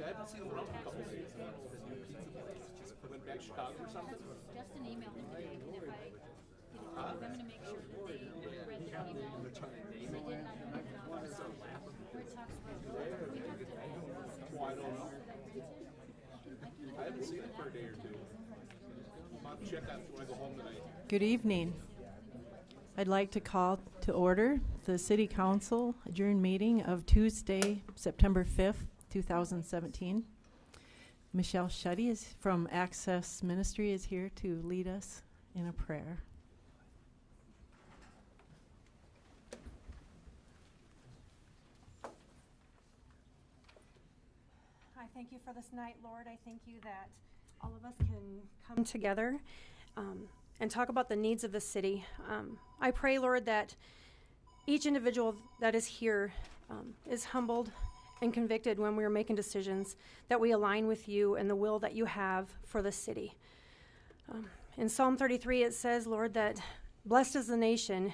haven't seen him around for a couple days. I don't know if his new pizza place just went back to Chicago or something. Justin emailed him today, and if I'm going to make sure that they read the email. They did not know where it talks about we have to. Well, I don't know. I haven't seen him for a day or two. I'll check out when I go home tonight. Good evening. I'd like to call to order the City Council adjourned meeting of Tuesday, September 5th, 2017. Michelle Shuddy is from Access Ministry is here to lead us in a prayer. I thank you for this night, Lord. I thank you that all of us can come together and talk about the needs of the city. I pray, Lord, that each individual that is here is humbled and convicted when we are making decisions, that we align with you and the will that you have for the city. In Psalm 33, it says, Lord, that blessed is the nation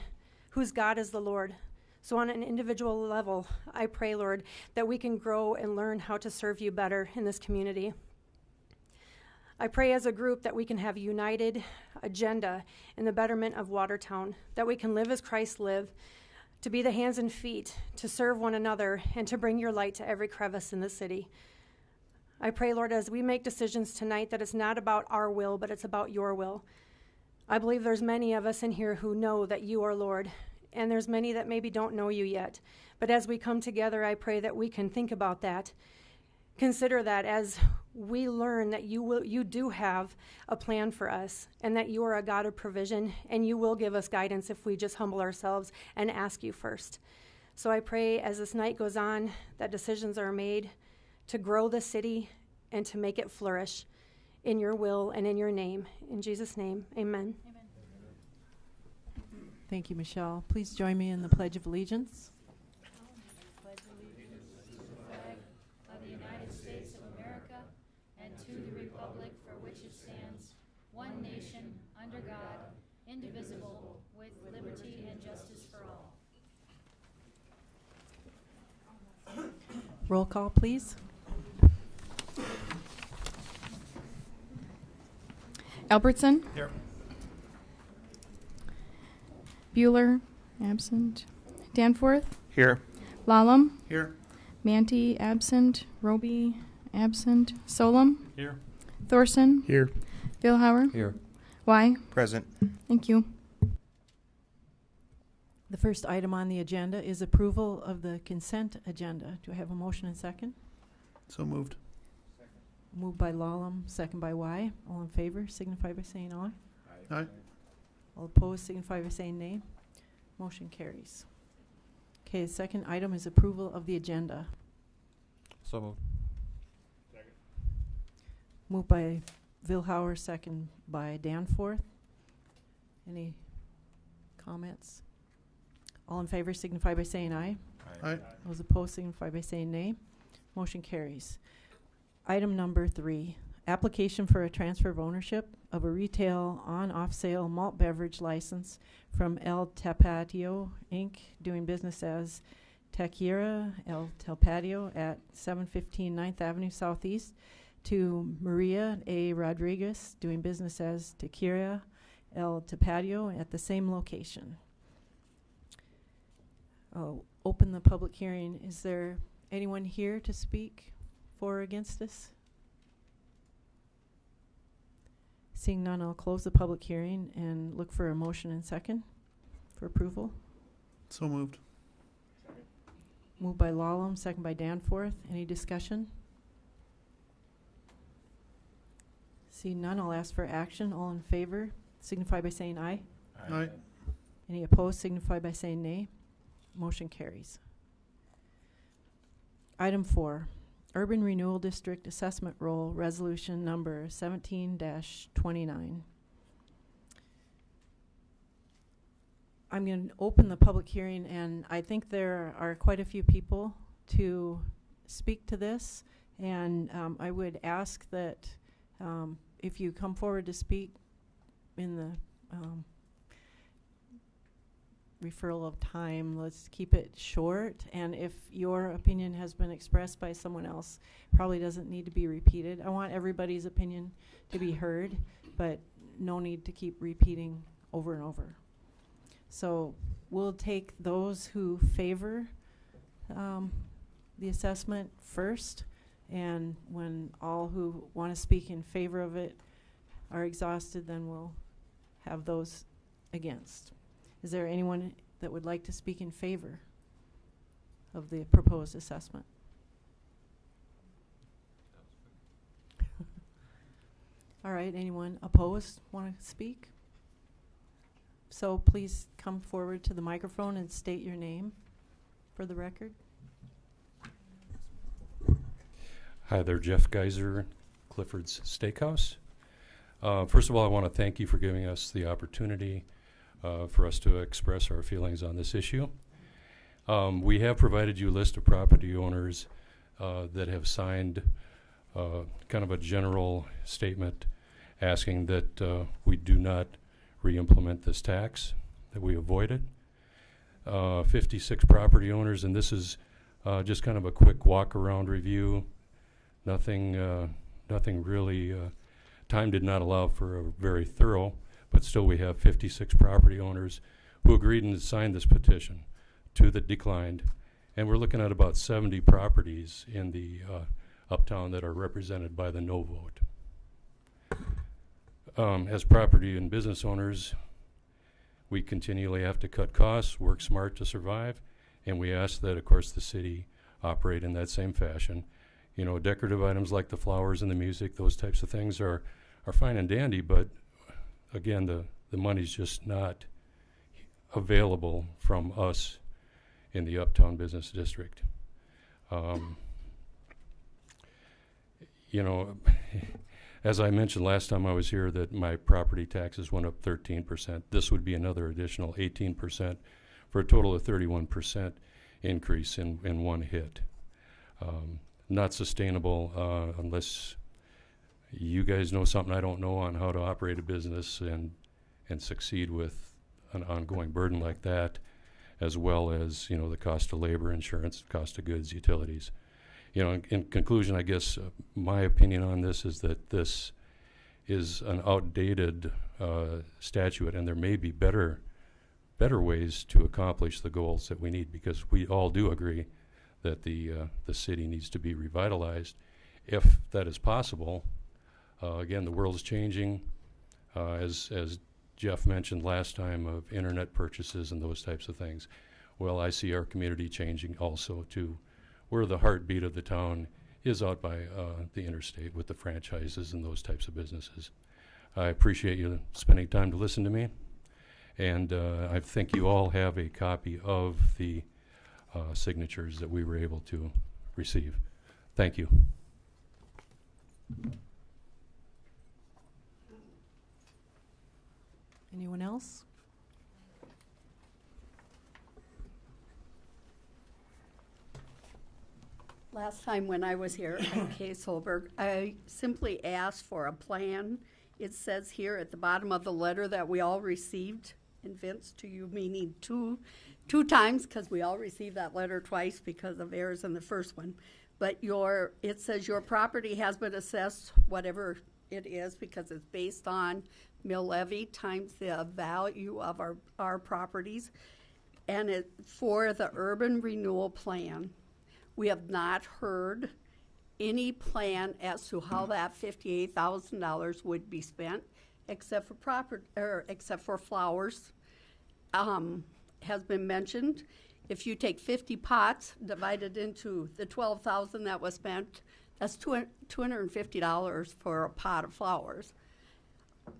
whose God is the Lord. So on an individual level, I pray, Lord, that we can grow and learn how to serve you better in this community. I pray as a group that we can have a united agenda in the betterment of Watertown, that we can live as Christ lived, to be the hands and feet, to serve one another, and to bring your light to every crevice in the city. I pray, Lord, as we make decisions tonight, that it's not about our will, but it's about your will. I believe there's many of us in here who know that you are Lord, and there's many that maybe don't know you yet. But as we come together, I pray that we can think about that. Consider that as we learn that you do have a plan for us, and that you are a God of provision, and you will give us guidance if we just humble ourselves and ask you first. So I pray as this night goes on that decisions are made to grow the city and to make it flourish in your will and in your name. In Jesus' name, amen. Amen. Thank you, Michelle. Please join me in the Pledge of Allegiance. Pledge allegiance to the flag of the United States of America and to the republic for which it stands, one nation, under God, indivisible, with liberty and justice for all. Roll call, please. Albertson? Here. Bueller? Absent. Danforth? Here. Lallam? Here. Manti? Absent. Roby? Absent. Solom? Here. Thorson? Here. Vilhauer? Here. Why? Present. Thank you. The first item on the agenda is approval of the consent agenda. Do I have a motion and second? So moved. Moved by Lallam, second by Y. All in favor, signify by saying aye. Aye. All opposed, signify by saying nay. Motion carries. Okay, the second item is approval of the agenda. So moved. Moved by Vilhauer, second by Danforth. Any comments? All in favor, signify by saying aye. Aye. Those opposed, signify by saying nay. Motion carries. Item number 3, application for a transfer of ownership of a retail on-off sale malt beverage license from El Tapatio, Inc., doing business as Tequila El Tapatio at 715 9th Avenue Southeast, to Maria A. Rodriguez, doing business as Tequila El Tapatio at the same location. I'll open the public hearing. Is there anyone here to speak for or against this? Seeing none, I'll close the public hearing and look for a motion and second for approval. So moved. Moved by Lallam, second by Danforth. Any discussion? Seeing none, I'll ask for action. All in favor, signify by saying aye. Aye. Any opposed, signify by saying nay. Motion carries. Item 4, Urban Renewal District Assessment Roll, Resolution Number 17-29. I'm going to open the public hearing, and I think there are quite a few people to speak to this, and I would ask that if you come forward to speak in the referral of time, let's keep it short. And if your opinion has been expressed by someone else, probably doesn't need to be repeated. I want everybody's opinion to be heard, but no need to keep repeating over and over. So we'll take those who favor the assessment first, and when all who want to speak in favor of it are exhausted, then we'll have those against. Is there anyone that would like to speak in favor of the proposed assessment? All right, anyone opposed want to speak? So please come forward to the microphone and state your name for the record. Hi there, Jeff Geiser, Clifford's Steakhouse. First of all, I want to thank you for giving us the opportunity for us to express our feelings on this issue. We have provided you a list of property owners that have signed kind of a general statement asking that we do not re-implement this tax, that we avoid it. 56 property owners, and this is just kind of a quick walk-around review. Nothing really, time did not allow for a very thorough, but still we have 56 property owners who agreed and signed this petition, 2 that declined, and we're looking at about 70 properties in the uptown that are represented by the no vote. As property and business owners, we continually have to cut costs, work smart to survive, and we ask that, of course, the city operate in that same fashion. You know, decorative items like the flowers and the music, those types of things are fine and dandy, but again, the money's just not available from us in the Uptown Business District. You know, as I mentioned last time I was here, that my property taxes went up 13%. This would be another additional 18% for a total of 31% increase in one hit. Not sustainable unless you guys know something I don't know on how to operate a business and succeed with an ongoing burden like that, as well as, you know, the cost of labor, insurance, cost of goods, utilities. You know, in conclusion, I guess my opinion on this is that this is an outdated statute, and there may be better ways to accomplish the goals that we need, because we all do agree that the city needs to be revitalized, if that is possible. Again, the world's changing, as Jeff mentioned last time, of internet purchases and those types of things. Well, I see our community changing also to where the heartbeat of the town is out by the interstate with the franchises and those types of businesses. I appreciate you spending time to listen to me, and I think you all have a copy of the signatures that we were able to receive. Thank you. Anyone else? Last time when I was here, I'm Kay Solberg, I simply asked for a plan. It says here at the bottom of the letter that we all received, and Vince, to you meaning two times, because we all received that letter twice because of errors in the first one. But it says your property has been assessed, whatever it is, because it's based on mill levy times the value of our properties. And for the urban renewal plan, we have not heard any plan as to how that $58,000 would be spent, except for flowers. Has been mentioned. If you take 50 pots divided into the $12,000 that was spent, that's $250 for a pot of flowers.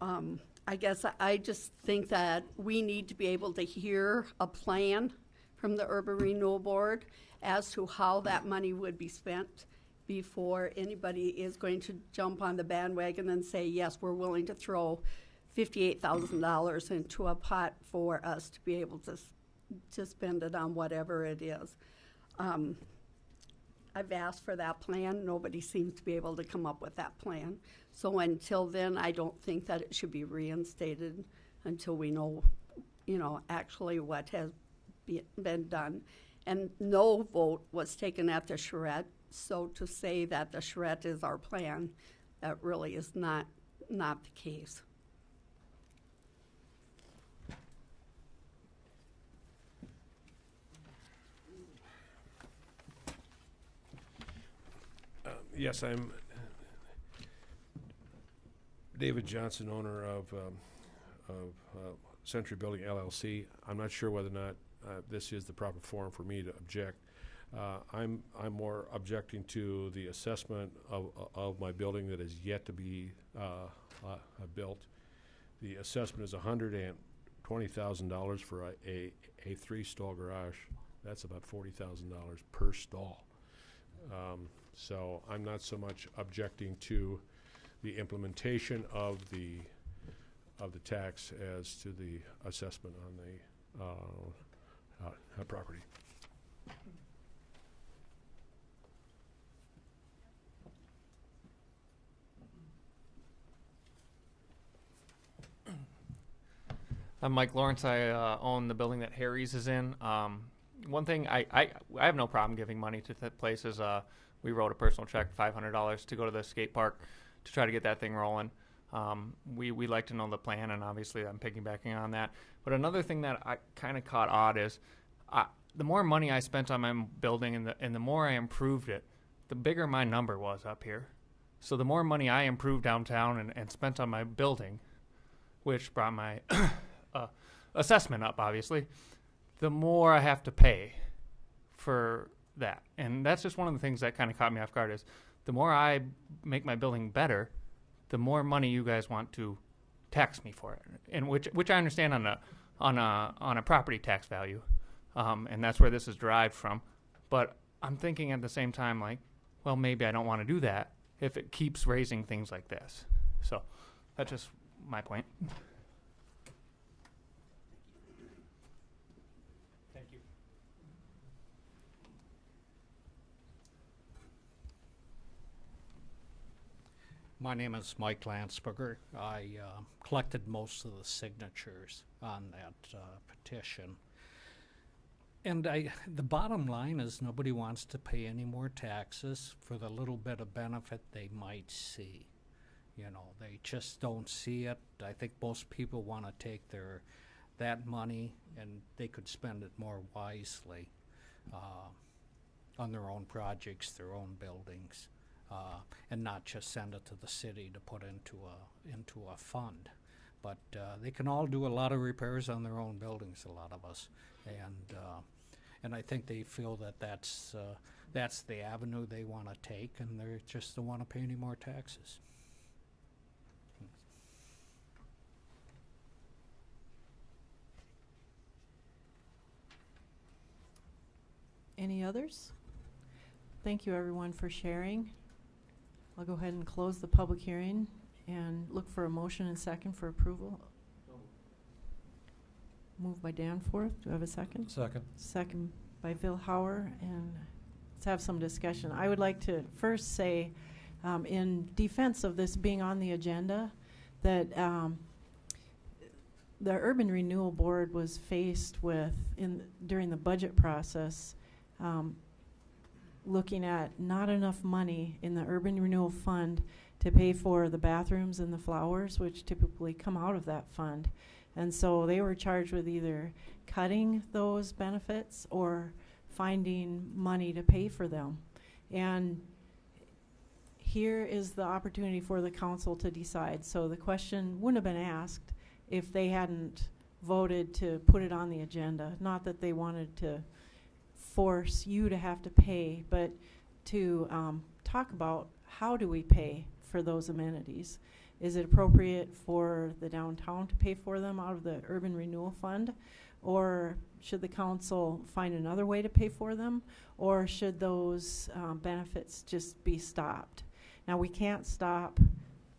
I guess I just think that we need to be able to hear a plan from the Urban Renewal Board as to how that money would be spent before anybody is going to jump on the bandwagon and say, yes, we're willing to throw $58,000 into a pot for us to be able to spend it on whatever it is. I've asked for that plan. Nobody seems to be able to come up with that plan. So until then, I don't think that it should be reinstated until we know actually what has been done. And no vote was taken at the charrette, so to say that the charrette is our plan, that really is not the case. Yes, I'm David Johnson, owner of Century Building LLC. I'm not sure whether or not this is the proper forum for me to object. I'm more objecting to the assessment of my building that is yet to be built. The assessment is $120,000 for a 3-stall garage. That's about $40,000 per stall. So I'm not so much objecting to the implementation of the tax as to the assessment on the property. I'm Mike Lawrence. I own the building that Harry's is in. One thing, I have no problem giving money to places. We wrote a personal check, $500, to go to the skate park to try to get that thing rolling. We like to know the plan, and obviously I'm piggybacking on that. But another thing that I kind of caught odd is the more money I spent on my building and the more I improved it, the bigger my number was up here. So the more money I improved downtown and spent on my building, which brought my assessment up, obviously, the more I have to pay for that. And that's just one of the things that kind of caught me off guard is the more I make my building better, the more money you guys want to tax me for it, and which I understand on a property tax value, and that's where this is derived from. But I'm thinking at the same time, like, well, maybe I don't want to do that if it keeps raising things like this. So that's just my point. Thank you. My name is Mike Landsberger. I collected most of the signatures on that petition. And the bottom line is nobody wants to pay any more taxes for the little bit of benefit they might see. You know, they just don't see it. I think most people want to take that money and they could spend it more wisely on their own projects, their own buildings. And not just send it to the city to put into a fund. But they can all do a lot of repairs on their own buildings, a lot of us. And I think they feel that that's the avenue they want to take, and they just don't want to pay any more taxes. Any others? Thank you, everyone, for sharing. I'll go ahead and close the public hearing and look for a motion and second for approval. Moved by Danforth. Do I have a second? Second. Second by Vilhauer, and let's have some discussion. I would like to first say, in defense of this being on the agenda, that the Urban Renewal Board was faced with, during the budget process, looking at not enough money in the Urban Renewal Fund to pay for the bathrooms and the flowers, which typically come out of that fund. And so they were charged with either cutting those benefits or finding money to pay for them. And here is the opportunity for the council to decide. So the question wouldn't have been asked if they hadn't voted to put it on the agenda. Not that they wanted to force you to have to pay, but to talk about how do we pay for those amenities. Is it appropriate for the downtown to pay for them out of the Urban Renewal Fund? Or should the council find another way to pay for them? Or should those benefits just be stopped? Now, we can't stop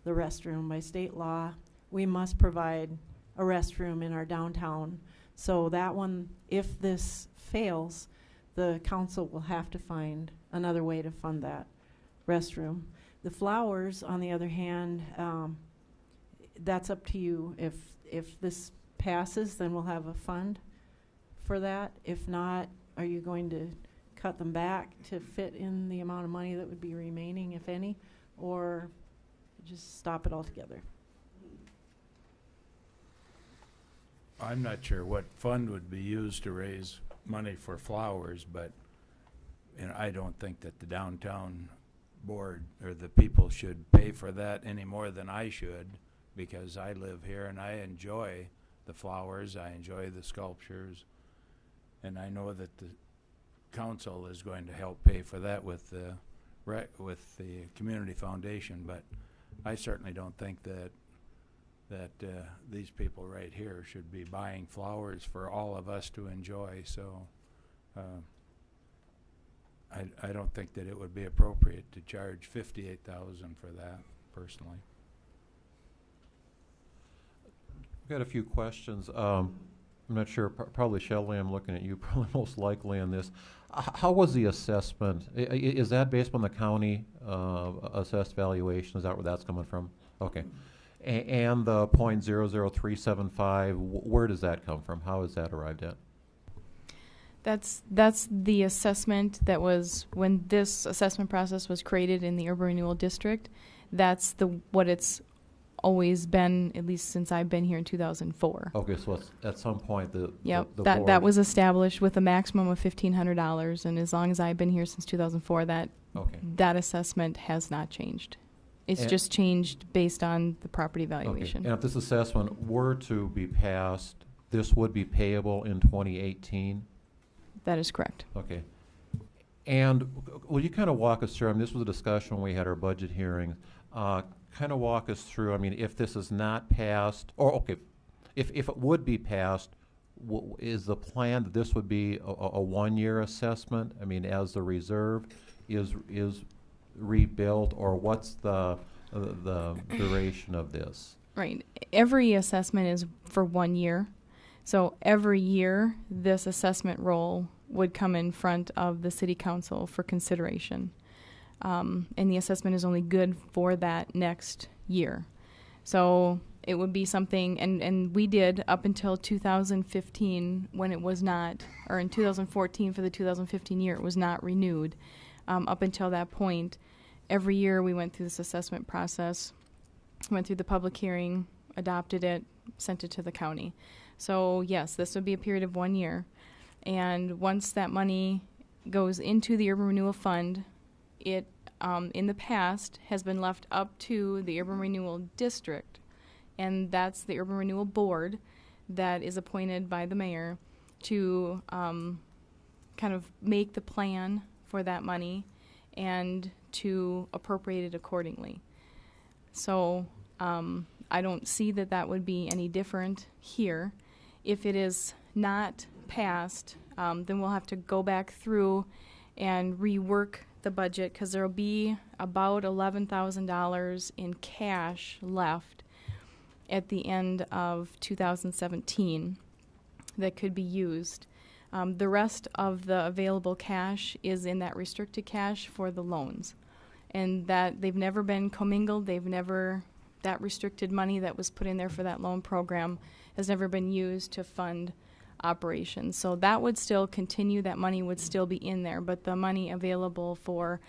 the restroom by state law. We must provide a restroom in our downtown. So that one, if this fails, the council will have to find another way to fund that restroom. The flowers, on the other hand, that's up to you. If this passes, then we'll have a fund for that. If not, are you going to cut them back to fit in the amount of money that would be remaining, if any, or just stop it altogether? I'm not sure what fund would be used to raise money for flowers, but I don't think that the downtown board or the people should pay for that any more than I should, because I live here and I enjoy the flowers, I enjoy the sculptures, and I know that the council is going to help pay for that with the community foundation, but I certainly don't think that these people right here should be buying flowers for all of us to enjoy. So I don't think that it would be appropriate to charge $58,000 for that, personally. I've got a few questions. I'm not sure, probably Shelley, I'm looking at you probably most likely on this. How was the assessment? Is that based on the county assessed valuation? Is that where that's coming from? Okay. And the .00375, where does that come from? How is that arrived at? That's the assessment that was when this assessment process was created in the Urban Renewal District. That's what it's always been, at least since I've been here in 2004. Okay, so at some point the that board was established with a maximum of $1,500, and as long as I've been here since 2004, that assessment has not changed. It's just changed based on the property valuation. Okay. And if this assessment were to be passed, this would be payable in 2018? That is correct. Okay. And will you kind of walk us through, I mean, this was a discussion when we had our budget hearing, kind of walk us through, I mean, if this is not passed, or okay, if it would be passed, is the plan that this would be a one-year assessment? I mean, as the reserve is rebuilt, or what's the duration of this? Right. Every assessment is for 1 year. So every year, this assessment roll would come in front of the city council for consideration. And the assessment is only good for that next year. So it would be something, and we did up until 2015 when it was not, or in 2014 for the 2015 year, it was not renewed. Up until that point, every year we went through this assessment process, went through the public hearing, adopted it, sent it to the county. So yes, this would be a period of 1 year. And once that money goes into the Urban Renewal Fund, it, in the past, has been left up to the Urban Renewal District, and that's the Urban Renewal Board that is appointed by the mayor to kind of make the plan for that money and to appropriate it accordingly. So I don't see that that would be any different here. If it is not passed, then we'll have to go back through and rework the budget, because there will be about $11,000 in cash left at the end of 2017 that could be used. The rest of the available cash is in that restricted cash for the loans, and that they've never been commingled. That restricted money that was put in there for that loan program has never been used to fund operations. So that would still continue, that money would still be in there, but the money available for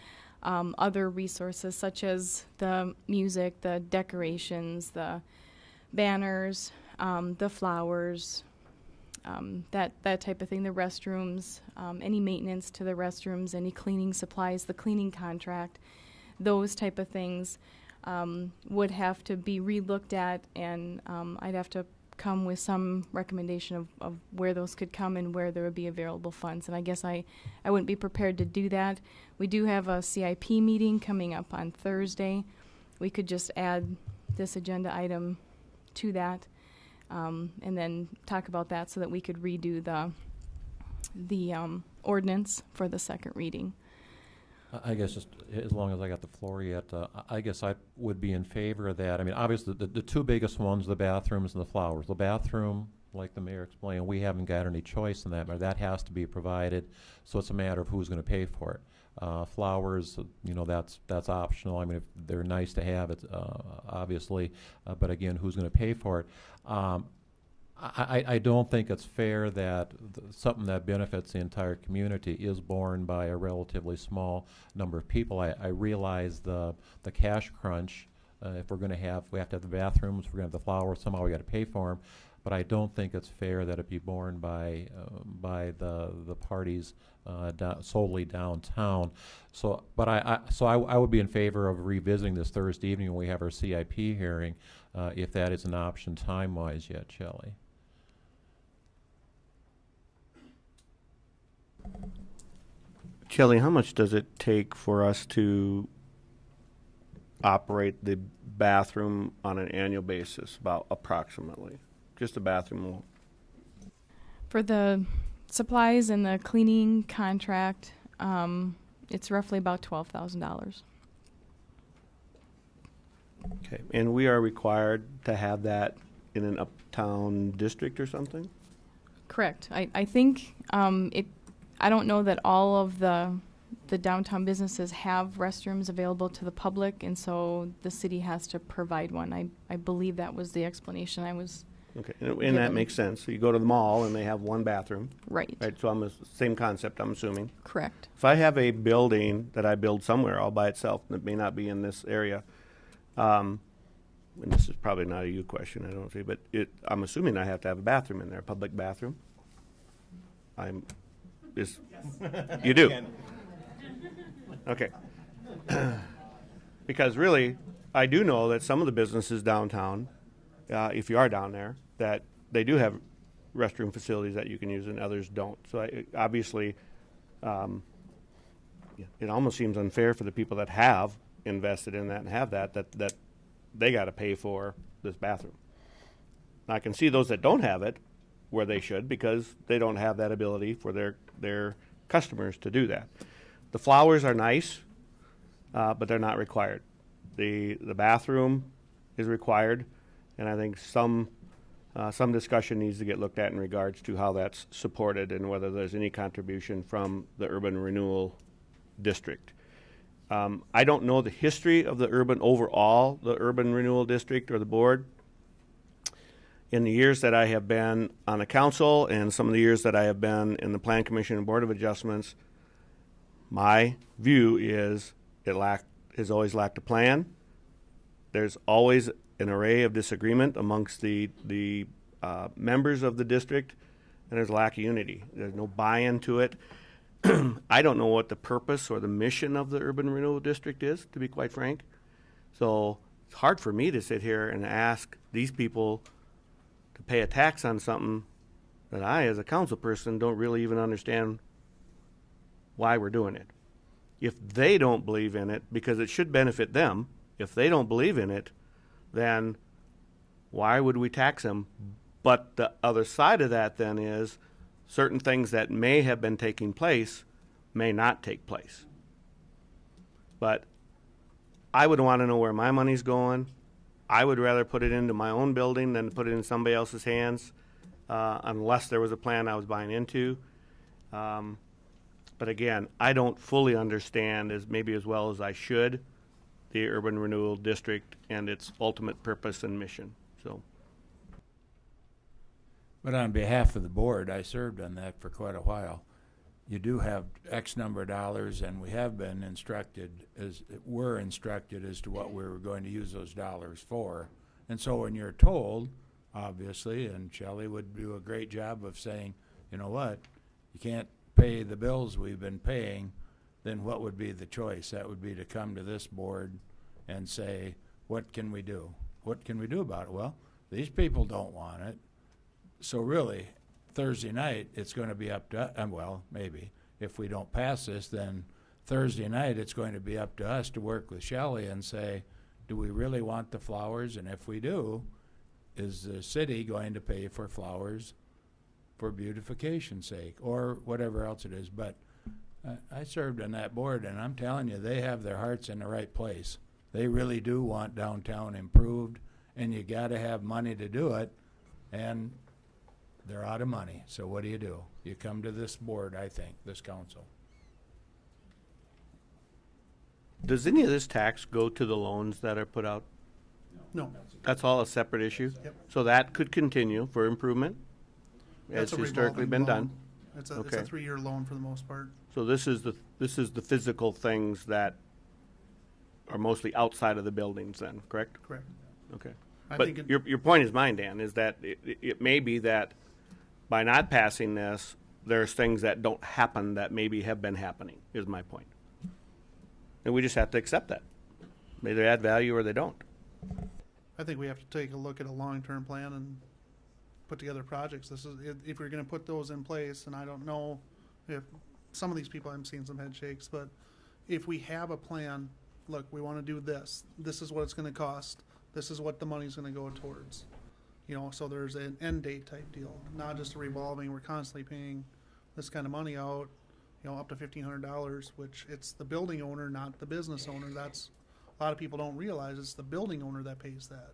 other resources such as the music, the decorations, the banners, the flowers, that type of thing, the restrooms, any maintenance to the restrooms, any cleaning supplies, the cleaning contract, those type of things would have to be relooked at, and I'd have to come with some recommendation of where those could come and where there would be available funds. And I guess I wouldn't be prepared to do that. We do have a CIP meeting coming up on Thursday. We could just add this agenda item to that and then talk about that so that we could redo the ordinance for the second reading. I guess just as long as I got the floor yet, I guess I would be in favor of that. I mean, obviously, the two biggest ones, the bathrooms and the flowers. The bathroom, like the mayor explained, we haven't got any choice in that, but that has to be provided, so it's a matter of who's going to pay for it. Flowers, you know, that's optional. I mean, if they're nice to have, it obviously, but again, who's going to pay for it? I don't think it's fair that something that benefits the entire community is borne by a relatively small number of people. I realize the cash crunch. If we're going to have, we have to have the bathrooms, we're going to have the flowers, somehow we got to pay for them. But I don't think it's fair that it be borne by the parties solely downtown. So, but I would be in favor of revisiting this Thursday evening when we have our CIP hearing, if that is an option time-wise yet, Shelley. Shelley, how much does it take for us to operate the bathroom on an annual basis, about approximately? Just a bathroom. For the supplies and the cleaning contract, it's roughly about $12,000. Okay, and we are required to have that in an uptown district or something? Correct. I think I don't know that all of the downtown businesses have restrooms available to the public, and so the city has to provide one. I believe that was the explanation I was. Okay, and that makes sense. So you go to the mall and they have one bathroom. Right. Right, so same concept, I'm assuming. Correct. If I have a building that I build somewhere all by itself, that may not be in this area, and this is probably not a you question, I don't see, but I'm assuming I have to have a bathroom in there, a public bathroom. You do? Okay. Because really, I do know that some of the businesses downtown, if you are down there, that they do have restroom facilities that you can use and others don't. So obviously, it almost seems unfair for the people that have invested in that and have that they got to pay for this bathroom. Now, I can see those that don't have it where they should, because they don't have that ability for their customers to do that. The flowers are nice, but they're not required. The bathroom is required, and I think some discussion needs to get looked at in regards to how that's supported and whether there's any contribution from the urban renewal district. I don't know the history of the urban renewal district or the board. In the years that I have been on the council and some of the years that I have been in the Plan Commission and Board of Adjustments, my view is it has always lacked a plan. There's always an array of disagreement amongst the members of the district, and there's a lack of unity. There's no buy-in to it. I don't know what the purpose or the mission of the urban renewal district is, to be quite frank. So it's hard for me to sit here and ask these people to pay a tax on something that I, as a council person, don't really even understand why we're doing it. If they don't believe in it, because it should benefit them, if they don't believe in it, then why would we tax them? But the other side of that then is certain things that may have been taking place may not take place. But I would want to know where my money's going. I would rather put it into my own building than put it in somebody else's hands, unless there was a plan I was buying into. But again, I don't fully understand as well as I should the urban renewal district and its ultimate purpose and mission. So. But on behalf of the board, I served on that for quite a while. You do have X number of dollars, and we have been instructed as to what we were going to use those dollars for. And so when you're told, obviously, and Shelley would do a great job of saying, you know what, you can't pay the bills we've been paying, then what would be the choice? That would be to come to this board and say, what can we do? What can we do about it? Well, these people don't want it. So really, Thursday night, it's going to be up to, well, maybe, if we don't pass this, then Thursday night, it's going to be up to us to work with Shelley and say, do we really want the flowers? And if we do, is the city going to pay for flowers for beautification's sake or whatever else it is? But I served on that board, and I'm telling you, they have their hearts in the right place. They really do want downtown improved, and you got to have money to do it, and they're out of money. So what do? You come to this board, I think, this council. Does any of this tax go to the loans that are put out? No. No. That's all a separate issue? Yep. So that could continue for improvement, That's as a historically revolving been loan. done? It's a Okay. 3-year loan for the most part. So this is the physical things that are mostly outside of the buildings then, correct? Correct. Okay. I But think it- your point is mine, Dan, is that it may be that by not passing this, there's things that don't happen that maybe have been happening, is my point. And we just have to accept that. May they add value or they don't. I think we have to take a look at a long-term plan and put together projects. This is, if we're gonna put those in place, and I don't know if, some of these people, I'm seeing some head shakes, but if we have a plan, look, we wanna do this, this is what it's gonna cost, this is what the money's gonna go towards. You know, so there's an end date type deal, not just a revolving, we're constantly paying this kind of money out, you know, up to $1,500, which it's the building owner, not the business owner. That's, a lot of people don't realize it's the building owner that pays that.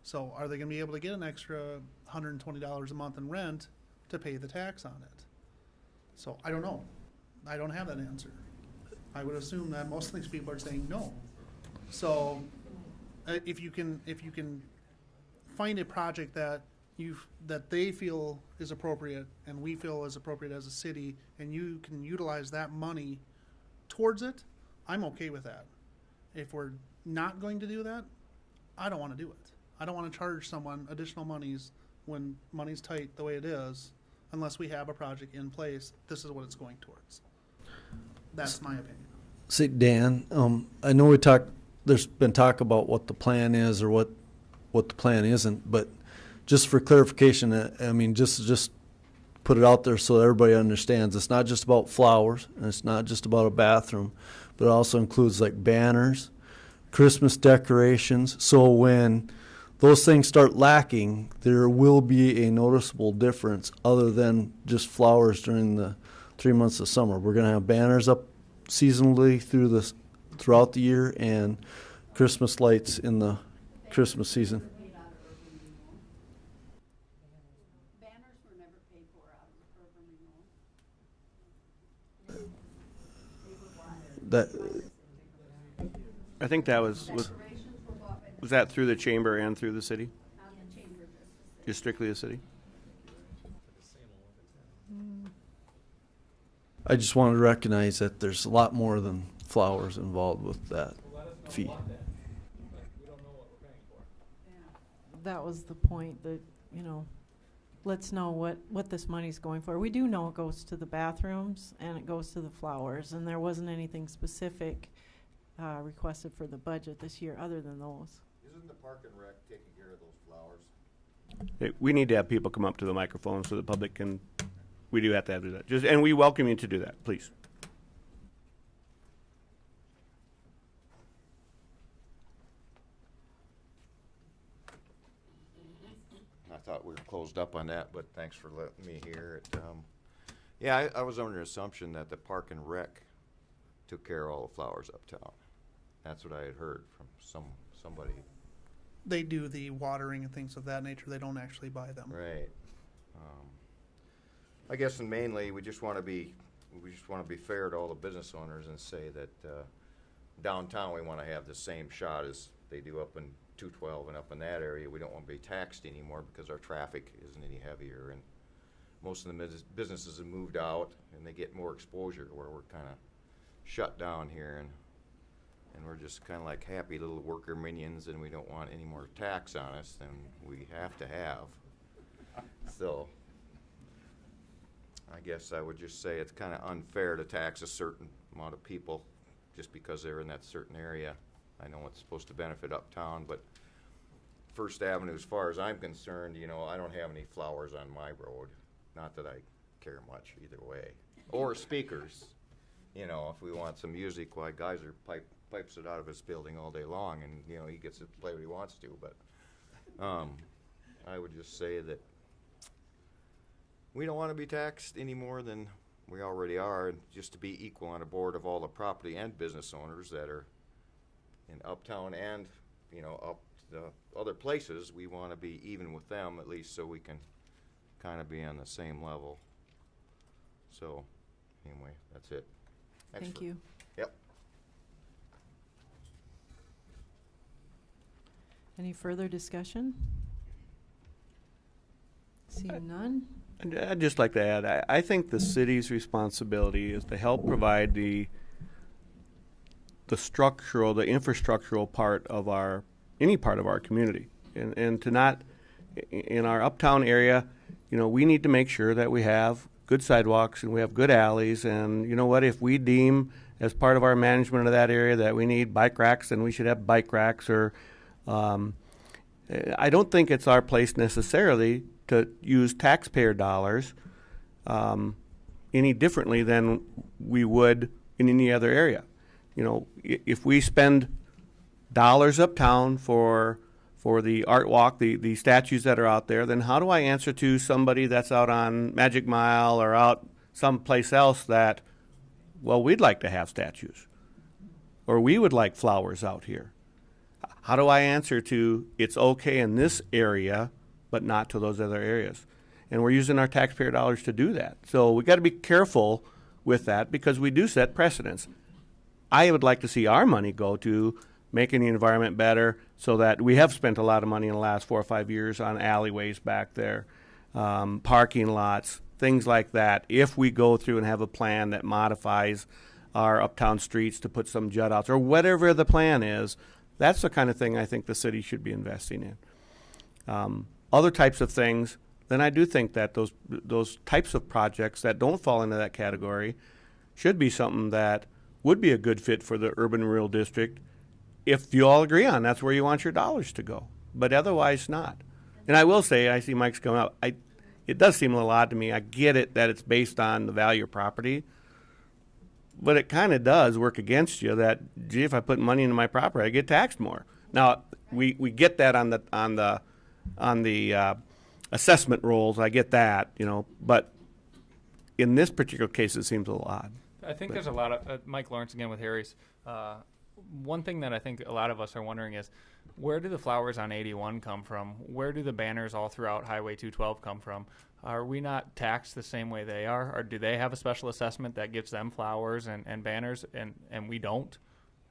So are they gonna be able to get an extra $120 a month in rent to pay the tax on it? So I don't know. I don't have that answer. I would assume that most of these people are saying no. So if you can find a project that that they feel is appropriate and we feel is appropriate as a city, and you can utilize that money towards it, I'm okay with that. If we're not going to do that, I don't want to do it. I don't want to charge someone additional monies when money's tight the way it is, unless we have a project in place. This is what it's going towards. That's my opinion. See, Dan, I know there's been talk about what the plan is or what the plan isn't, but just for clarification, I mean, just put it out there so everybody understands. It's not just about flowers, and it's not just about a bathroom, but it also includes like banners, Christmas decorations. So when those things start lacking, there will be a noticeable difference other than just flowers during the 3 months of summer. We're going to have banners up seasonally throughout the year, and Christmas lights in the Christmas season. Banners were never paid for out of the urban renewal. I think that was that through the chamber and through the city? Just strictly the city? I just wanted to recognize that there's a lot more than flowers involved with that fee. That was the point, that, you know, let's know what this money's going for. We do know it goes to the bathrooms and it goes to the flowers, and there wasn't anything specific requested for the budget this year other than those. Isn't the Park and Rec taking care of those flowers? We need to have people come up to the microphone so the public can, we do have to do that. And we welcome you to do that, please. I thought we were closed up on that, but thanks for letting me hear it. Yeah, I was under the assumption that the Park and Rec took care of all the flowers uptown. That's what I had heard from somebody. They do the watering and things of that nature. They don't actually buy them. Right. I guess mainly we just want to be fair to all the business owners and say that downtown we want to have the same shot as they do up in 212 and up in that area. We don't want to be taxed anymore because our traffic isn't any heavier, and most of the businesses have moved out and they get more exposure, where we're kind of shut down here, and we're just kind of like happy little worker minions, and we don't want any more tax on us than we have to have. So I guess I would just say it's kind of unfair to tax a certain amount of people just because they're in that certain area. I know it's supposed to benefit uptown, but First Avenue, as far as I'm concerned, you know, I don't have any flowers on my road. Not that I care much either way. Or speakers. You know, if we want some music, why Geyser pipes it out of his building all day long, and, you know, he gets to play what he wants to. But I would just say that we don't want to be taxed any more than we already are, and just to be equal on a board of all the property and business owners that are in uptown and, you know, up the other places. We want to be even with them, at least, so we can kind of be on the same level. So anyway, that's it. Thank you. Yep. Any further discussion? Seeing none? And I'd just like to add, I think the city's responsibility is to help provide the structural, the infrastructural part of any part of our community. And to not, in our uptown area, you know, we need to make sure that we have good sidewalks and we have good alleys. And you know what, if we deem as part of our management of that area that we need bike racks, then we should have bike racks. Or I don't think it's our place necessarily to use taxpayer dollars any differently than we would in any other area. You know, if we spend dollars uptown for the art walk, the statues that are out there, then how do I answer to somebody that's out on Magic Mile or out someplace else that, well, we'd like to have statues, or we would like flowers out here? How do I answer to it's okay in this area, but not to those other areas? And we're using our taxpayer dollars to do that. So we got to be careful with that because we do set precedents. I would like to see our money go to making the environment better, so that we have spent a lot of money in the last 4 or 5 years on alleyways back there, parking lots, things like that. If we go through and have a plan that modifies our uptown streets to put some jut outs or whatever the plan is, that's the kind of thing I think the city should be investing in. Other types of things, then I do think that those types of projects that don't fall into that category should be something that would be a good fit for the urban rural district if you all agree on that's where you want your dollars to go, but otherwise not. And I will say, I see Mike's coming up, it does seem a little odd to me. I get it that it's based on the value of property, but it kind of does work against you that, gee, if I put money into my property, I get taxed more. Now, we get that on the assessment rolls. I get that, you know, but in this particular case, it seems a little odd. I think there's a lot of Mike Lawrence again with Harry's. One thing that I think a lot of us are wondering is, where do the flowers on 81 come from? Where do the banners all throughout Highway 212 come from? Are we not taxed the same way they are? Or do they have a special assessment that gives them flowers and banners and we don't?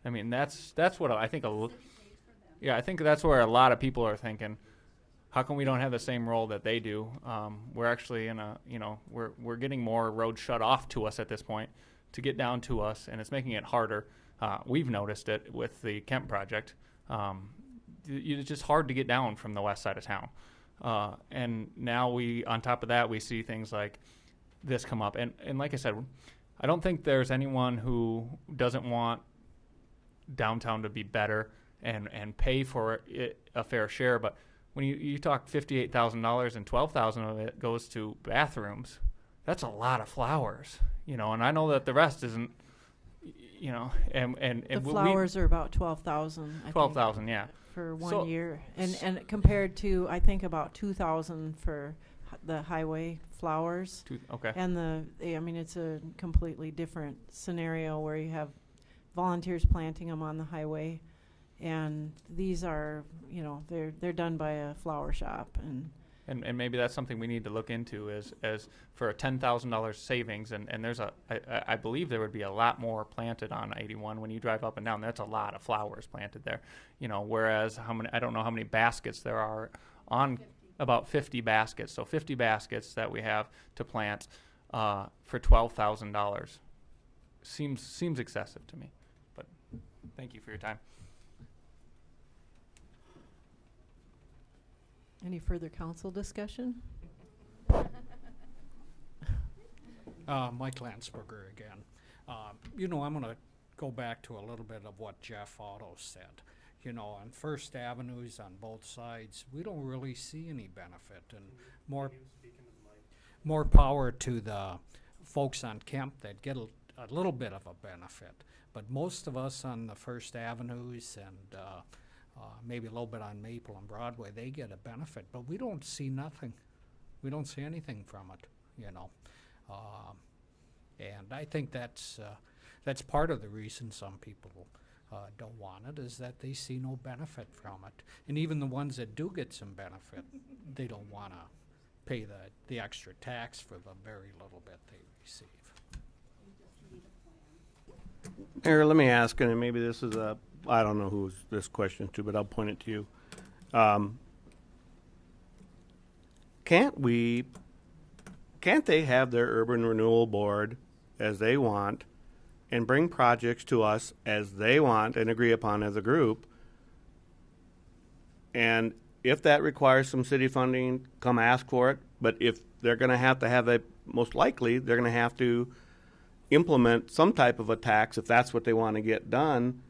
I mean, that's what I think. I think that's where a lot of people are thinking, how come we don't have the same role that they do? We're actually in we're getting more roads shut off to us at this point to get down to us, and it's making it harder. We've noticed it with the Kemp project. It's just hard to get down from the west side of town. And now on top of that, we see things like this come up. And like I said, I don't think there's anyone who doesn't want downtown to be better and pay for it a fair share. But when you talk $58,000 and $12,000 of it goes to bathrooms, that's a lot of flowers, you know. And I know that the rest isn't, you know. And the flowers are about 12,000. 12,000, yeah, for one year, and compared to I think about 2,000 for the highway flowers. Okay. And I mean, it's a completely different scenario where you have volunteers planting them on the highway. And these are, you know, they're done by a flower shop, and maybe that's something we need to look into as for a $10,000 savings, and there's I believe there would be a lot more planted on 81 when you drive up and down. That's a lot of flowers planted there, you know. Whereas I don't know how many baskets there are on 50. About 50 baskets. So 50 baskets that we have to plant for $12,000 seems excessive to me. But thank you for your time. Any further council discussion? Mike Landsberger again. You know, I'm going to go back to a little bit of what Jeff Otto said. You know, on First Avenues on both sides, we don't really see any benefit, and more power to the folks on Kemp that get a little bit of a benefit. But most of us on the First Avenues and maybe a little bit on Maple and Broadway, they get a benefit, but we don't see nothing. We don't see anything from it, you know. And I think that's part of the reason some people don't want it, is that they see no benefit from it. And even the ones that do get some benefit, they don't want to pay the extra tax for the very little bit they receive. Mayor, let me ask, and maybe this is I don't know who's this question to, but I'll point it to you. Can't they have their urban renewal board as they want and bring projects to us as they want and agree upon as a group? And if that requires some city funding, come ask for it. But if they're going to have a, most likely, they're going to have to implement some type of a tax if that's what they want to get done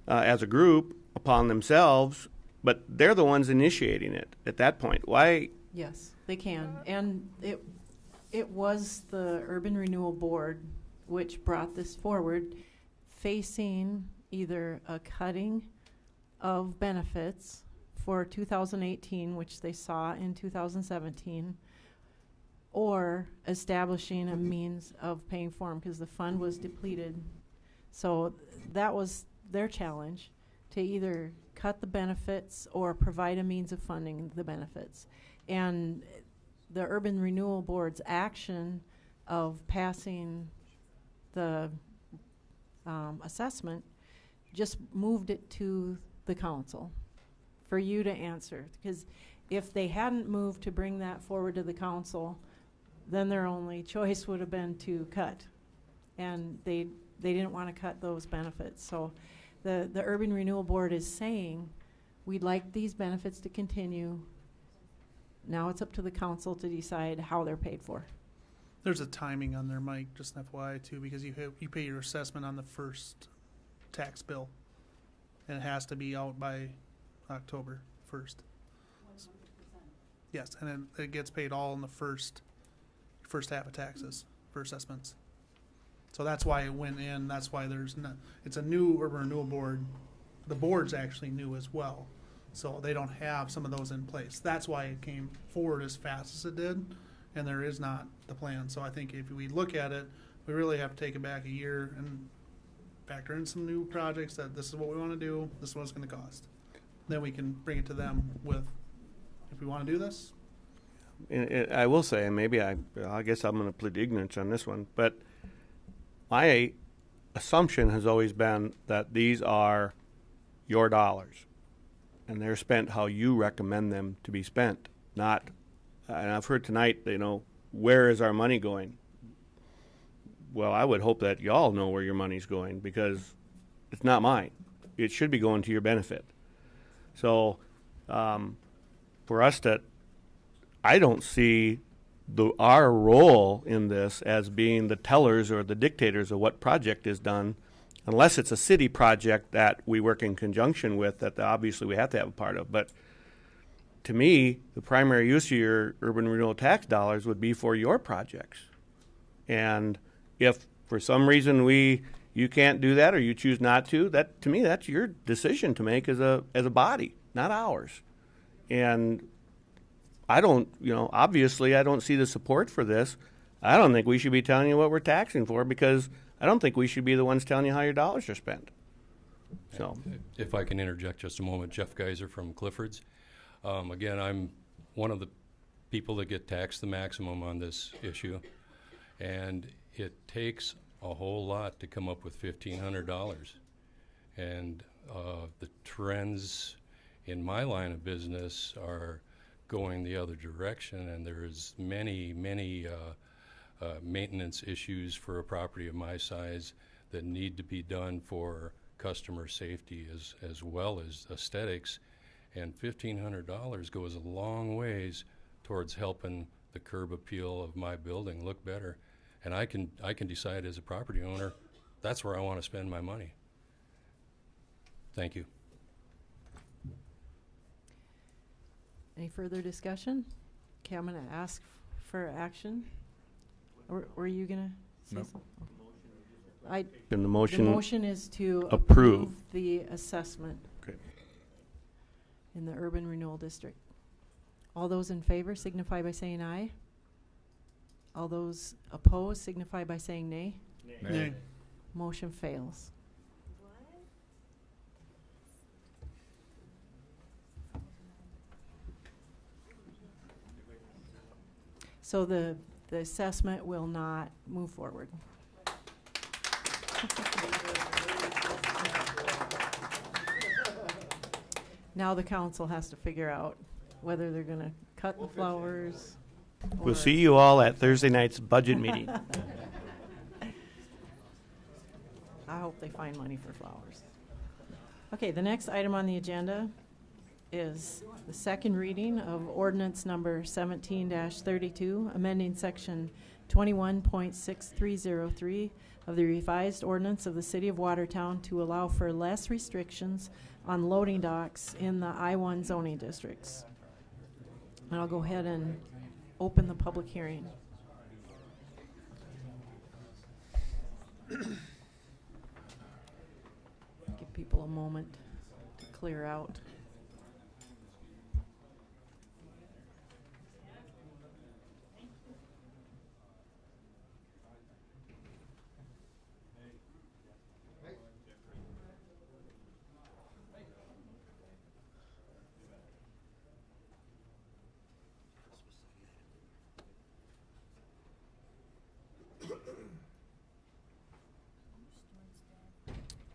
as a group upon themselves. But they're the ones initiating it at that point. Why? Yes, they can. And it was the Urban Renewal Board which brought this forward, facing either a cutting of benefits for 2018, which they saw in 2017, or establishing a means of paying for them because the fund was depleted. So that was their challenge, to either cut the benefits or provide a means of funding the benefits. And the Urban Renewal Board's action of passing the assessment just moved it to the council for you to answer. Because if they hadn't moved to bring that forward to the council, then their only choice would have been to cut. And they didn't want to cut those benefits. So the Urban Renewal Board is saying, we'd like these benefits to continue. Now it's up to the council to decide how they're paid for. There's a timing on there, Mike, just an FYI too, because you pay your assessment on the first tax bill, and it has to be out by October 1st. 100%. Yes, and then it gets paid all in the first half of taxes for assessments. So that's why it went in. That's why it's a new Urban Renewal Board. The board's actually new as well, so they don't have some of those in place. That's why it came forward as fast as it did. And there is not the plan. So I think if we look at it, we really have to take it back a year and factor in some new projects that this is what we want to do, this is what it's going to cost. Then we can bring it to them with, if we want to do this. I will say, and maybe I guess I'm going to plead ignorance on this one, but my assumption has always been that these are your dollars, and they're spent how you recommend them to be spent, not. And I've heard tonight, where is our money going? Well, I would hope that y'all know where your money's going, because it's not mine. It should be going to your benefit. So for us I don't see our role in this as being the tellers or the dictators of what project is done, unless it's a city project that we work in conjunction with, that obviously we have to have a part of. But to me, the primary use of your urban renewal tax dollars would be for your projects. And if for some reason you can't do that, or you choose not to, to me, that's your decision to make as a body, not ours. And I don't, obviously I don't see the support for this. I don't think we should be telling you what we're taxing for, because I don't think we should be the ones telling you how your dollars are spent. So, if I can interject just a moment, Jeff Geiser from Clifford's. Again, I'm one of the people that get taxed the maximum on this issue, and it takes a whole lot to come up with $1,500. And the trends in my line of business are going the other direction, and there's many maintenance issues for a property of my size that need to be done for customer safety as well as aesthetics. And $1,500 goes a long ways towards helping the curb appeal of my building look better. And I can decide as a property owner, that's where I want to spend my money. Thank you. Any further discussion? Okay, I'm going to ask for action. Or were you going to say something? And the motion is to approve the assessment. Okay. In the Urban Renewal District. All those in favor signify by saying aye. All those opposed signify by saying nay. Nay. Motion fails. So the assessment will not move forward. Now the council has to figure out whether they're gonna cut the flowers. We'll see you all at Thursday night's budget meeting. I hope they find money for flowers. Okay, the next item on the agenda is the second reading of ordinance number 17-32, amending section 21.6303 of the revised ordinance of the City of Watertown to allow for less restrictions on loading docks in the I-1 zoning districts. And I'll go ahead and open the public hearing. Give people a moment to clear out.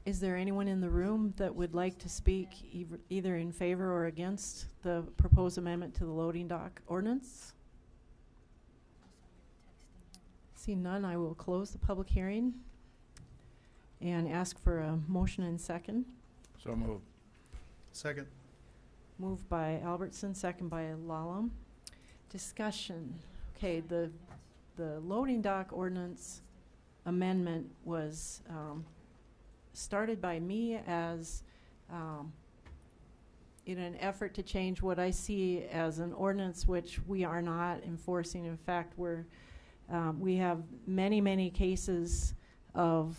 Is there anyone in the room that would like to speak either in favor or against the proposed amendment to the loading dock ordinance? Seeing none, I will close the public hearing and ask for a motion and second. So moved. Second. Moved by Albertson, second by Lallam. Discussion. Okay, the loading dock ordinance amendment was started by me as in an effort to change what I see as an ordinance which we are not enforcing. In fact, we have many cases of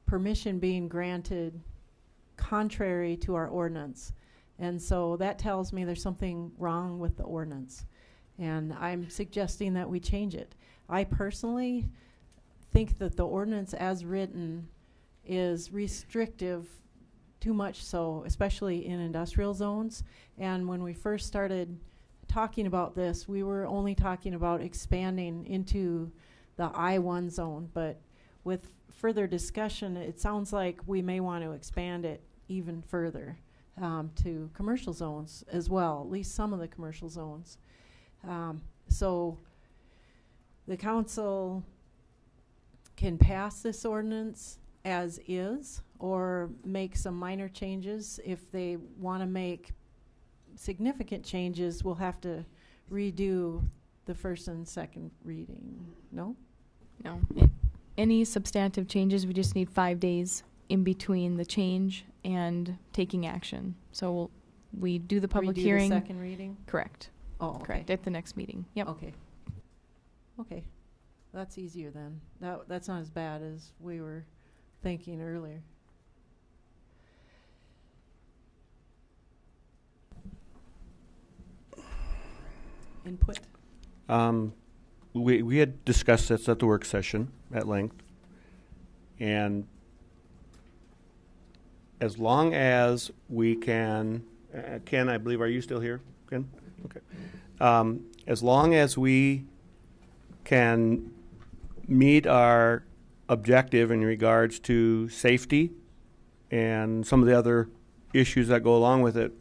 permission being granted contrary to our ordinance. And so that tells me there's something wrong with the ordinance. And I'm suggesting that we change it. I personally think that the ordinance as written is restrictive, too much so, especially in industrial zones. And when we first started talking about this, we were only talking about expanding into the I-1 zone. But with further discussion, it sounds like we may want to expand it even further to commercial zones as well, at least some of the commercial zones. So the council can pass this ordinance as is or make some minor changes. If they want to make significant changes, we'll have to redo the first and second reading. No? No. Any substantive changes, we just need 5 days in between the change and taking action. So we do the public Redo hearing. The second reading? Correct. Oh, okay. Correct, at the next meeting. Yep. Okay. Okay. That's easier then. That's not as bad as we were thinking earlier. Input? We had discussed this at the work session at length. And as long as we can, Ken, I believe, are you still here, Ken? Okay. As long as we can meet our objective in regards to safety and some of the other issues that go along with it,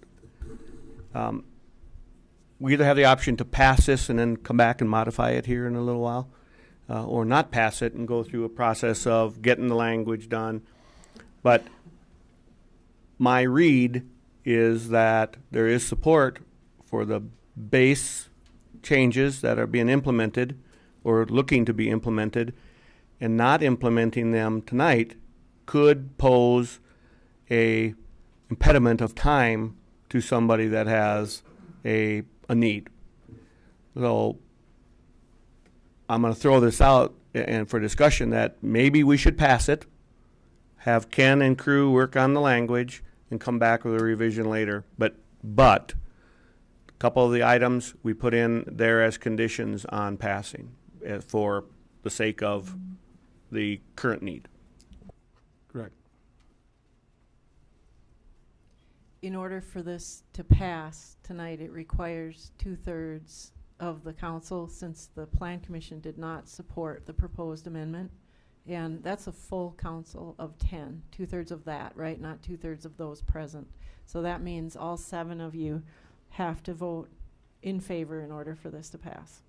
we either have the option to pass this and then come back and modify it here in a little while, or not pass it and go through a process of getting the language done. But my read is that there is support for the base changes that are being implemented or looking to be implemented, and not implementing them tonight could pose a impediment of time to somebody that has a need. So I'm going to throw this out and for discussion that maybe we should pass it, have Ken and crew work on the language, and come back with a revision later. But a couple of the items we put in there as conditions on passing for the sake of the current need. Correct. In order for this to pass tonight, it requires 2/3 of the council, since the Plan Commission did not support the proposed amendment. And that's a full council of 10, 2/3 of that, right? Not 2/3 of those present. So that means all 7 of you have to vote in favor in order for this to pass.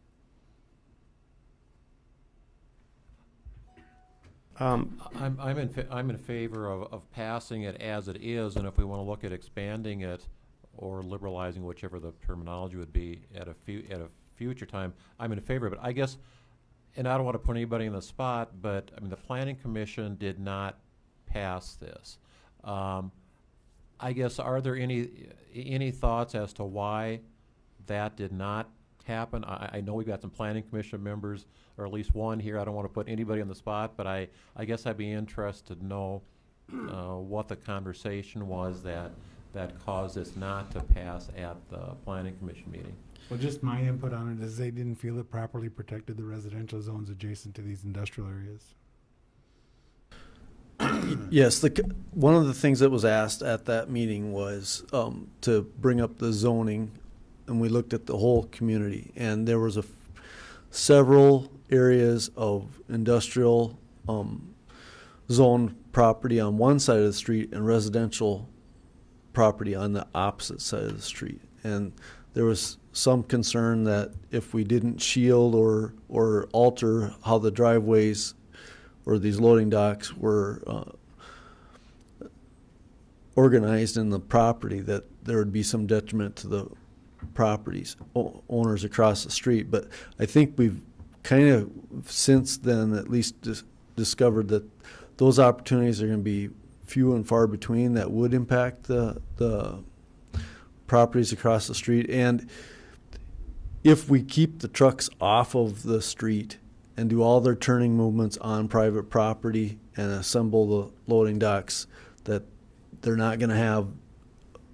I'm in favor of passing it as it is, and if we want to look at expanding it or liberalizing, whichever the terminology would be, at a future time, I'm in favor of it. I guess, and I don't want to put anybody in the spot, but I mean, the Planning Commission did not pass this. I guess, are there any thoughts as to why that did not happen? I know we've got some Planning Commission members, or at least one here. I don't want to put anybody on the spot, but I guess I'd be interested to know what the conversation was that caused this not to pass at the Planning Commission meeting. Well, just my input on it is they didn't feel it properly protected the residential zones adjacent to these industrial areas. Yes, one of the things that was asked at that meeting was to bring up the zoning, and we looked at the whole community, and there was several areas of industrial zone property on one side of the street and residential property on the opposite side of the street. And there was some concern that if we didn't shield or alter how the driveways or these loading docks were organized in the property, that there would be some detriment to the properties owners across the street. But I think we've kind of since then at least discovered that those opportunities are going to be few and far between that would impact the properties across the street. And if we keep the trucks off of the street and do all their turning movements on private property and assemble the loading docks, that they're not going to have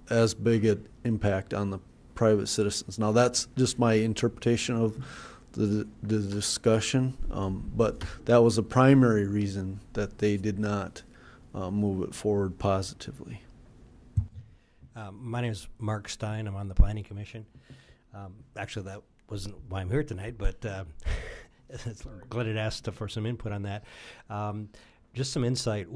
as big an impact on the private citizens. Now, that's just my interpretation of the discussion, but that was a primary reason that they did not move it forward positively. My name is Mark Stein. I'm on the Planning Commission. Actually, that wasn't why I'm here tonight, but glad it asked for some input on that. Just some insight.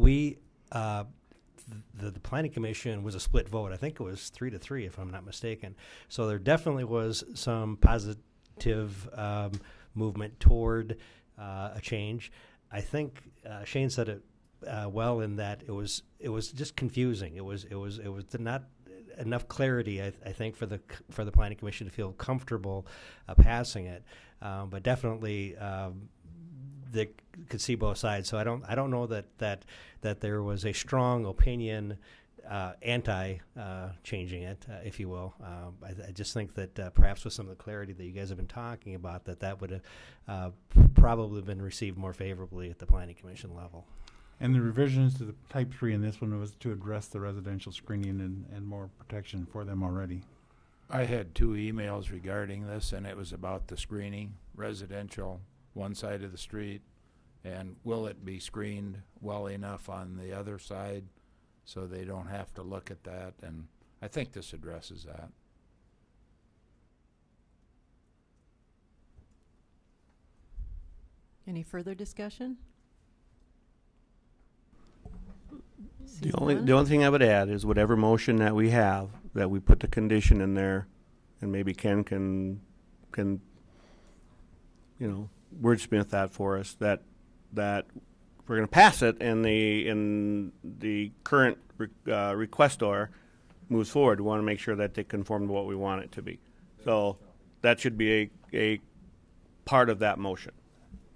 The Planning Commission was a split vote. I think it was 3-3, if I'm not mistaken. So there definitely was some positive movement toward a change. I think Shane said it well in that it was just confusing. It was not enough clarity, I think, for the Planning Commission to feel comfortable passing it. But definitely they could see both sides. So I don't know that there was a strong opinion anti changing it, if you will. I just think that perhaps with some of the clarity that you guys have been talking about, that would have probably been received more favorably at the Planning Commission level. And the revisions to the Type 3 in this one was to address the residential screening and more protection for them already. I had 2 emails regarding this, and it was about the screening, residential, one side of the street, and will it be screened well enough on the other side so they don't have to look at that, and I think this addresses that. Any further discussion? The only thing I would add is whatever motion that we have, that we put the condition in there, and maybe Ken can wordsmith that for us, that we're going to pass it and the current requestor moves forward. We want to make sure that they conform to what we want it to be. So that should be a part of that motion.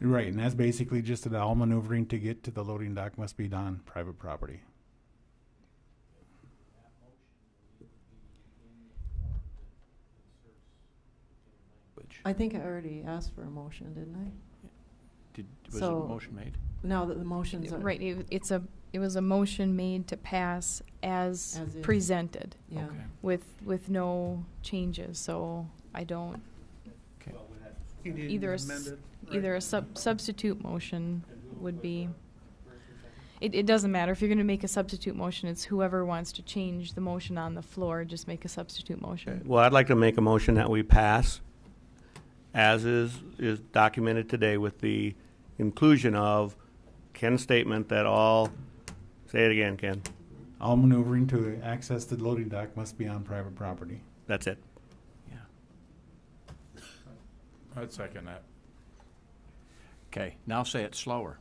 Right, and that's basically just that all maneuvering to get to the loading dock must be on private property. I think I already asked for a motion, didn't I? Was a motion made? Now that the motions are Right, it was a motion made to pass as As is. presented. Yeah. Okay. With no changes, so I don't. Okay. Either a substitute motion would be. It doesn't matter if you're going to make a substitute motion. It's whoever wants to change the motion on the floor. Just make a substitute motion. Well, I'd like to make a motion that we pass as is documented today with the inclusion of Ken's statement that all, say it again, Ken. All maneuvering to access the loading dock must be on private property. That's it. I'd second that. Okay, now say it slower.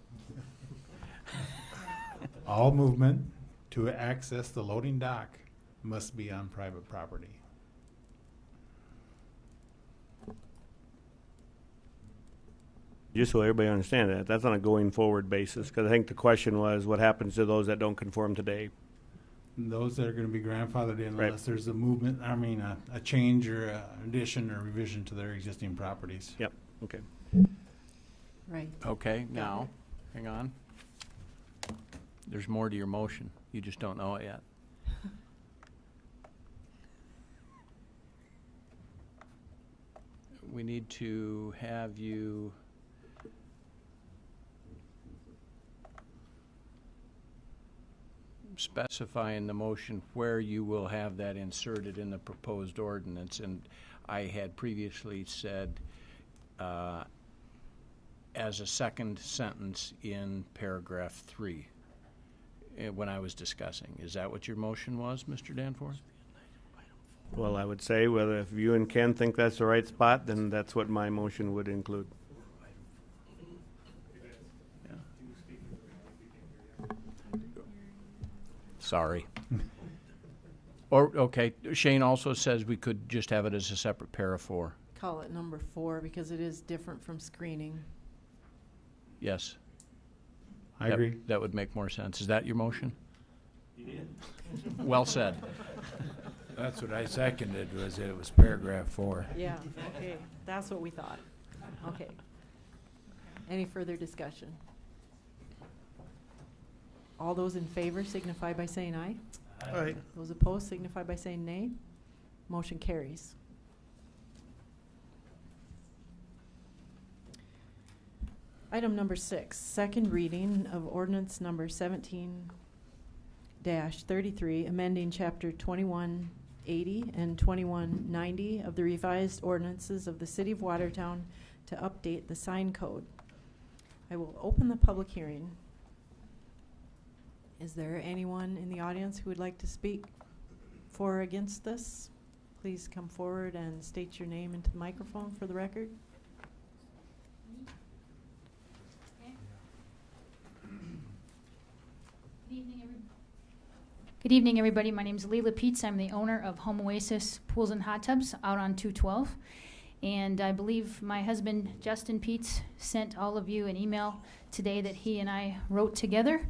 All movement to access the loading dock must be on private property. Just so everybody understands that, that's on a going forward basis, because I think the question was, what happens to those that don't conform today? Those that are going to be grandfathered in Right. unless there's a movement, a change or a addition or revision to their existing properties. Yep, okay. Right. Okay, now, hang on. There's more to your motion. You just don't know it yet. We need to have you specify in the motion where you will have that inserted in the proposed ordinance. And I had previously said as a second sentence in paragraph 3 when I was discussing. Is that what your motion was, Mr. Danforth? Well, I would say whether if you and Ken think that's the right spot, then that's what my motion would include. Sorry. Or, okay, Shane also says we could just have it as a separate para 4. Call it number 4 because it is different from screening. Yes. I agree. That would make more sense. Is that your motion? You did. Well said. That's what I seconded, was it was paragraph 4. Yeah, okay. That's what we thought. Okay. Any further discussion? All those in favor signify by saying aye. Aye. Those opposed signify by saying nay. Motion carries. Item number 6, second reading of ordinance number 17-33, amending chapter 2180 and 2190 of the revised ordinances of the City of Watertown to update the sign code. I will open the public hearing. Is there anyone in the audience who would like to speak for or against this? Please come forward and state your name into the microphone for the record. Good evening, everybody. My name is Leila Peets. I'm the owner of Home Oasis Pools and Hot Tubs out on 212. And I believe my husband, Justin Peets, sent all of you an email today that he and I wrote together.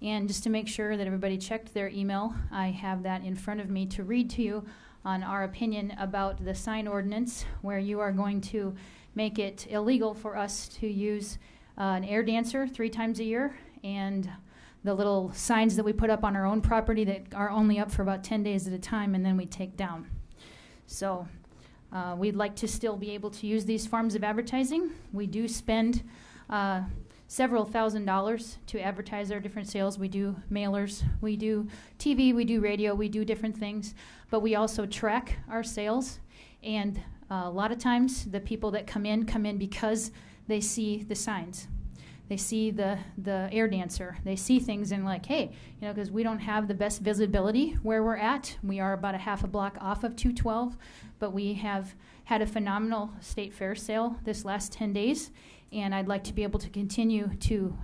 And just to make sure that everybody checked their email, I have that in front of me to read to you on our opinion about the sign ordinance, where you are going to make it illegal for us to use an air dancer 3 times a year, and the little signs that we put up on our own property that are only up for about 10 days at a time and then we take down. So we'd like to still be able to use these forms of advertising. We do spend several $1,000s to advertise our different sales. We do mailers, we do TV, we do radio, we do different things, but we also track our sales. And a lot of times the people that come in because they see the signs. They see the air dancer. They see things and like, hey, you know, because we don't have the best visibility where we're at. We are about a half a block off of 212, but we have had a phenomenal state fair sale this last 10 days, and I'd like to be able to continue to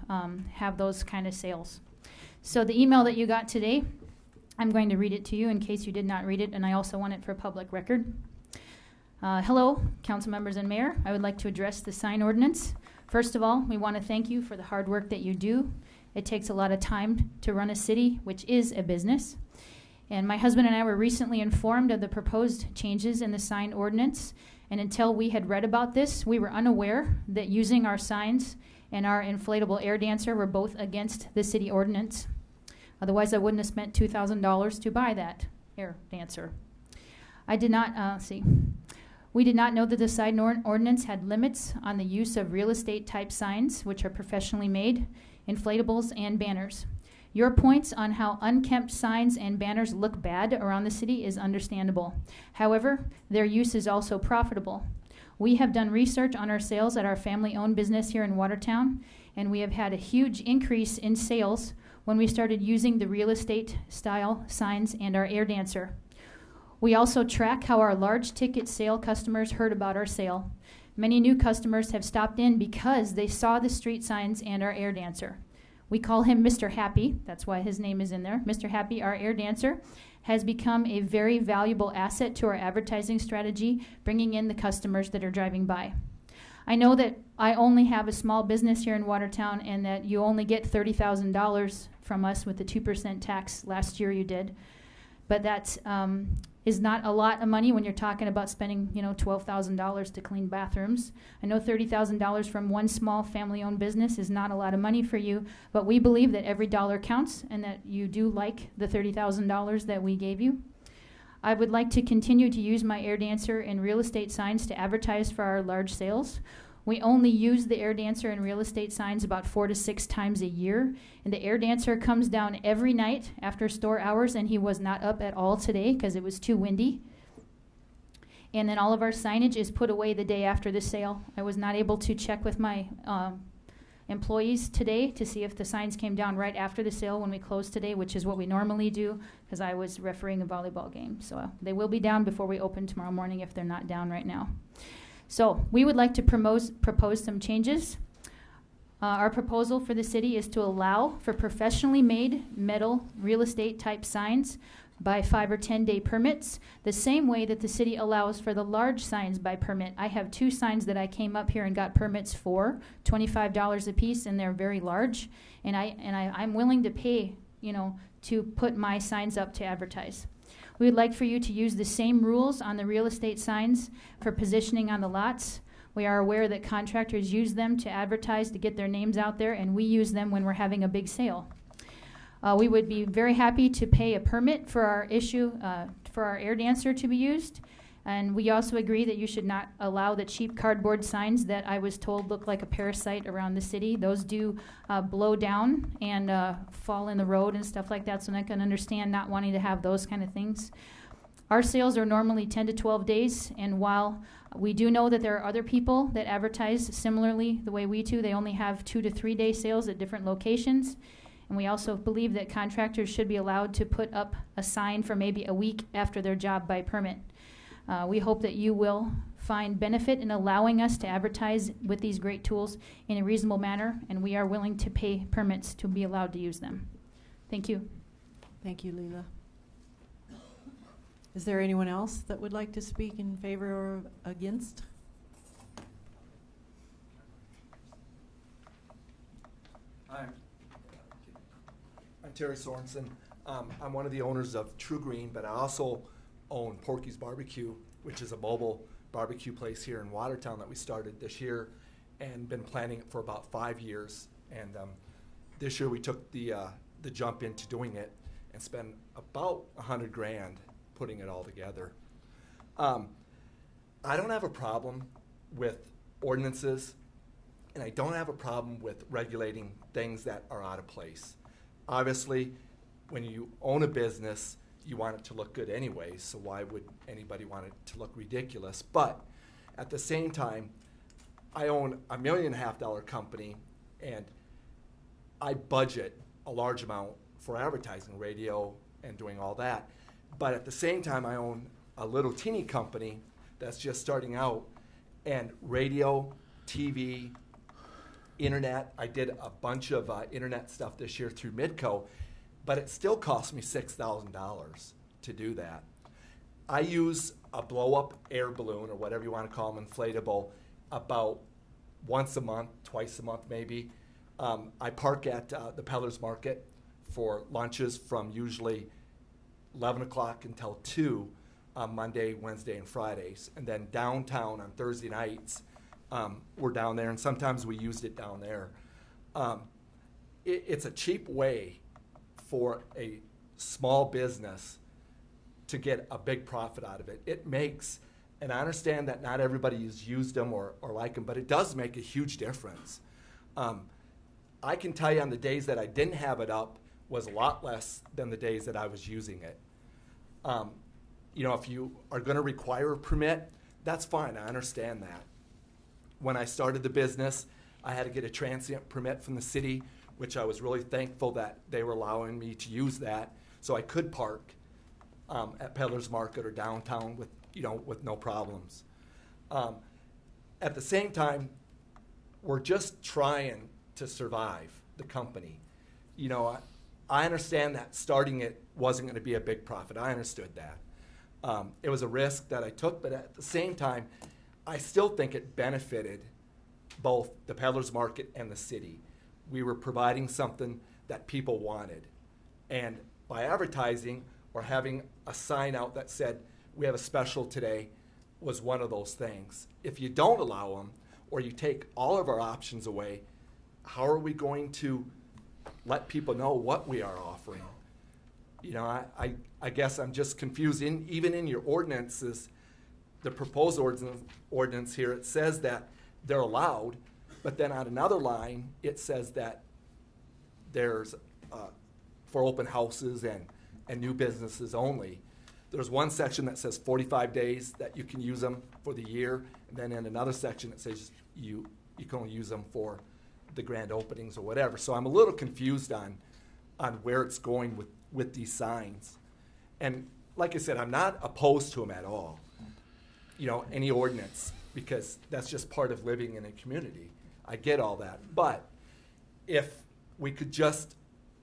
have those kind of sales. So the email that you got today, I'm going to read it to you in case you did not read it, and I also want it for public record. Hello, council members and mayor. I would like to address the sign ordinance. First of all, we want to thank you for the hard work that you do. It takes a lot of time to run a city, which is a business. And my husband and I were recently informed of the proposed changes in the sign ordinance. And until we had read about this, we were unaware that using our signs and our inflatable air dancer were both against the city ordinance. Otherwise, I wouldn't have spent $2,000 to buy that air dancer. I did not, We did not know that the sign ordinance had limits on the use of real estate type signs, which are professionally made, inflatables, and banners. Your points on how unkempt signs and banners look bad around the city is understandable. However, their use is also profitable. We have done research on our sales at our family-owned business here in Watertown, and we have had a huge increase in sales when we started using the real estate style signs and our air dancer. We also track how our large ticket sale customers heard about our sale. Many new customers have stopped in because they saw the street signs and our air dancer. We call him Mr. Happy, that's why his name is in there. Mr. Happy, our air dancer, has become a very valuable asset to our advertising strategy, bringing in the customers that are driving by. I know that I only have a small business here in Watertown and that you only get $30,000 from us with the 2% tax last year you did. But that is not a lot of money when you're talking about spending, $12,000 to clean bathrooms. I know $30,000 from one small family-owned business is not a lot of money for you, but we believe that every dollar counts and that you do like the $30,000 that we gave you. I would like to continue to use my air dancer and real estate signs to advertise for our large sales. We only use the air dancer and real estate signs about 4 to 6 times a year, and the air dancer comes down every night after store hours, and he was not up at all today because it was too windy. And then all of our signage is put away the day after the sale. I was not able to check with my employees today to see if the signs came down right after the sale when we closed today, which is what we normally do because I was refereeing a volleyball game. So they will be down before we open tomorrow morning if they're not down right now. So we would like to propose some changes. Our proposal for the city is to allow for professionally made metal real estate type signs by 5 or 10 day permits, the same way that the city allows for the large signs by permit. I have 2 signs that I came up here and got permits for, $25 a piece, and they're very large. And I'm willing to pay, to put my signs up to advertise. We would like for you to use the same rules on the real estate signs for positioning on the lots. We are aware that contractors use them to advertise to get their names out there, and we use them when we're having a big sale. We would be very happy to pay a permit for our for our air dancer to be used. And we also agree that you should not allow the cheap cardboard signs that I was told look like a parasite around the city. Those do blow down and fall in the road and stuff like that, so I can understand not wanting to have those kind of things. Our sales are normally 10 to 12 days, and while we do know that there are other people that advertise similarly the way we do, they only have 2 to 3 day sales at different locations. And we also believe that contractors should be allowed to put up a sign for maybe a week after their job by permit. We hope that you will find benefit in allowing us to advertise with these great tools in a reasonable manner, and we are willing to pay permits to be allowed to use them. Thank you. Thank you, Leila. Is there anyone else that would like to speak in favor or against? I'm Terry Sorensen. I'm one of the owners of True Green, but I also own Porky's Barbecue, which is a mobile barbecue place here in Watertown that we started this year and been planning it for about 5 years. And this year we took the jump into doing it and spent about $100,000 putting it all together. I don't have a problem with ordinances, and I don't have a problem with regulating things that are out of place. Obviously, when you own a business, you want it to look good anyway, so why would anybody want it to look ridiculous? But at the same time, I own a $1.5 million company, and I budget a large amount for advertising, radio, and doing all that. But at the same time, I own a little teeny company that's just starting out, and radio, TV, internet. I did a bunch of internet stuff this year through Midco, but it still cost me $6,000 to do that. I use a blow-up air balloon, or whatever you want to call them, inflatable, about once a month, twice a month maybe. I park at the Peller's Market for lunches from usually 11 o'clock until 2 on Monday, Wednesday, and Fridays. And then downtown on Thursday nights, we're down there, and sometimes we used it down there. It's a cheap way for a small business to get a big profit out of it. It makes, and I understand that not everybody has used them or like them, but it does make a huge difference. I can tell you on the days that I didn't have it up was a lot less than the days that I was using it. If you are going to require a permit, that's fine. I understand that. When I started the business, I had to get a transient permit from the city, which I was really thankful that they were allowing me to use that, so I could park at Peddler's Market or downtown with no problems. At the same time, we're just trying to survive the company. I understand that starting it wasn't going to be a big profit. I understood that. It was a risk that I took, but at the same time, I still think it benefited both the Peddler's Market and the city. We were providing something that people wanted. And by advertising or having a sign out that said, we have a special today, was one of those things. If you don't allow them, or you take all of our options away, how are we going to let people know what we are offering? I guess I'm just confused. Even in your ordinances, the proposed ordinance here, it says that they're allowed, but then on another line, it says that there's for open houses and new businesses only. There's one section that says 45 days that you can use them for the year, and then in another section it says you can only use them for the grand openings or whatever. So I'm a little confused on where it's going with these signs. And like I said, I'm not opposed to them at all, any ordinance, because that's just part of living in a community. I get all that. But if we could just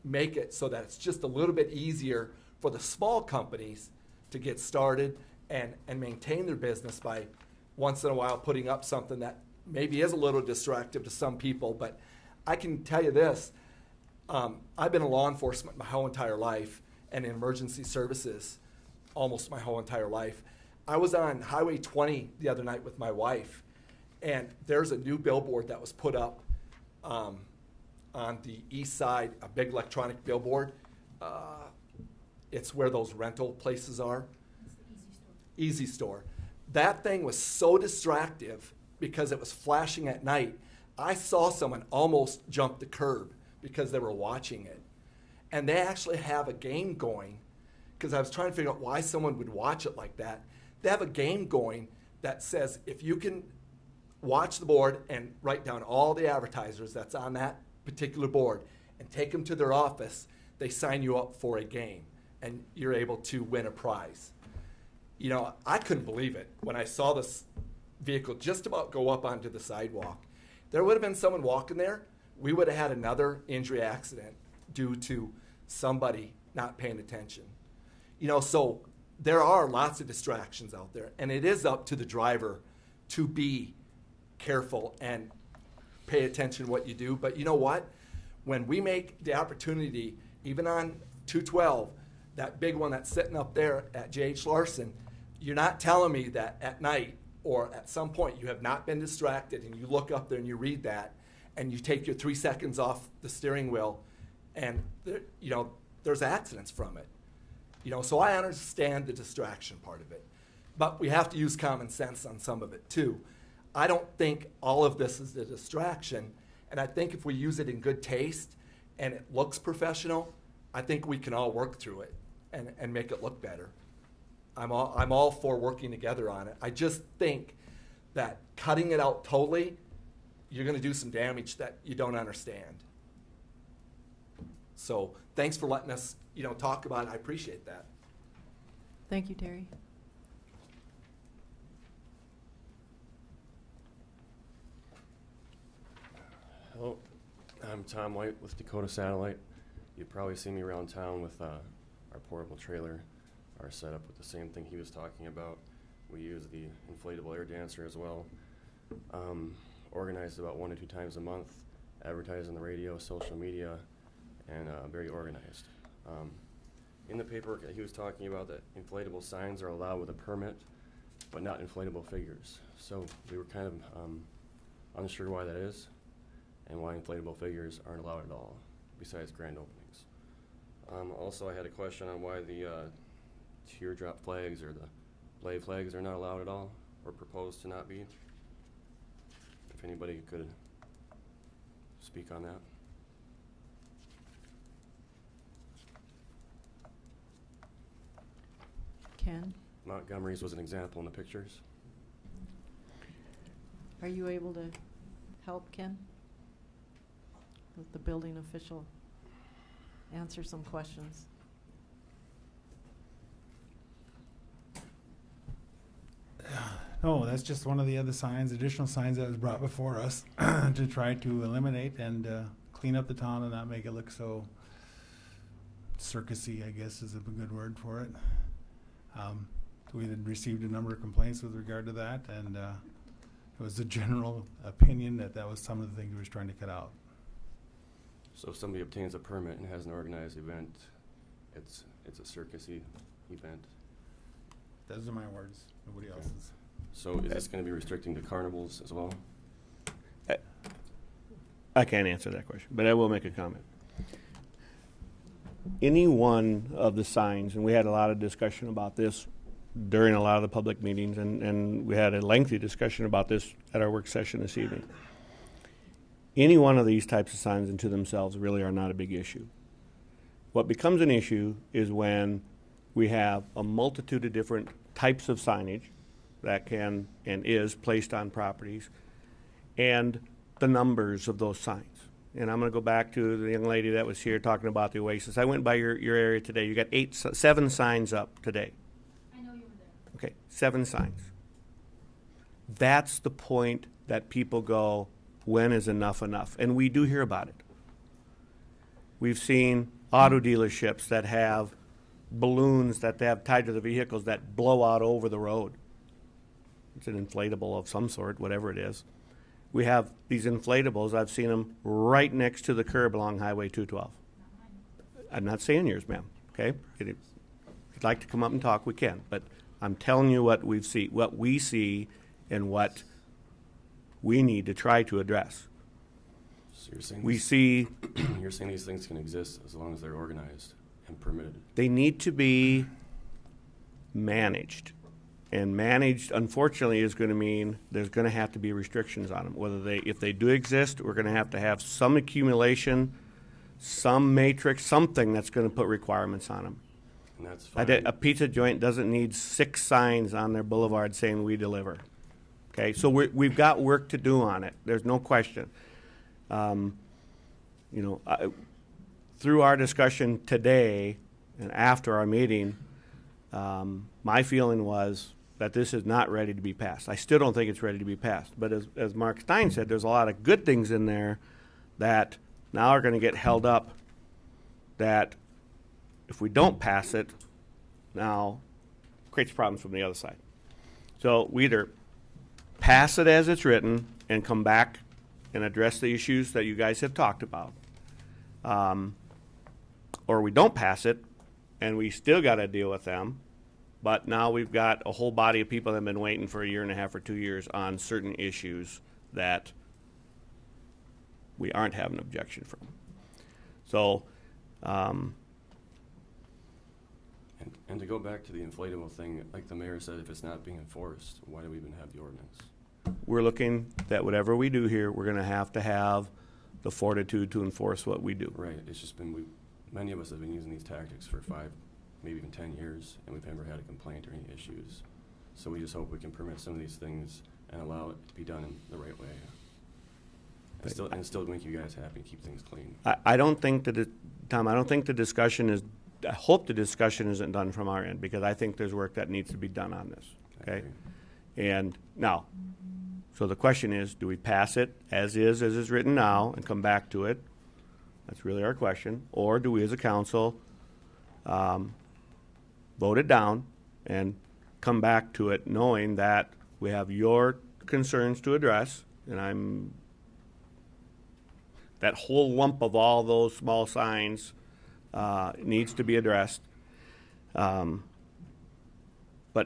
make it so that it's just a little bit easier for the small companies to get started and maintain their business by once in a while putting up something that maybe is a little distractive to some people. But I can tell you this, I've been in law enforcement my whole entire life and in emergency services almost my whole entire life. I was on Highway 20 the other night with my wife, and there's a new billboard that was put up on the east side, a big electronic billboard. It's where those rental places are. Easy Store. That thing was so distractive because it was flashing at night. I saw someone almost jump the curb because they were watching it. And they actually have a game going, because I was trying to figure out why someone would watch it like that. They have a game going that says if you can watch the board and write down all the advertisers that's on that particular board and take them to their office, they sign you up for a game and you're able to win a prize. I couldn't believe it when I saw this vehicle just about go up onto the sidewalk. There would have been someone walking there. We would have had another injury accident due to somebody not paying attention. So there are lots of distractions out there, and it is up to the driver to be careful and pay attention to what you do. But you know what? When we make the opportunity, even on 212, that big one that's sitting up there at J.H. Larson, you're not telling me that at night or at some point you have not been distracted and you look up there and you read that and you take your 3 seconds off the steering wheel and there's accidents from it. So I understand the distraction part of it, but we have to use common sense on some of it too. I don't think all of this is a distraction, and I think if we use it in good taste and it looks professional, I think we can all work through it and make it look better. I'm all for working together on it. I just think that cutting it out totally, you're going to do some damage that you don't understand. So thanks for letting us, talk about it. I appreciate that. Thank you, Terry. Hello, I'm Tom White with Dakota Satellite. You've probably seen me around town with our portable trailer, our setup with the same thing he was talking about. We use the inflatable air dancer as well. Organized about 1 to 2 times a month, advertised on the radio, social media, and very organized. In the paperwork that he was talking about, that inflatable signs are allowed with a permit, but not inflatable figures. So we were kind of unsure why that is, and why inflatable figures aren't allowed at all, besides grand openings. Also, I had a question on why the teardrop flags or the blade flags are not allowed at all, or proposed to not be. If anybody could speak on that. Ken, Montgomery's was an example in the pictures. are you able to help, Ken? let the building official answer some questions. No, that's just one of the other signs, additional signs that was brought before us to try to eliminate and clean up the town and not make it look so circusy, I guess is a good word for it. We had received a number of complaints with regard to that, and it was a general opinion that that was some of the things we were trying to cut out. So if somebody obtains a permit and has an organized event, it's a circusy event. Those are my words, nobody else's. So is this going to be restricting to carnivals as well? I can't answer that question, but I will make a comment. Any one of the signs, and we had a lot of discussion about this during a lot of the public meetings, and we had a lengthy discussion about this at our work session this evening. Any one of these types of signs into themselves really are not a big issue. What becomes an issue is when we have a multitude of different types of signage that can and is placed on properties, and the numbers of those signs. And I'm going to go back to the young lady that was here talking about the Oasis. I went by your area today. You got 7 signs up today. I know you were there. Okay, 7 signs. That's the point that people go, when is enough enough? And we do hear about it. We've seen auto dealerships that have balloons that they have tied to the vehicles that blow out over the road. It's an inflatable of some sort, whatever it is. We have these inflatables. I've seen them right next to the curb along Highway 212. I'm not saying yours, ma'am, okay? If you'd like to come up and talk, we can. But I'm telling you what we see and what we need to try to address. So you're saying We see you're saying these things can exist as long as they're organized and permitted. they need to be managed. And managed, unfortunately, is going to mean there's going to have to be restrictions on them. If they do exist, we're going to have some accumulation, some matrix, something that's going to put requirements on them. And that's fine. A pizza joint doesn't need 6 signs on their boulevard saying we deliver. Okay, so we've got work to do on it. There's no question. Through our discussion today and after our meeting, my feeling was that this is not ready to be passed. I still don't think it's ready to be passed. But as Mark Stein said, there's a lot of good things in there that now are going to get held up, that if we don't pass it, now creates problems from the other side. So we either pass it as it's written and come back and address the issues that you guys have talked about, or we don't pass it and we still got to deal with them. But now we've got a whole body of people that have been waiting for 1.5 years or 2 years on certain issues that we aren't having an objection from. So, And to go back to the inflatable thing, like the mayor said, if it's not being enforced, why do we even have the ordinance? we're looking that whatever we do here, we're going to have the fortitude to enforce what we do. Right. It's just been many of us have been using these tactics for 5, maybe even 10 years, and we've never had a complaint or any issues. So we just hope we can permit some of these things and allow it to be done in the right way. And still make you guys happy and keep things clean. I don't think that Tom, I don't think the discussion is, I hope the discussion isn't done from our end, because I think there's work that needs to be done on this, okay? And now, so the question is, do we pass it as is written now, and come back to it? That's really our question. Or do we as a council vote it down and come back to it knowing that we have your concerns to address, and that whole lump of all those small signs needs to be addressed. But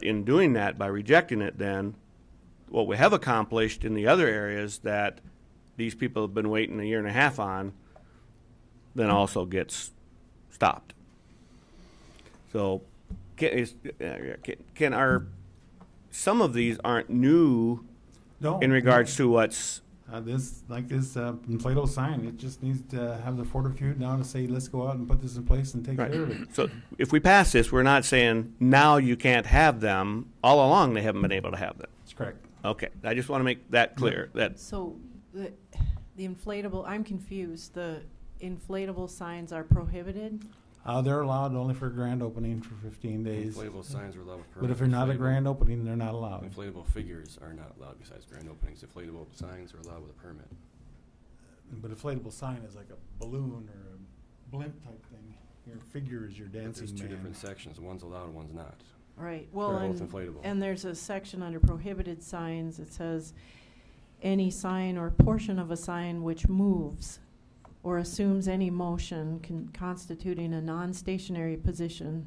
in doing that, by rejecting it, then what we have accomplished in the other areas that these people have been waiting 1.5 years on, then also gets stopped. So can our, some of these aren't new in regards to what's this inflatable sign, it just needs to have the fortitude now to say, let's go out and put this in place and take care of it. So if we pass this, we're not saying now you can't have them. All along they haven't been able to have them. That's correct. Okay, I just want to make that clear. So The inflatable, I'm confused. The inflatable signs are prohibited? They're allowed only for a grand opening for 15 days. Inflatable signs are allowed with But permit. if they're not a Inflatable- grand opening, they're not allowed. Inflatable figures are not allowed besides grand openings. Inflatable signs are allowed with a permit. But inflatable sign is like a balloon or a blimp type thing. Your figure is your But dancing there's two man. different sections. One's allowed and one's not. Right, well, They're both and, inflatable. and there's a section under prohibited signs, it says, any sign or portion of a sign which moves or assumes any motion constituting a non-stationary position,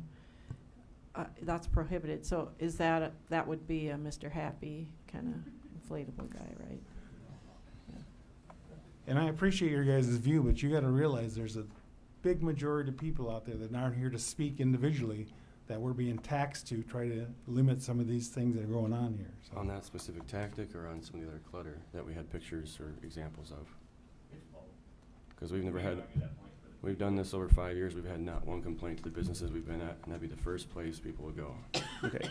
that's prohibited. So is that, that would be a Mr. Happy kind of inflatable guy, right? And I appreciate your guys' view, but you gotta realize there's a big majority of people out there that aren't here to speak individually, that we're being taxed to try to limit some of these things that are going on here. So. On that specific tactic or on some of the other clutter that we had pictures or examples of? Because we've never had, we've done this over 5 years, we've had not one complaint to the businesses we've been at, and that'd be the first place people would go. Okay.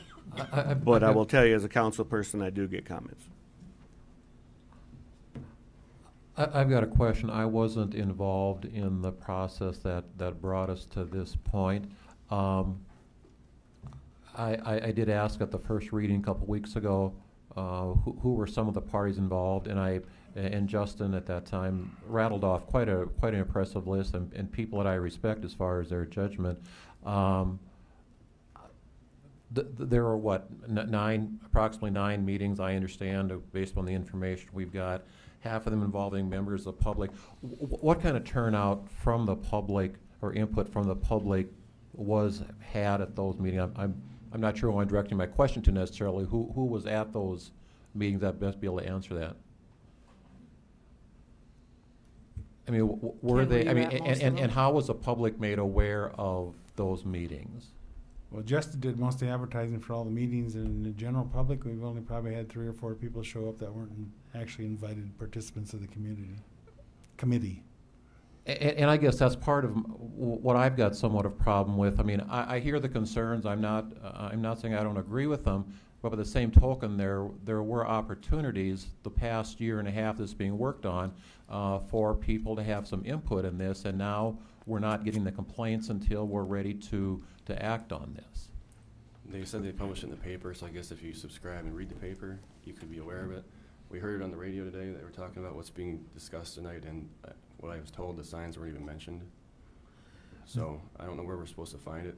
But I will tell you, as a council person, I do get comments. I've got a question. I wasn't involved in the process that brought us to this point. I did ask at the first reading a couple weeks ago who were some of the parties involved, and Justin at that time rattled off quite an impressive list and people that I respect as far as their judgment. There are approximately nine meetings, I understand, based on the information we've got. Half of them involving members of the public. What kind of turnout from the public or input from the public was had at those meetings? I'm not sure who I'm directing my question to necessarily. Who was at those meetings that best be able to answer that? I mean, were they? I mean, and how was the public made aware of those meetings? Well, Justin did most of the advertising for all the meetings, and in the general public, we've only probably had 3 or 4 people show up that weren't actually invited participants of the committee. And I guess that's part of what I've got somewhat of a problem with. I mean, I hear the concerns. I'm not saying I don't agree with them, but by the same token, there were opportunities the past year and a half that's being worked on for people to have some input in this, and now we're not getting the complaints until we're ready to act on this. They said they published it in the paper, so I guess if you subscribe and read the paper, you could be aware of it. We heard it on the radio today. They were talking about what's being discussed tonight, and what I was told, the signs weren't even mentioned. So I don't know where we're supposed to find it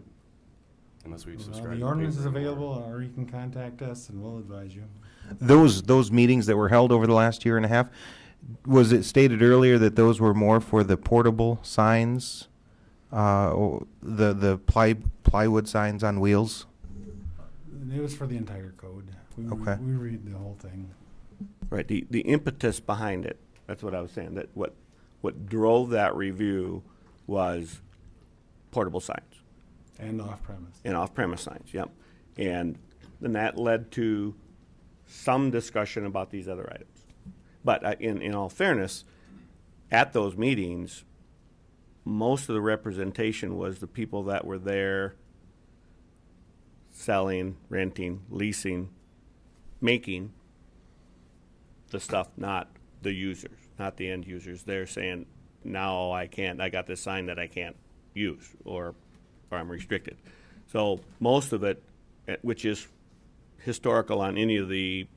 unless we subscribe to The ordinance is paper. available, or you can contact us and we'll advise you. Those meetings that were held over the last year and a half, was it stated earlier that those were more for the portable signs, or the plywood signs on wheels? It was for the entire code. We read the whole thing. Right. The impetus behind it. That's what I was saying. That what drove that review was portable signs. And off-premise. And off-premise signs. Yep. And then that led to some discussion about these other items. But in all fairness, at those meetings, most of the representation was the people that were there selling, renting, leasing, making the stuff, not the users, not the end users. They're saying, now I got this sign that I can't use, or I'm restricted. So most of it, which is historical on any of the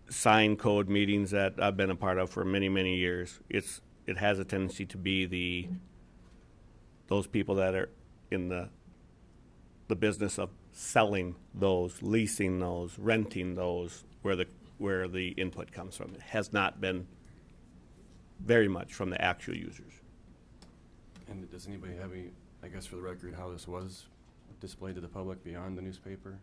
sign code meetings that I've been a part of for many, many years, it has a tendency to be those people that are in the business of selling those, leasing those, renting those, where the input comes from. It has not been very much from the actual users. And does anybody have any, I guess for the record, how this was displayed to the public beyond the newspaper?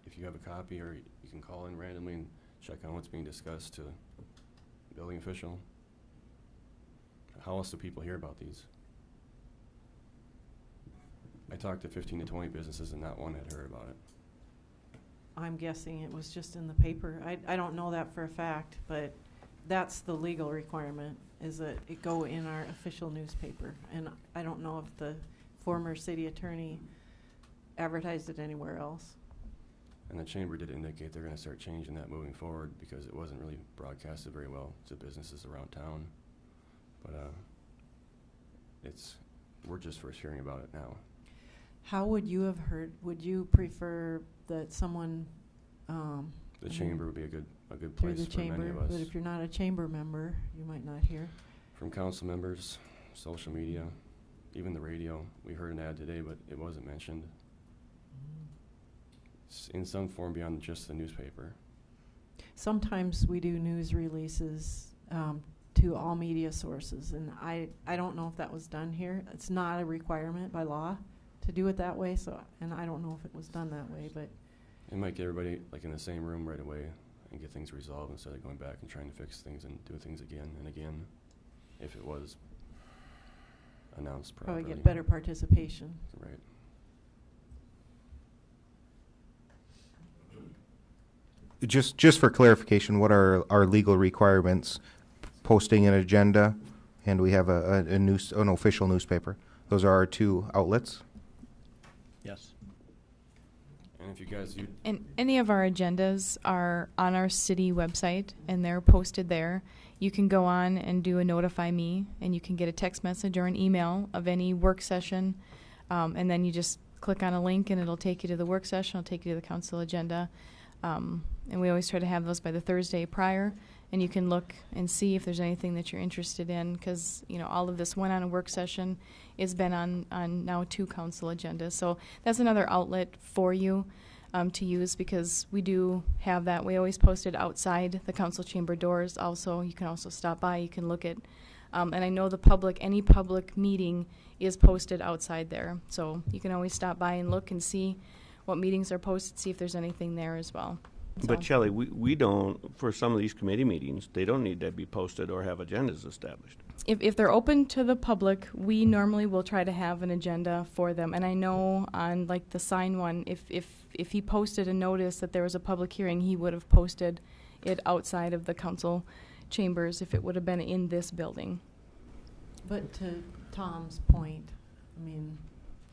If you have a copy, or you can call in randomly and check on what's being discussed to the building official. How else do people hear about these? I talked to 15 to 20 businesses and not one had heard about it. I'm guessing it was just in the paper. I don't know that for a fact, but that's the legal requirement, is that it go in our official newspaper. And I don't know if the former city attorney advertised it anywhere else. And the chamber did indicate they're going to start changing that moving forward because it wasn't really broadcasted very well to businesses around town. But we're just first hearing about it now. How would you have heard? Would you prefer that someone The chamber would be a good through place the for many chamber? of us. But if you're not a chamber member, you might not hear. From council members, social media, even the radio. We heard an ad today, but it wasn't mentioned. It's in some form beyond just the newspaper. Sometimes we do news releases to all media sources, and I don't know if that was done here. It's not a requirement by law to do it that way, so, and I don't know if it was done that way, but It might get everybody like in the same room right away and get things resolved instead of going back and trying to fix things and do things again and again if it was announced properly. probably get better participation. Right. Just for clarification, what are our legal requirements? Posting an agenda, and we have an official newspaper. Those are our two outlets. Yes. And if you guys, And any of our agendas are on our city website, and they're posted there. You can go on and do a notify me, and you can get a text message or an email of any work session, and then you just click on a link, and it'll take you to the work session. It'll take you to the council agenda, and we always try to have those by the Thursday prior, and you can look and see if there's anything that you're interested in, because all of this went on a work session. It's been on now 2 council agendas, so that's another outlet for you to use, because we do have that. We always post it outside the council chamber doors. Also, you can also stop by. You can look at, and I know any public meeting is posted outside there, so you can always stop by and look and see what meetings are posted, see if there's anything there as well. But Shelley, we don't, for some of these committee meetings, they don't need to be posted or have agendas established. If they're open to the public, we normally will try to have an agenda for them. And I know on like the sign one, if he posted a notice that there was a public hearing, he would have posted it outside of the council chambers if it would have been in this building. But to Tom's point, I mean,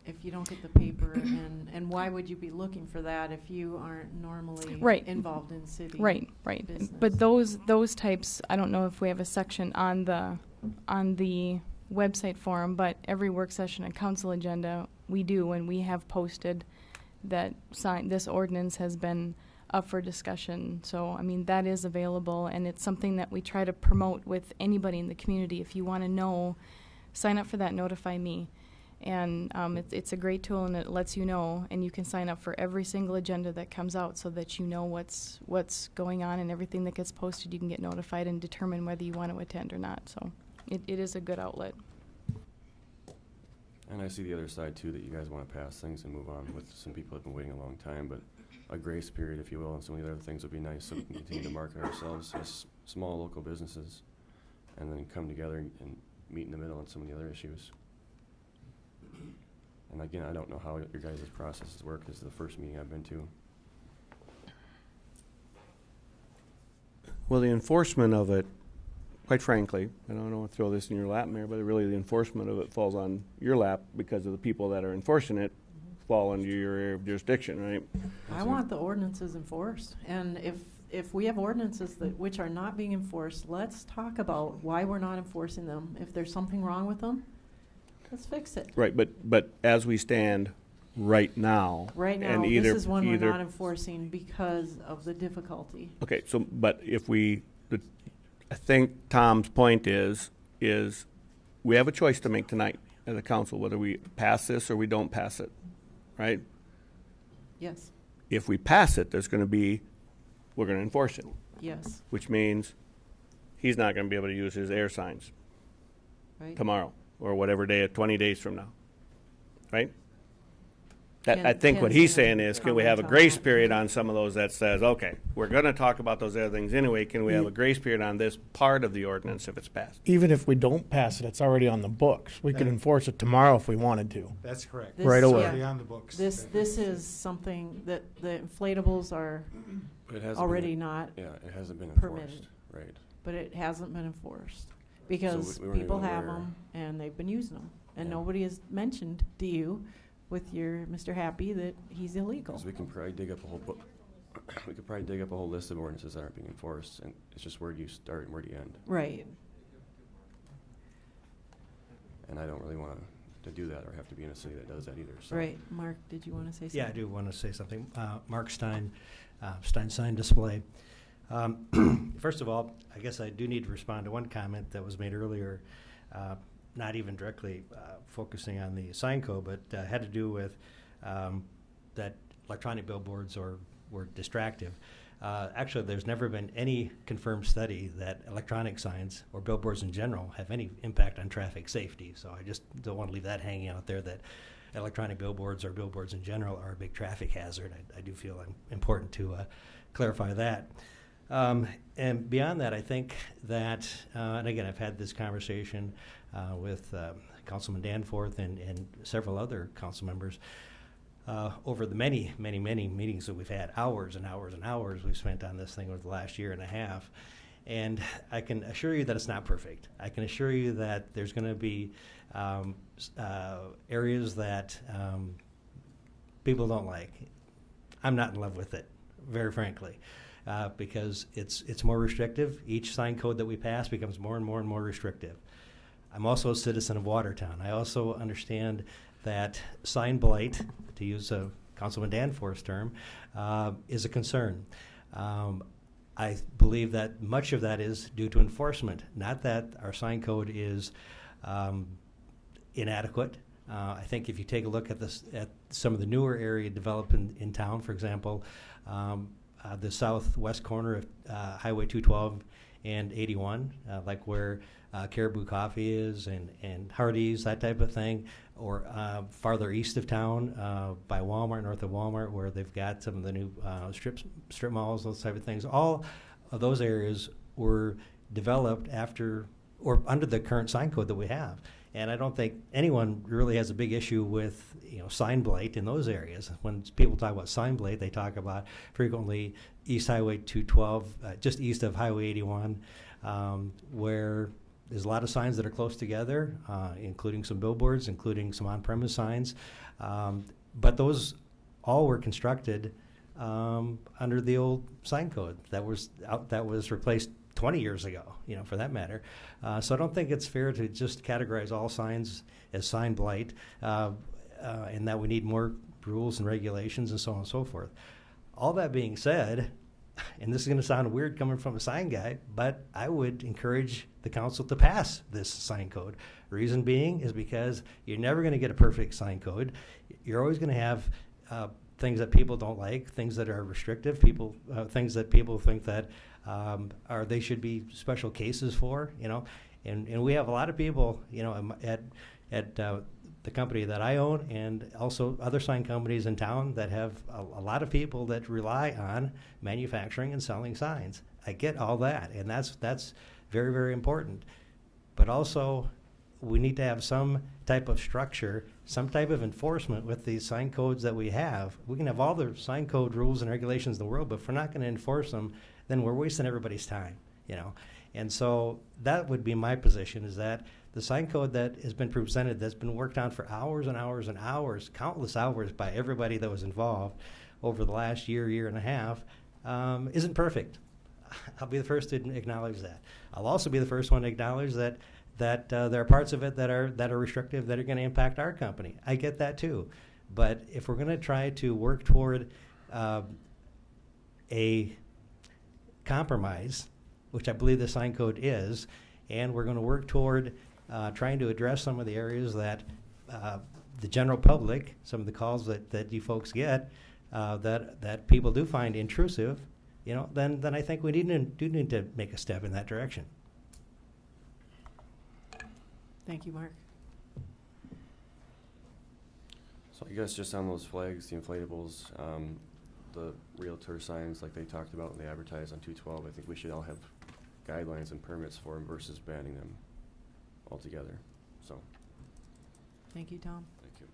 if you don't get the paper, and why would you be looking for that if you aren't normally involved in city business? But those types, I don't know if we have a section on the website for them, but every work session and council agenda we do, and we have posted that this ordinance has been up for discussion. So I mean, that is available, and it's something that we try to promote with anybody in the community. If you want to know, sign up for that Notify Me. And it's a great tool, and it lets you know, and you can sign up for every single agenda that comes out so that you know what's going on, and everything that gets posted you can get notified and determine whether you want to attend or not. So it is a good outlet. and I see the other side too, that you guys want to pass things and move on with some people have been waiting a long time, but a grace period, if you will, and some of the other things would be nice so we can continue to market ourselves as small local businesses and then come together and meet in the middle on some of the other issues. And again, I don't know how your guys' processes work. This is the first meeting I've been to. Well, the enforcement of it, quite frankly, and I don't want to throw this in your lap, Mayor, but really the enforcement of it falls on your lap because of the people that are enforcing it fall under your area of jurisdiction, right? I want the ordinances enforced, and if we have ordinances which are not being enforced, let's talk about why we're not enforcing them. If there's something wrong with them, let's fix it. Right, but as we stand right now. Right now, and either, this is one we're not enforcing because of the difficulty. Okay, so, but if I think Tom's point is we have a choice to make tonight as a council, whether we pass this or we don't pass it, right? Yes. If we pass it, we're going to enforce it. Yes. Which means he's not going to be able to use his air signs tomorrow or whatever day, 20 days from now, right? I think what he's saying is, can we have a grace period on some of those that says, okay, we're going to talk about those other things anyway. Can we have a grace period on this part of the ordinance if it's passed? Even if we don't pass it, it's already on the books. We could enforce it tomorrow if we wanted to. That's correct. Right away. It's already on the books. This is something that the inflatables are already not it hasn't been permitted. Enforced, right? But it hasn't been enforced because we people have them and they've been using them, and nobody has mentioned to you with your Mr. Happy that he's illegal. Because we can probably dig up a whole we could probably dig up a whole list of ordinances that aren't being enforced, and it's just where do you start and where do you end? Right. And I don't really want to do that or have to be in a city that does that either. So. Right. Mark, did you want to say something? Yeah, I do want to say something. Mark Stein, Stein Sign Display. First of all, I guess I do need to respond to one comment that was made earlier, not even directly focusing on the sign code, but had to do with that electronic billboards were distractive. Actually, there's never been any confirmed study that electronic signs or billboards in general have any impact on traffic safety. So I just don't want to leave that hanging out there that electronic billboards or billboards in general are a big traffic hazard. I do feel important to clarify that. And beyond that, I think that, and again, I've had this conversation with Councilman Danforth and several other council members over the many meetings that we've had, hours and hours and hours we've spent on this thing over the last year and a half. And I can assure you that it's not perfect. I can assure you that there's going to be areas that people don't like. I'm not in love with it, very frankly. Because it's more restrictive. Each sign code that we pass becomes more and more and more restrictive. I'm also a citizen of Watertown. I also understand that sign blight, to use Councilman Danforth's term, is a concern. I believe that much of that is due to enforcement, not that our sign code is inadequate. I think if you take a look at some of the newer area developed in town, for example, the southwest corner of Highway 212 and 81, like where Caribou Coffee is and Hardee's, that type of thing, or farther east of town by Walmart, north of Walmart, where they've got some of the new strip malls, those type of things. All of those areas were developed after or under the current sign code that we have. And I don't think anyone really has a big issue with sign blight in those areas. When people talk about sign blight, they talk about frequently East Highway 212, just east of Highway 81, where there's a lot of signs that are close together, including some billboards, including some on-premise signs. But those all were constructed under the old sign code that was replaced 20 years ago, for that matter. So I don't think it's fair to just categorize all signs as sign blight, and that we need more rules and regulations and so on and so forth. All that being said, and this is going to sound weird coming from a sign guy, but I would encourage the council to pass this sign code. Reason being is because you're never going to get a perfect sign code. You're always going to have things that people don't like, things that are restrictive, things that people think that they should be special cases for, and we have a lot of people, at the company that I own and also other sign companies in town that have a lot of people that rely on manufacturing and selling signs. I get all that, and that's very, very important. But also, we need to have some type of structure, some type of enforcement with these sign codes that we have. We can have all the sign code rules and regulations in the world, but if we're not going to enforce them, then we're wasting everybody's time, And so that would be my position, is that the sign code that has been presented, that's been worked on for hours and hours and hours, countless hours by everybody that was involved over the last year and a half, isn't perfect. I'll be the first to acknowledge that. I'll also be the first one to acknowledge that there are parts of it that are restrictive that are going to impact our company. I get that too. But if we're going to try to work toward a compromise, which I believe the sign code is, and we're going to work toward trying to address some of the areas that the general public, some of the calls that you folks get, that people do find intrusive, then I think we do need to make a step in that direction. Thank you, Mark. So I guess just on those flags, the inflatables, the realtor signs like they talked about when they advertised on 212, I think we should all have guidelines and permits for them versus banning them altogether. So. Thank you, Tom. Thank you.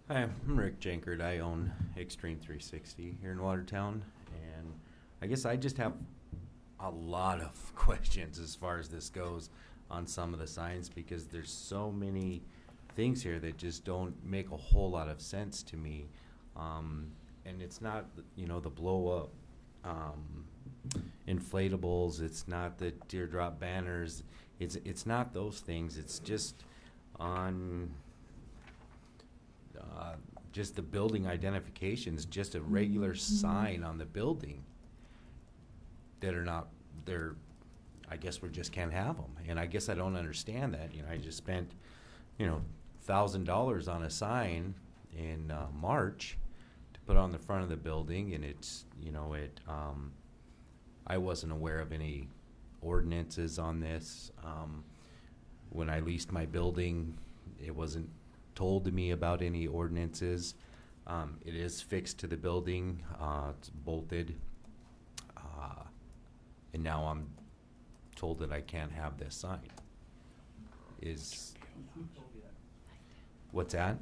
Hi, I'm Rick Jankert. I own Extreme 360 here in Watertown, and I guess I just have a lot of questions as far as this goes on some of the signs, because there's so many things here that just don't make a whole lot of sense to me. and it's not, you know, the blow up inflatables. It's not the teardrop banners. It's not those things. It's just on just the building identifications, just a regular sign on the building that are not, they're, I guess we just can't have them. And I guess I don't understand that. You know, I just spent, you know, $1,000 on a sign in March to put on the front of the building, and it's, you know, I wasn't aware of any ordinances on this. When I leased my building, it wasn't told to me about any ordinances. It is fixed to the building. It's bolted. And now I'm told that I can't have this sign. What's that?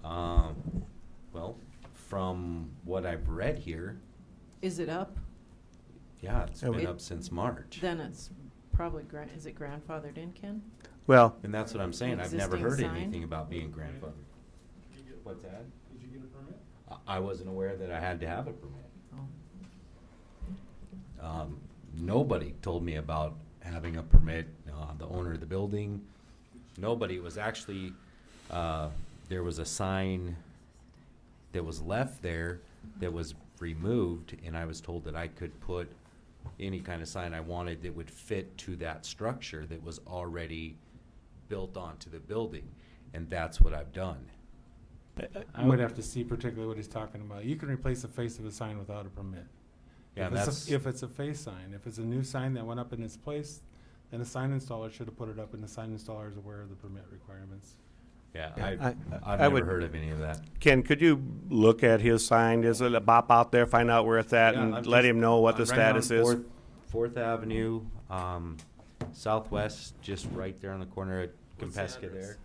Well, from what I've read here, Is it up? yeah, it's been up since March. Then it's probably, is it grandfathered in, Ken? Well, And that's what I'm saying. I've never Existing heard sign? anything about being grandfathered. What's that? Did you get a permit? I wasn't aware that I had to have a permit. Oh. Nobody told me about having a permit. The owner of the building, nobody. It was actually, there was a sign that was left there that was removed, and I was told that I could put any kind of sign I wanted that would fit to that structure that was already built onto the building, and that's what I've done. I would have to see particularly what he's talking about. You can replace the face of a sign without a permit. Yeah, If it's a face sign. If it's a new sign that went up in its place, then a sign installer should have put it up, and the sign installer is aware of the permit requirements. Yeah, I I've never would- heard of any of that. Ken, could you look at his sign? Does it bop out there, find out where it's at, Yeah, and I'm let just- him know what the I'm right on status is? Fourth Avenue, Southwest, just right there on the corner at What's the Compesca address? there.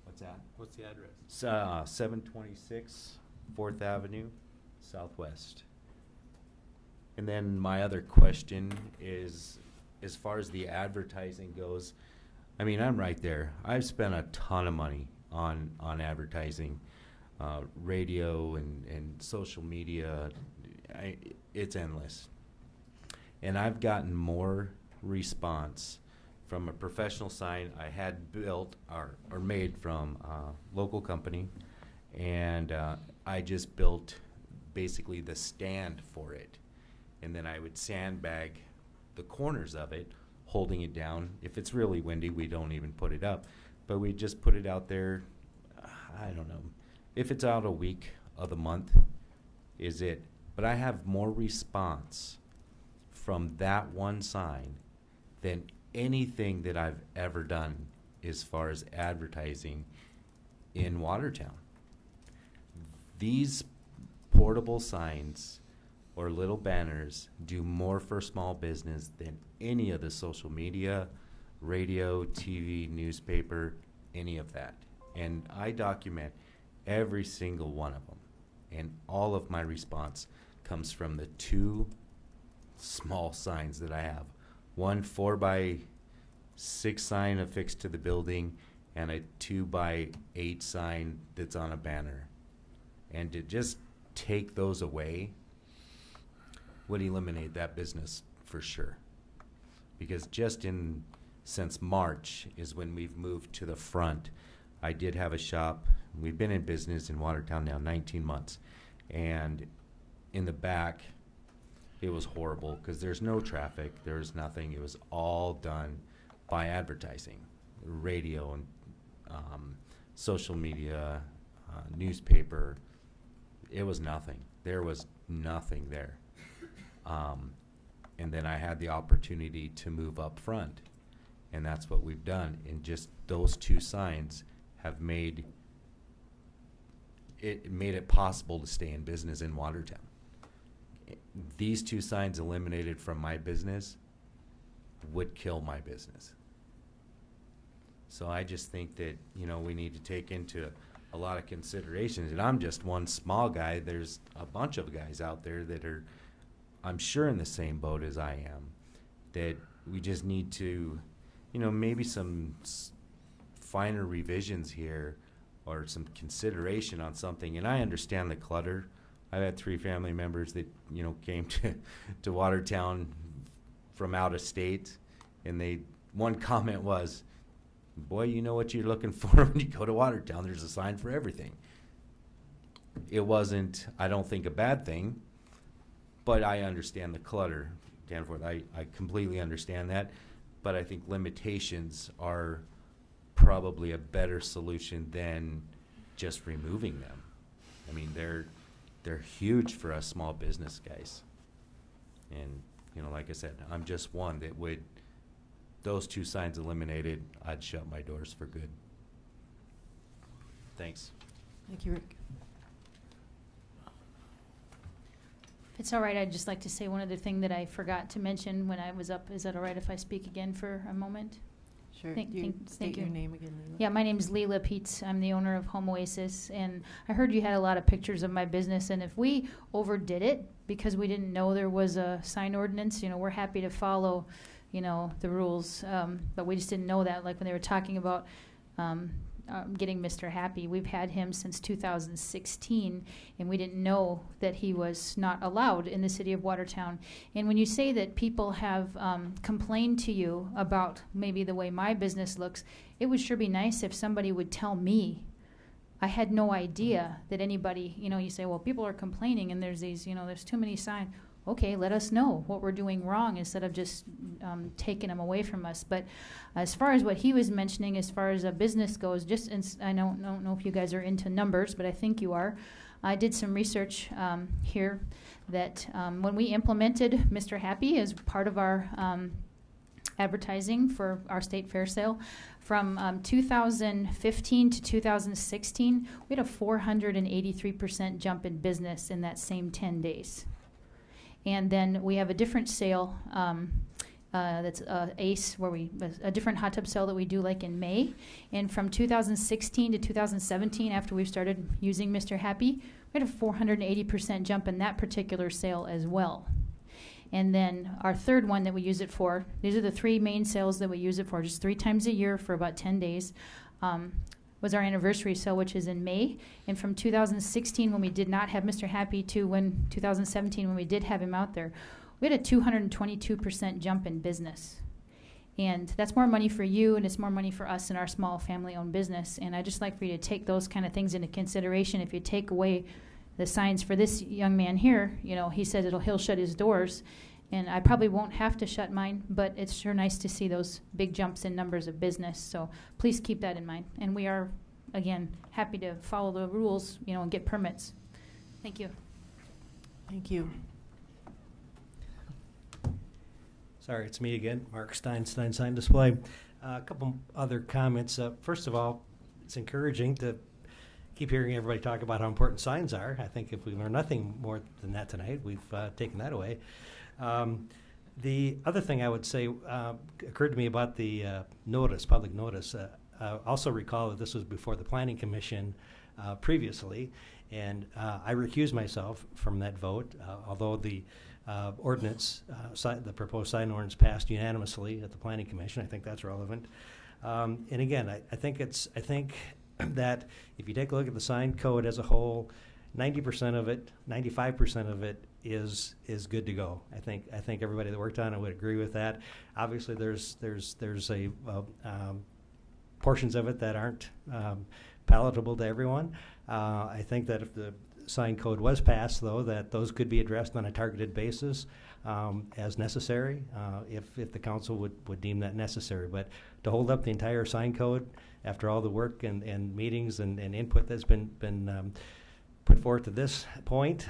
What's that? What's the address? 726 4th Avenue, Southwest. And then my other question is, as far as the advertising goes, I mean, I'm right there. I've spent a ton of money on advertising, radio and social media. It's endless. And I've gotten more response from a professional sign I had built or made from a local company, and I just built basically the stand for it, and then I would sandbag the corners of it, holding it down. If it's really windy, we don't even put it up, but we just put it out there. I don't know if it's out a week of the month, is it? But I have more response from that one sign than anything that I've ever done as far as advertising in Watertown. These portable signs or little banners do more for small business than any of the social media, radio, TV, newspaper, any of that. And I document every single one of them. And all of my response comes from the two small signs that I have. One 4x6 sign affixed to the building and a 2x8 sign that's on a banner. And to just take those away would eliminate that business for sure. Because since March is when we've moved to the front. I did have a shop. We've been in business in Watertown now 19 months. And in the back, it was horrible because there's no traffic, there's nothing. It was all done by advertising, radio and social media, newspaper. It was nothing. There was nothing there. And then I had the opportunity to move up front, and that's what we've done. And just those two signs have made it possible to stay in business in Watertown. These two signs eliminated from my business would kill my business. So I just think that, we need to take into a lot of considerations. And I'm just one small guy. There's a bunch of guys out there that are, I'm sure, in the same boat as I am, that we just need to, maybe some finer revisions here or some consideration on something. And I understand the clutter. I've had 3 family members that, you know, came to Watertown from out of state, and one comment was, boy, you know what you're looking for when you go to Watertown. There's a sign for everything. It wasn't, I don't think, a bad thing, but I understand the clutter, Danforth. I completely understand that, but I think limitations are probably a better solution than just removing them. I mean, they're huge for us small business guys. And, you know, like I said, I'm just one that would, those 2 signs eliminated, I'd shut my doors for good. Thanks. Thank you, Rick. If it's all right, I'd just like to say one other thing that I forgot to mention when I was up. Is that all right if I speak again for a moment? Sure. Thank State you. your name again, Leila. Yeah, my name is Leila Peets. I'm the owner of Home Oasis, and I heard you had a lot of pictures of my business, and if we overdid it because we didn't know there was a sign ordinance, you know, we're happy to follow, you know, the rules, but we just didn't know that. Like when they were talking about getting Mr. Happy, we've had him since 2016, and we didn't know that he was not allowed in the city of Watertown. And when you say that people have complained to you about maybe the way my business looks, it would sure be nice if somebody would tell me. I had no idea that anybody, you know, you say, well, people are complaining and there's these, you know, there's too many signs. Okay, let us know what we're doing wrong instead of just taking them away from us. But as far as what he was mentioning, as far as a business goes, I don't know if you guys are into numbers, but I think you are. I did some research here that when we implemented Mr. Happy as part of our advertising for our state fair sale, from 2015 to 2016, we had a 483% jump in business in that same 10 days. And then we have a different sale that's ACE, where a different hot tub sale that we do like in May. And from 2016 to 2017, after we've started using Mr. Happy, we had a 480% jump in that particular sale as well. And then our third one that we use it for, these are the 3 main sales that we use it for, just 3 times a year for about 10 days. Was our anniversary sale, which is in May. And from 2016, when we did not have Mr. Happy, to 2017, when we did have him out there, we had a 222% jump in business. And that's more money for you, and it's more money for us in our small family-owned business. And I'd just like for you to take those kind of things into consideration. If you take away the signs for this young man here, you know, he says he'll shut his doors. And I probably won't have to shut mine, but it's sure nice to see those big jumps in numbers of business. So please keep that in mind. And we are, again, happy to follow the rules, you know, and get permits. Thank you. Thank you. Sorry, it's me again, Mark Stein Sign Display. A couple other comments. First of all, it's encouraging to keep hearing everybody talk about how important signs are. I think if we learn nothing more than that tonight, we've taken that away. The other thing I would say occurred to me about the public notice. Also recall that this was before the Planning Commission previously, and I recused myself from that vote, although the ordinance, the proposed sign ordinance passed unanimously at the Planning Commission. I think that's relevant. And again, I think that if you take a look at the sign code as a whole, 90% of it, 95% of it is good to go. I think everybody that worked on it would agree with that. Obviously, there's a portions of it that aren't palatable to everyone. I think that if the sign code was passed, though, that those could be addressed on a targeted basis as necessary, if the council would deem that necessary. But to hold up the entire sign code after all the work and meetings and input that's been put forth to this point,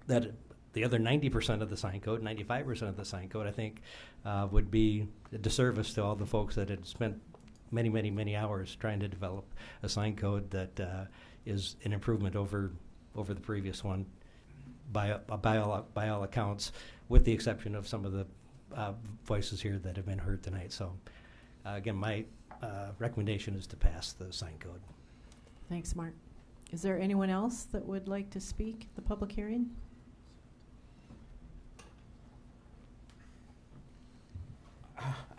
that the other 90% of the sign code, 95% of the sign code, I think, would be a disservice to all the folks that had spent many, many, many hours trying to develop a sign code that is an improvement over the previous one by all accounts, with the exception of some of the voices here that have been heard tonight. So, again, my recommendation is to pass the sign code. Thanks, Mark. Is there anyone else that would like to speak at the public hearing?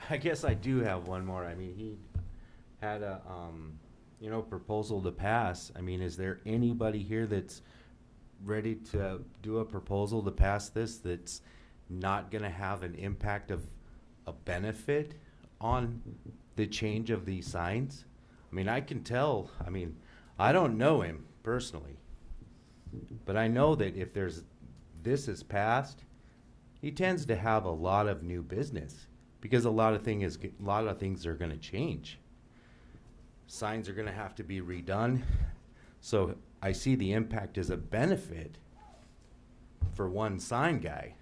I guess I do have one more. I mean, he had a You know, proposal to pass, I mean, is there anybody here that's ready to do a proposal to pass this that's not gonna have an impact of a benefit on the change of these signs? I mean, I can tell, I mean, I don't know him personally, but I know that if this is passed, he tends to have a lot of new business because a lot of things are gonna change. Signs are gonna have to be redone. So I see the impact as a benefit for one sign guy.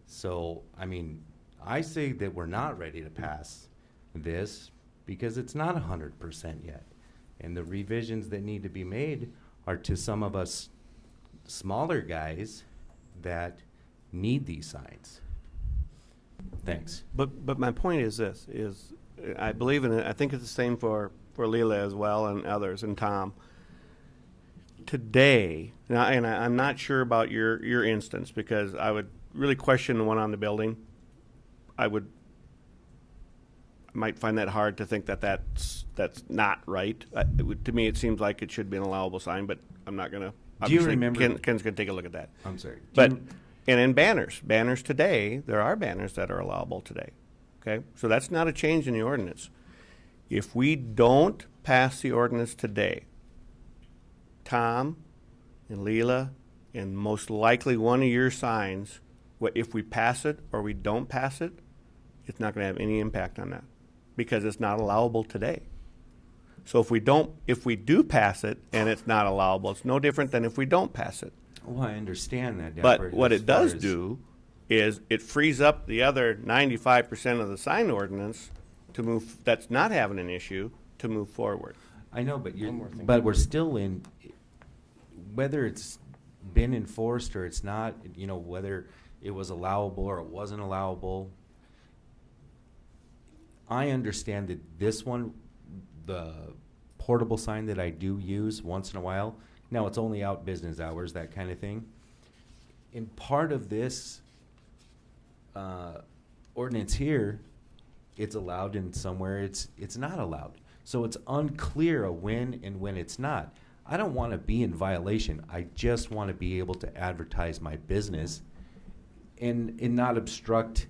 So, I mean, I say that we're not ready to pass this because it's not 100% yet. And the revisions that need to be made are to some of us smaller guys that need these signs. Thanks. But my point is this, is I believe in it. I think it's the same for Leela as well and others and Tom. Today, and I'm not sure about your instance because I would really question the one on the building. I might find that hard to think that that's not right. To me, it seems like it should be an allowable sign, but I'm not going to. Do you remember? Ken's going to take a look at that. I'm sorry. But and in banners today, there are banners that are allowable today. Okay, so that's not a change in the ordinance. If we don't pass the ordinance today, Tom and Leela and most likely one of your signs, if we pass it or we don't pass it, it's not going to have any impact on that because it's not allowable today. So if we do pass it and it's not allowable, it's no different than if we don't pass it. Well, I understand that. But what it does do is it frees up the other 95% of the sign ordinance to move. That's not having an issue to move forward. I know, but we're still in. Whether it's been enforced or it's not, you know, whether it was allowable or it wasn't allowable. I understand that this one, the portable sign that I do use once in a while, now it's only out business hours, that kind of thing. In part of this ordinance here, it's allowed, and somewhere it's not allowed. So it's unclear when and when it's not. I don't want to be in violation. I just want to be able to advertise my business and not obstruct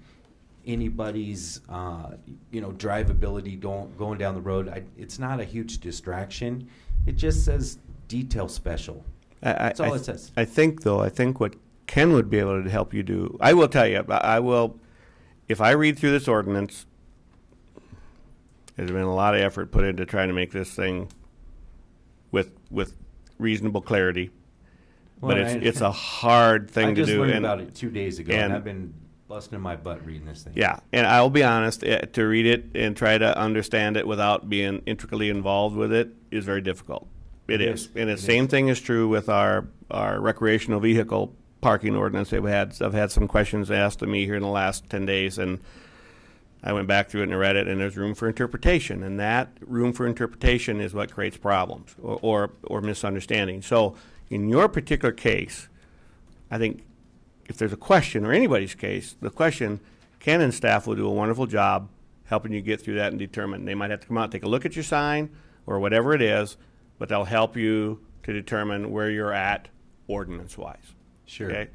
anybody's drivability going down the road. It's not a huge distraction. It just says detail special. That's all it says. I think what Ken would be able to help you do, I will tell you, if I read through this ordinance, there's been a lot of effort put into trying to make this thing with reasonable clarity. Well, but it's a hard thing to do. I just learned about it 2 days ago, and I've been busting my butt reading this thing. Yeah, and I'll be honest, to read it and try to understand it without being intricately involved with it is very difficult. It is. And the same thing is true with our recreational vehicle parking ordinance. I've had some questions asked of me here in the last 10 days, and I went back through it and read it, and there's room for interpretation, and that room for interpretation is what creates problems or misunderstanding. So in your particular case, I think if there's a question, or anybody's case, the question, Ken and staff will do a wonderful job helping you get through that and determine. They might have to come out and take a look at your sign or whatever it is, but they'll help you to determine where you're at ordinance-wise. Sure. Okay?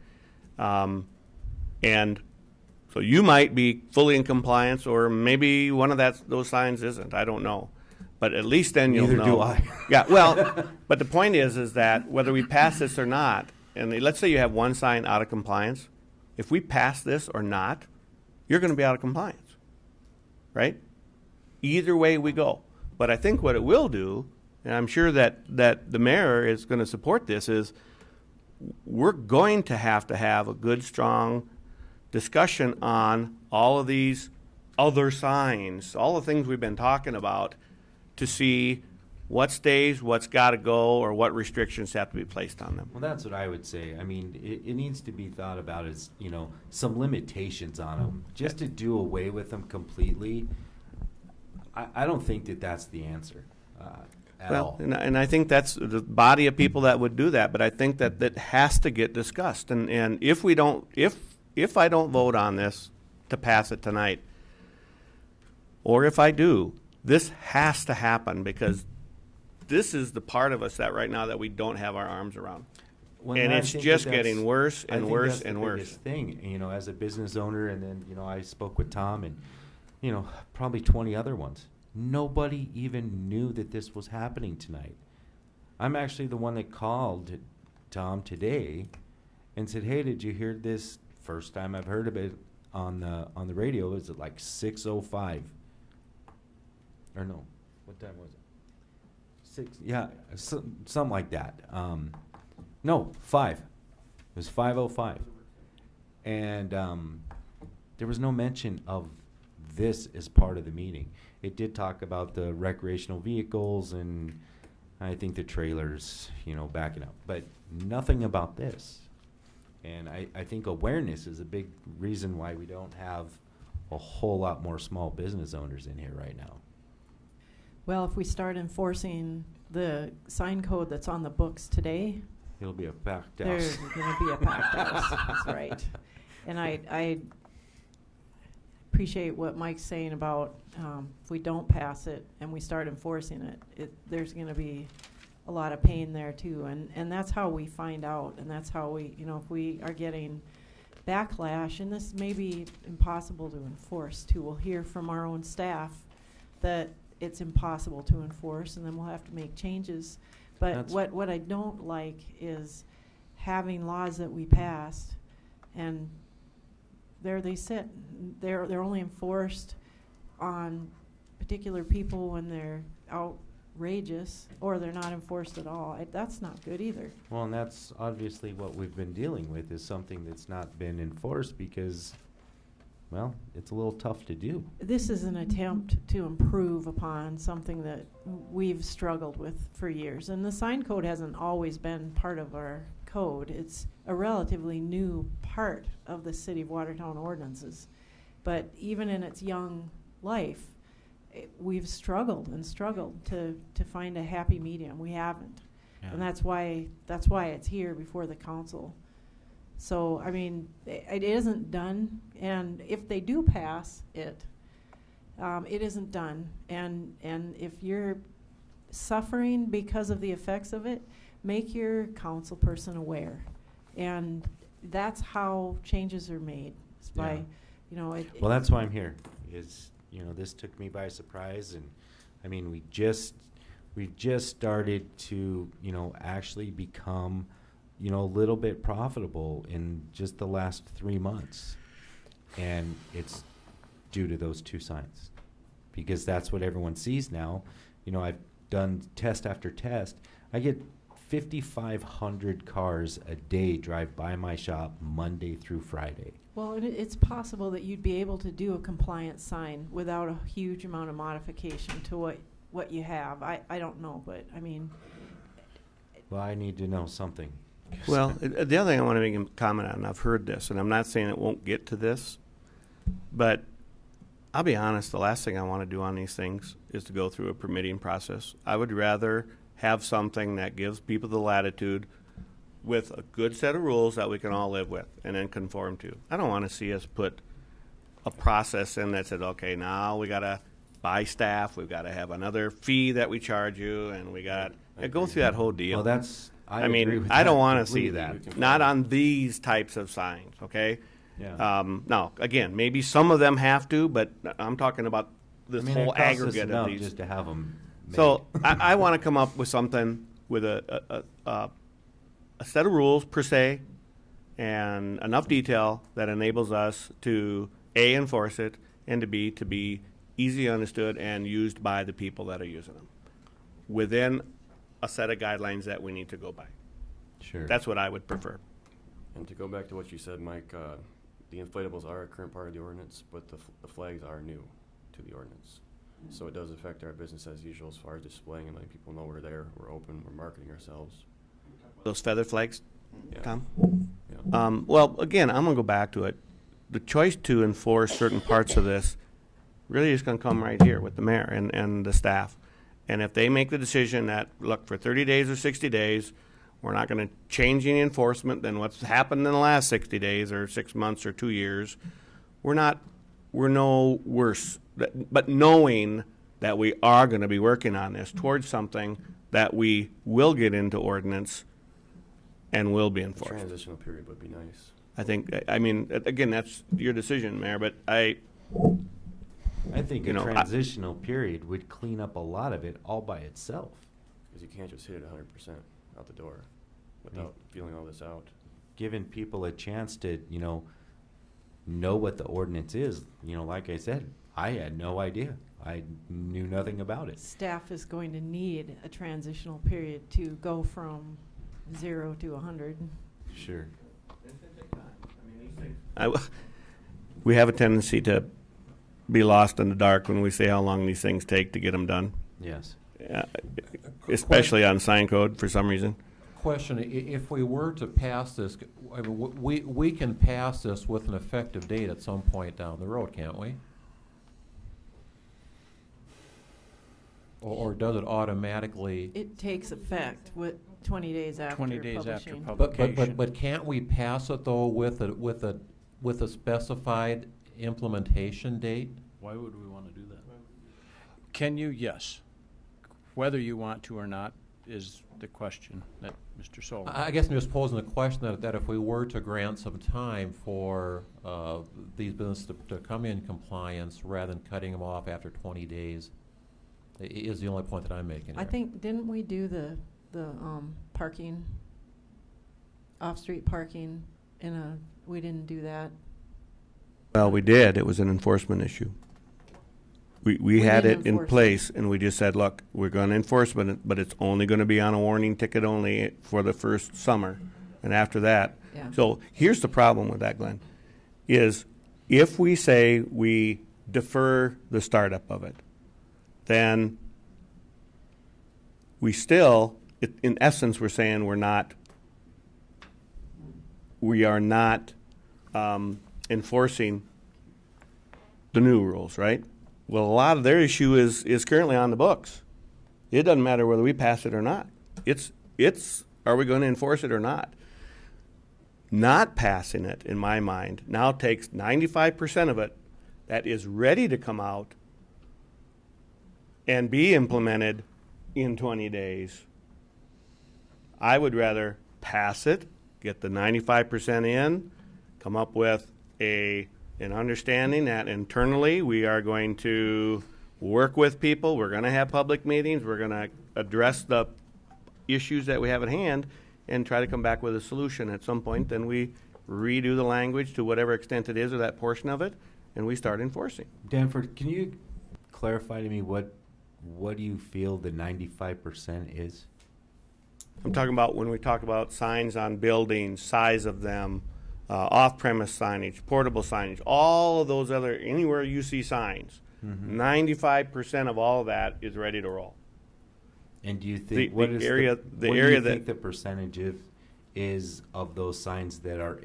And so you might be fully in compliance, or maybe one of those signs isn't. I don't know. But at least then you'll know. Neither do I. Yeah, well, but the point is that whether we pass this or not, and let's say you have one sign out of compliance, if we pass this or not, you're going to be out of compliance, right? Either way we go. But I think what it will do, and I'm sure that the mayor is going to support this, is we're going to have a good, strong discussion on all of these other signs, all the things we've been talking about, to see what stays, what's got to go, or what restrictions have to be placed on them. Well, that's what I would say. I mean, it needs to be thought about as, some limitations on them. Just to do away with them completely, I don't think that that's the answer at all. And I think that's the body of people that would do that, but I think that has to get discussed. And if we don't, if I don't vote on this to pass it tonight, or if I do, this has to happen because this is the part of us that right now that we don't have our arms around. Well, And I it's think just that that's- getting worse I and think worse that's and the worse. biggest thing, you know, as a business owner, and then, you know, I spoke with Tom and, you know, probably 20 other ones. Nobody even knew that this was happening tonight. I'm actually the one that called Tom today and said, "Hey, did you hear this?" First time I've heard of it on the radio. Is it like 6:05? Or no, what time was it? 6? Yeah, something like that. No, 5. It was 5:05, and there was no mention of this as part of the meeting. It did talk about the recreational vehicles and I think the trailers, you know, backing up, but nothing about this. And I think awareness is a big reason why we don't have a whole lot more small business owners in here right now. Well, if we start enforcing the sign code that's on the books today, It'll be a packed house. there's going to be a packed house. That's right. And I appreciate what Mike's saying about if we don't pass it and we start enforcing it, there's going to be a lot of pain there too. And that's how we find out. And that's how we, you know, if we are getting backlash, and this may be impossible to enforce too, we'll hear from our own staff that it's impossible to enforce, and then we'll have to make changes. But what I don't like is having laws that we passed, and there they sit. They're only enforced on particular people when they're outrageous, or they're not enforced at all. That's not good either. Well, and that's obviously what we've been dealing with, is something that's not been enforced because, well, it's a little tough to do. This is an attempt to improve upon something that we've struggled with for years. And the sign code hasn't always been part of our code. It's a relatively new part of the City of Watertown ordinances. But even in its young life, we've struggled and struggled to find a happy medium. We haven't. Yeah. And that's why it's here before the council. So, I mean, it isn't done, and if they do pass it, it isn't done. And if you're suffering because of the effects of it, make your council person aware. And that's how changes are made. It's by, Yeah. you know, Well, that's why I'm here, is, you know, this took me by surprise, and I mean, we just started to, you know, actually become, you know, a little bit profitable in just the last 3 months. And it's due to those 2 signs, because that's what everyone sees now. You know, I've done test after test. I get 5,500 cars a day drive by my shop Monday through Friday. well, it's possible that you'd be able to do a compliant sign without a huge amount of modification to what you have. I don't know, but I mean, Well, I need to know something. Well, the other thing I want to make a comment on, and I've heard this, and I'm not saying it won't get to this, but I'll be honest, the last thing I want to do on these things is to go through a permitting process. I would rather have something that gives people the latitude with a good set of rules that we can all live with and then conform to. I don't want to see us put a process in that says, okay, now we got to buy staff, we've got to have another fee that we charge you, and we got to go through that whole deal. Well, that's, I mean, agree with I don't that want to see completely. that. Not on these types of signs, okay? Yeah. Now, again, maybe some of them have to, but I'm talking about this I mean, whole it costs us aggregate of enough these. just to have them So I want to come up with something with a set of rules per se, and enough detail that enables us to A, enforce it, and to be easy understood and used by the people that are using them within a set of guidelines that we need to go by. Sure. That's what I would prefer. And to go back to what you said, Mike, the inflatables are a current part of the ordinance, but the flags are new to the ordinance. So it does affect our business as usual as far as displaying and letting people know we're there, we're open, we're marketing ourselves. Those feather flags, Yeah. Tom? Yeah. Well, again, I'm going to go back to it. The choice to enforce certain parts of this really is going to come right here with the mayor and the staff. And if they make the decision that, look, for 30 days or 60 days, we're not going to change any enforcement than what's happened in the last 60 days or 6 months or 2 years, we're no worse. But knowing that we are going to be working on this towards something that we will get into ordinance and will be A enforced. transitional period would be nice. I think, I mean, again, that's your decision, Mayor, but I think you a know, transitional period would clean up a lot of it all by itself. Because you can't just hit it 100% out the door without feeling all this out. Giving people a chance to, know what the ordinance is. Like I said, I had no idea. I knew nothing about it. Staff is going to need a transitional period to go from 0 to 100. Sure. We have a tendency to be lost in the dark when we say how long these things take to get them done. Yes. Especially on sign code for some reason. Question, if we were to pass this, I mean, we can pass this with an effective date at some point down the road, can't we? Or does it automatically? It takes effect with 20 days after 20 days after publishing. publication. But can't we pass it though with a specified implementation date? Why would we want to do that? Can you? Yes. Whether you want to or not is the question that Mr. Solomon. I guess I'm just posing the question that if we were to grant some time for these businesses to come in compliance rather than cutting them off after 20 days, is the only point that I'm making I here. think, didn't we do the parking, off-street parking we didn't do that? Well, we did. It was an enforcement issue. We had didn't it in enforce it. place, and we just said, look, we're going to enforce it, but it's only going to be on a warning ticket only for the first summer. And after that, Yeah. so here's the problem with that, Glenn, is if we say we defer the startup of it, then we still, in essence, we're saying we are not enforcing the new rules, right? Well, a lot of their issue is currently on the books. It doesn't matter whether we pass it or not. It's are we going to enforce it or not? Not passing it, in my mind, now takes 95% of it that is ready to come out and be implemented in 20 days. I would rather pass it, get the 95% in, come up with an understanding that internally we are going to work with people, we're going to have public meetings, we're going to address the issues that we have at hand and try to come back with a solution at some point. Then we redo the language to whatever extent it is or that portion of it, and we start enforcing. Danford, can you clarify to me what do you feel the 95% is? I'm talking about when we talk about signs on buildings, size of them, off-premise signage, portable signage, all of those other, anywhere you see signs, 95% of all of that is ready to roll. And do you think what do you think the percentage is of those signs that are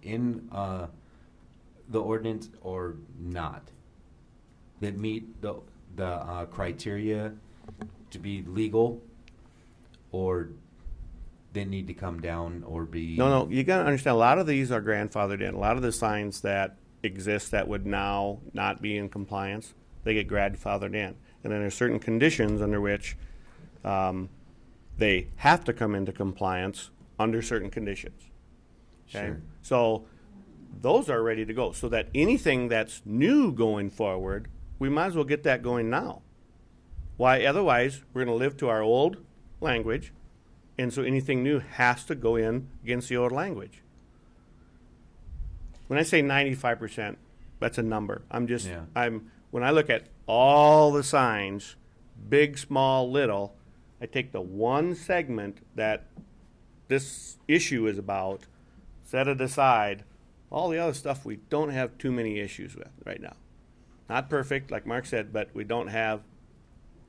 in the ordinance or not, that meet the criteria to be legal, or they need to come down or be? No, you got to understand, a lot of these are grandfathered in. A lot of the signs that exist that would now not be in compliance, they get grandfathered in. And then there's certain conditions under which they have to come into compliance under certain conditions. Okay? Sure. So those are ready to go. So that anything that's new going forward, we might as well get that going now. Why? Otherwise, we're going to live to our old language, and so anything new has to go in against the old language. When I say 95%, that's a number. When I look at all the signs, big, small, little, I take the one segment that this issue is about, set it aside. All the other stuff we don't have too many issues with right now. Not perfect, like Mark said, but we don't have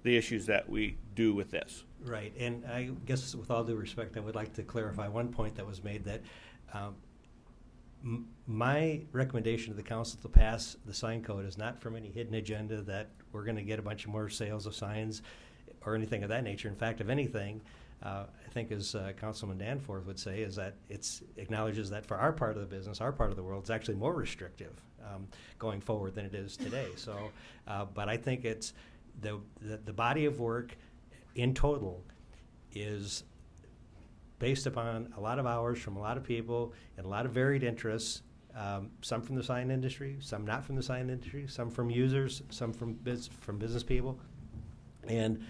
the issues that we do with this. Right, and I guess with all due respect, I would like to clarify one point that was made, that my recommendation to the council to pass the sign code is not from any hidden agenda that we're going to get a bunch of more sales of signs or anything of that nature. In fact, if anything, I think as Councilman Danforth would say, is that it acknowledges that for our part of the business, our part of the world, it's actually more restrictive going forward than it is today. So, but I think it's the body of work in total is based upon a lot of hours from a lot of people and a lot of varied interests, some from the sign industry, some not from the sign industry, some from users, some from business people. And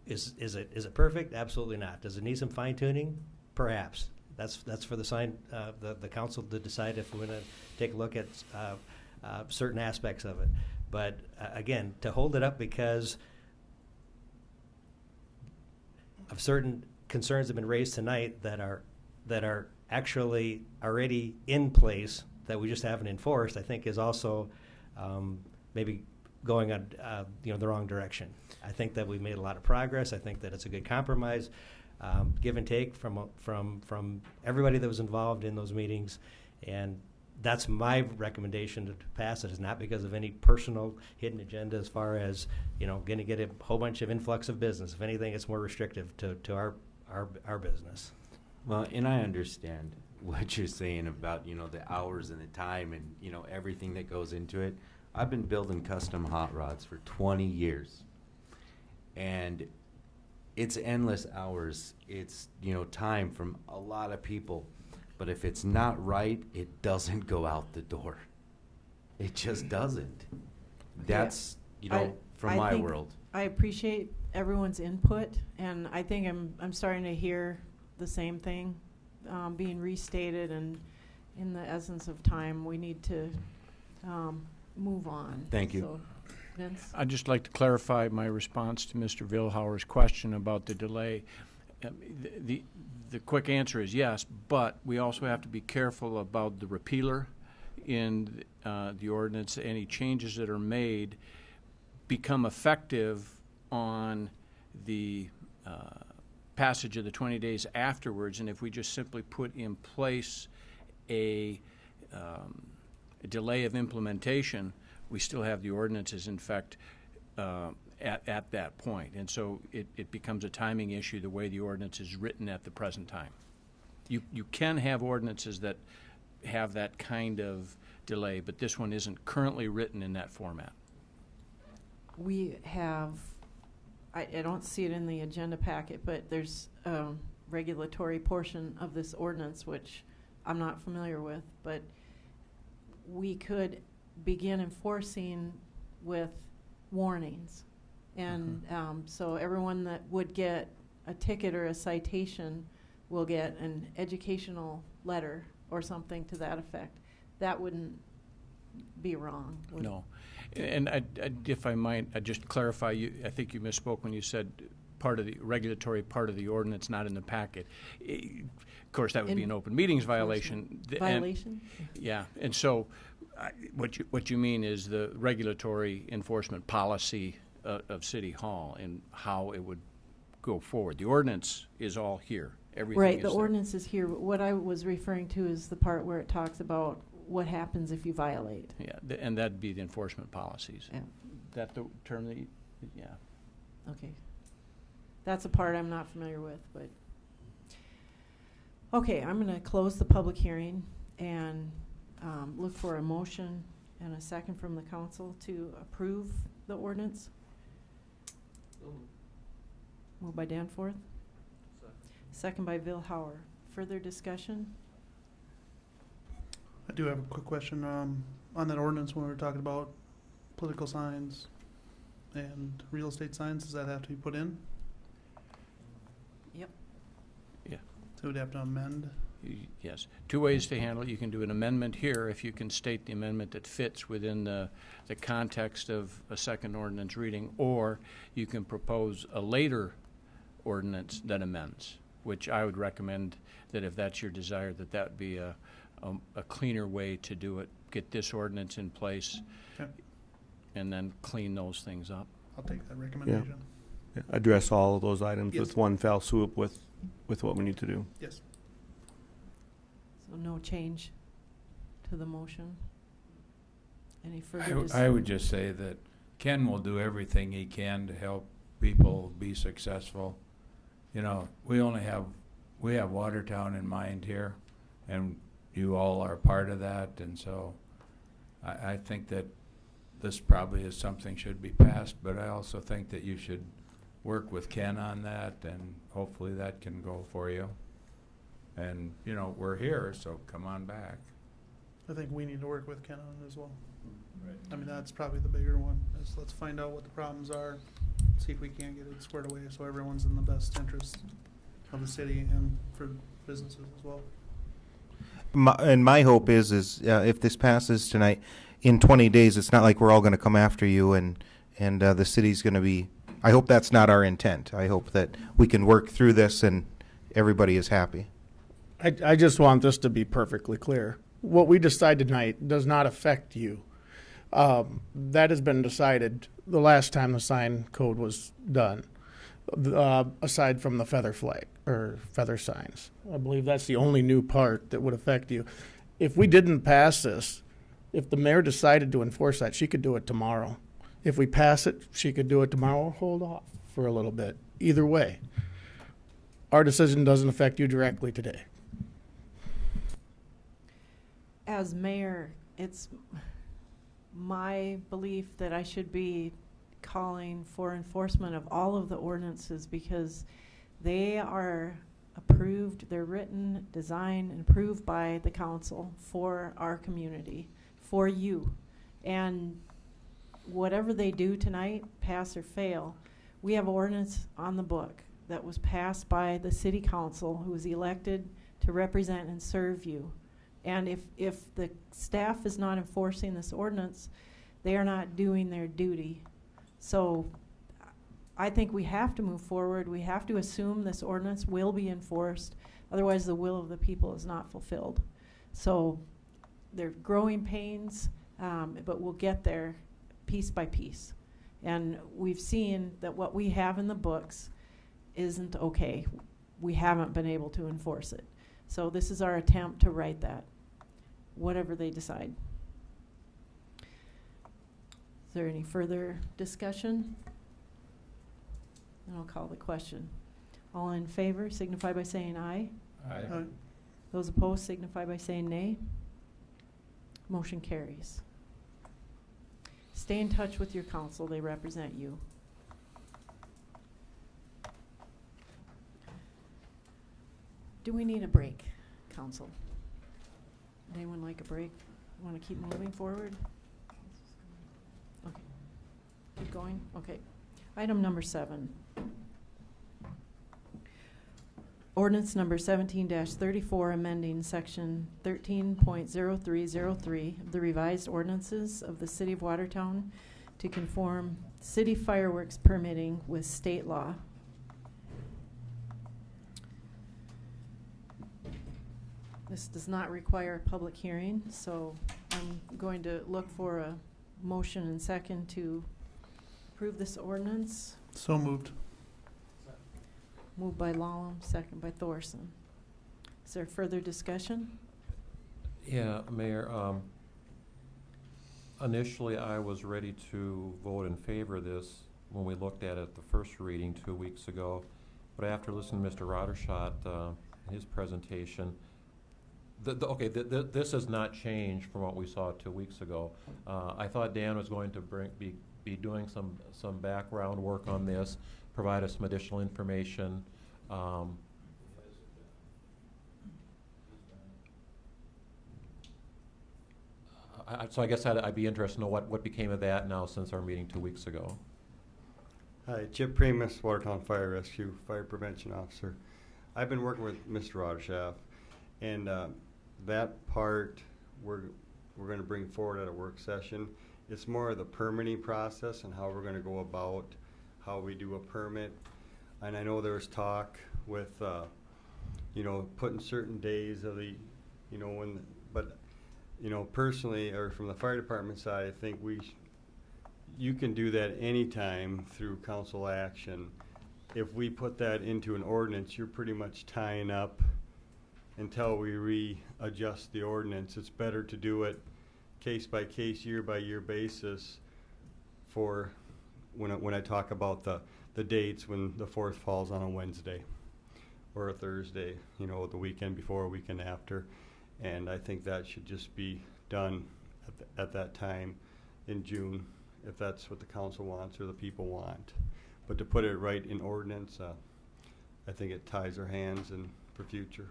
is it perfect? Absolutely not. Does it need some fine tuning? Perhaps. That's for the sign the council to decide if we're going to take a look at certain aspects of it. But again, to hold it up because of certain concerns have been raised tonight that are actually already in place that we just haven't enforced, I think is also maybe going on the wrong direction. I think that we've made a lot of progress. I think that it's a good compromise, give and take from everybody that was involved in those meetings, and that's my recommendation to pass it. Is not because of any personal hidden agenda as far as going to get a whole bunch of influx of business. If anything, it's more restrictive to our business. Well, and I understand what you're saying about, the hours and the time and, everything that goes into it. I've been building custom hot rods for 20 years. And it's endless hours. It's, time from a lot of people. But if it's not right, it doesn't go out the door. It just doesn't. That's, from my world. I appreciate everyone's input, and I think I'm starting to hear the same thing being restated, and in the essence of time, we need to move on. Thank you. So, Vince? I'd just like to clarify my response to Mr. Vilhauer's question about the delay. The quick answer is yes, but we also have to be careful about the repealer in the ordinance. Any changes that are made become effective on the passage of the 20 days afterwards, and if we just simply put in place a delay of implementation, we still have the ordinances in effect at that point. And so it becomes a timing issue the way the ordinance is written at the present time. You can have ordinances that have that kind of delay, but this one isn't currently written in that format. We have, I don't see it in the agenda packet, but there's a regulatory portion of this ordinance which I'm not familiar with, but we could begin enforcing with warnings. And so everyone that would get a ticket or a citation will get an educational letter or something to that effect. That wouldn't be wrong. No. And if I might, I'd just clarify, I think you misspoke when you said part of the regulatory part of the ordinance not in the packet. Of course, that would be an open meetings violation. Violation? Yeah, and so what you mean is the regulatory enforcement policy of City Hall and how it would go forward. The ordinance is all here. Everything right, is the there. ordinance is here. What I was referring to is the part where it talks about what happens if you violate. Yeah, and that'd be the enforcement policies. Yeah. That the term that yeah. Okay. That's a part I'm not familiar with, but. Okay, I'm going to close the public hearing and look for a motion and a second from the council to approve the ordinance. Moved by Danforth. Second by Vilhauer. Further discussion? I do have a quick question on that ordinance when we were talking about political signs and real estate signs. Does that have to be put in? Yep. Yeah. So we'd have to amend? Yes. Two ways to handle it. You can do an amendment here if you can state the amendment that fits within the context of a second ordinance reading, or you can propose a later ordinance that amends, which I would recommend that if that's your desire, that would be a cleaner way to do it. Get this ordinance in place, okay, and then clean those things up. I'll take that recommendation. Yeah. Address all of those items Yes. with one fell swoop with what we need to do. Yes. So no change to the motion? Any further I discussion? would just say that Ken will do everything he can to help people be successful. You know, we have Watertown in mind here, and you all are part of that, and so I think that this probably is something should be passed, but I also think that you should work with Ken on that, and hopefully that can go for you. And, you know, we're here, so come on back. I think we need to work with Ken on it as well. I mean, that's probably the bigger one, is let's find out what the problems are, see if we can't get it squared away so everyone's in the best interest of the city and for businesses as well. My hope is if this passes tonight, in 20 days, it's not like we're all going to come after you and the city's going to be, I hope that's not our intent. I hope that we can work through this and everybody is happy. I just want this to be perfectly clear. What we decide tonight does not affect you. That has been decided the last time the sign code was done, aside from the feather flag or feather signs. I believe that's the only new part that would affect you. If we didn't pass this, if the mayor decided to enforce that, she could do it tomorrow. If we pass it, she could do it tomorrow or hold off for a little bit. Either way, our decision doesn't affect you directly today. As mayor, it's my belief that I should be calling for enforcement of all of the ordinances because they are approved, they're written, designed, and approved by the council for our community, for you. And whatever they do tonight, pass or fail, we have ordinance on the book that was passed by the city council who was elected to represent and serve you. And if the staff is not enforcing this ordinance, they are not doing their duty. So I think we have to move forward. We have to assume this ordinance will be enforced. Otherwise, the will of the people is not fulfilled. So they're growing pains, but we'll get there piece by piece. And we've seen that what we have in the books isn't okay. We haven't been able to enforce it. So this is our attempt to right that, whatever they decide. Is there any further discussion? And I'll call the question. All in favor signify by saying aye. Aye. Aye. Those opposed signify by saying nay. Motion carries. Stay in touch with your council. They represent you. Do we need a break, council? Anyone like a break? Want to keep moving forward? Okay. Keep going? Okay. Item number 7. Ordinance number 17-34, amending section 13.0303 of the revised ordinances of the City of Watertown to conform city fireworks permitting with state law. This does not require a public hearing, so I'm going to look for a motion and second to approve this ordinance. So moved. Moved by Lallam, second by Thorson. Is there further discussion? Yeah, Mayor, initially I was ready to vote in favor of this when we looked at it the first reading 2 weeks ago. But after listening to Mr. Rottershot, his presentation, this has not changed from what we saw 2 weeks ago. I thought Dan was going to be doing some background work on this, provide us some additional information. So I guess I'd be interested to know what became of that now since our meeting 2 weeks ago. Hi, Chip Primus, Watertown Fire Rescue, Fire Prevention Officer. I've been working with Mr. Rottershaft, and that part we're going to bring forward at a work session. It's more of the permitting process and how we're going to go about how we do a permit. And I know there was talk with, putting certain days of the, personally, or from the fire department side, I think you can do that anytime through council action. If we put that into an ordinance, you're pretty much tying up until we readjust the ordinance. It's better to do it case by case, year by year basis for when I talk about the dates when the 4th falls on a Wednesday or a Thursday, the weekend before or weekend after. And I think that should just be done at that time in June, if that's what the council wants or the people want. but to put it right in ordinance, I think it ties our hands and for future.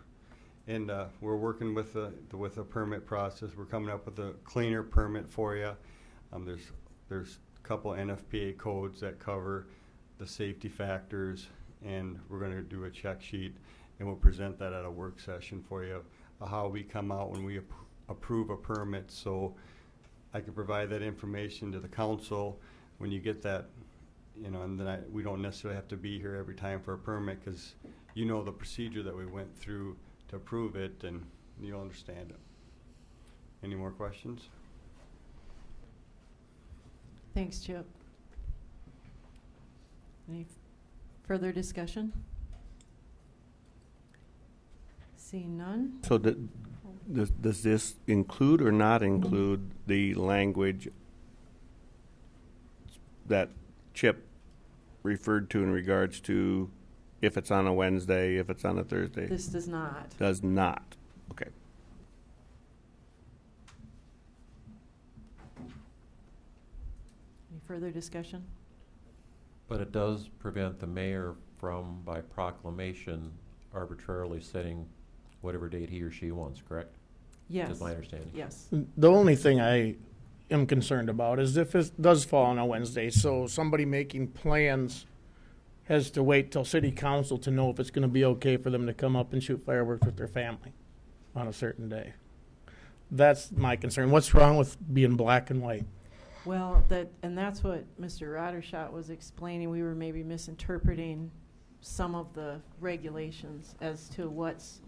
And we're working with the permit process. We're coming up with a cleaner permit for you. There's a couple NFPA codes that cover the safety factors, and we're going to do a check sheet, and we'll present that at a work session for you, how we come out when we approve a permit. So I can provide that information to the council when you get that, you know, and then we don't necessarily have to be here every time for a permit, because you know the procedure that we went through to approve it, and you'll understand it. Any more questions? Thanks, Chip. Any further discussion? Seeing none? So does this include or not include the language that Chip referred to in regards to if it's on a Wednesday, if it's on a Thursday? This does not. Does not. Okay. Any further discussion? But it does prevent the mayor from, by proclamation, arbitrarily setting whatever date he or she wants, correct? Yes. That's my understanding. Yes. The only thing I am concerned about is if it does fall on a Wednesday, so somebody making plans has to wait till city council to know if it's going to be okay for them to come up and shoot fireworks with their family on a certain day. That's my concern. What's wrong with being black and white? Well, that's what Mr. Roddershot was explaining. We were maybe misinterpreting some of the regulations as to what's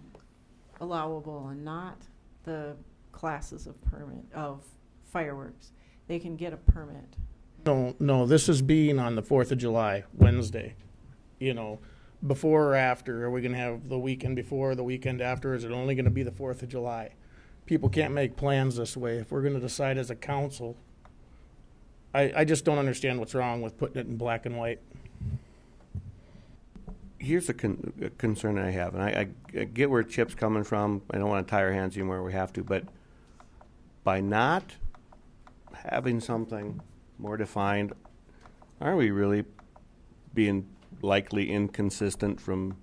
allowable and not the classes of permit of fireworks. They can get a permit. No, this is being on the 4th of July, Wednesday. You know, before or after? Are we going to have the weekend before, the weekend after? Is it only going to be the 4th of July? People can't make plans this way. If we're going to decide as a council, I just don't understand what's wrong with putting it in black and white. Here's a concern I have, and I get where Chip's coming from. I don't want to tie our hands anywhere we have to, but by not having something more defined, are we really being likely inconsistent from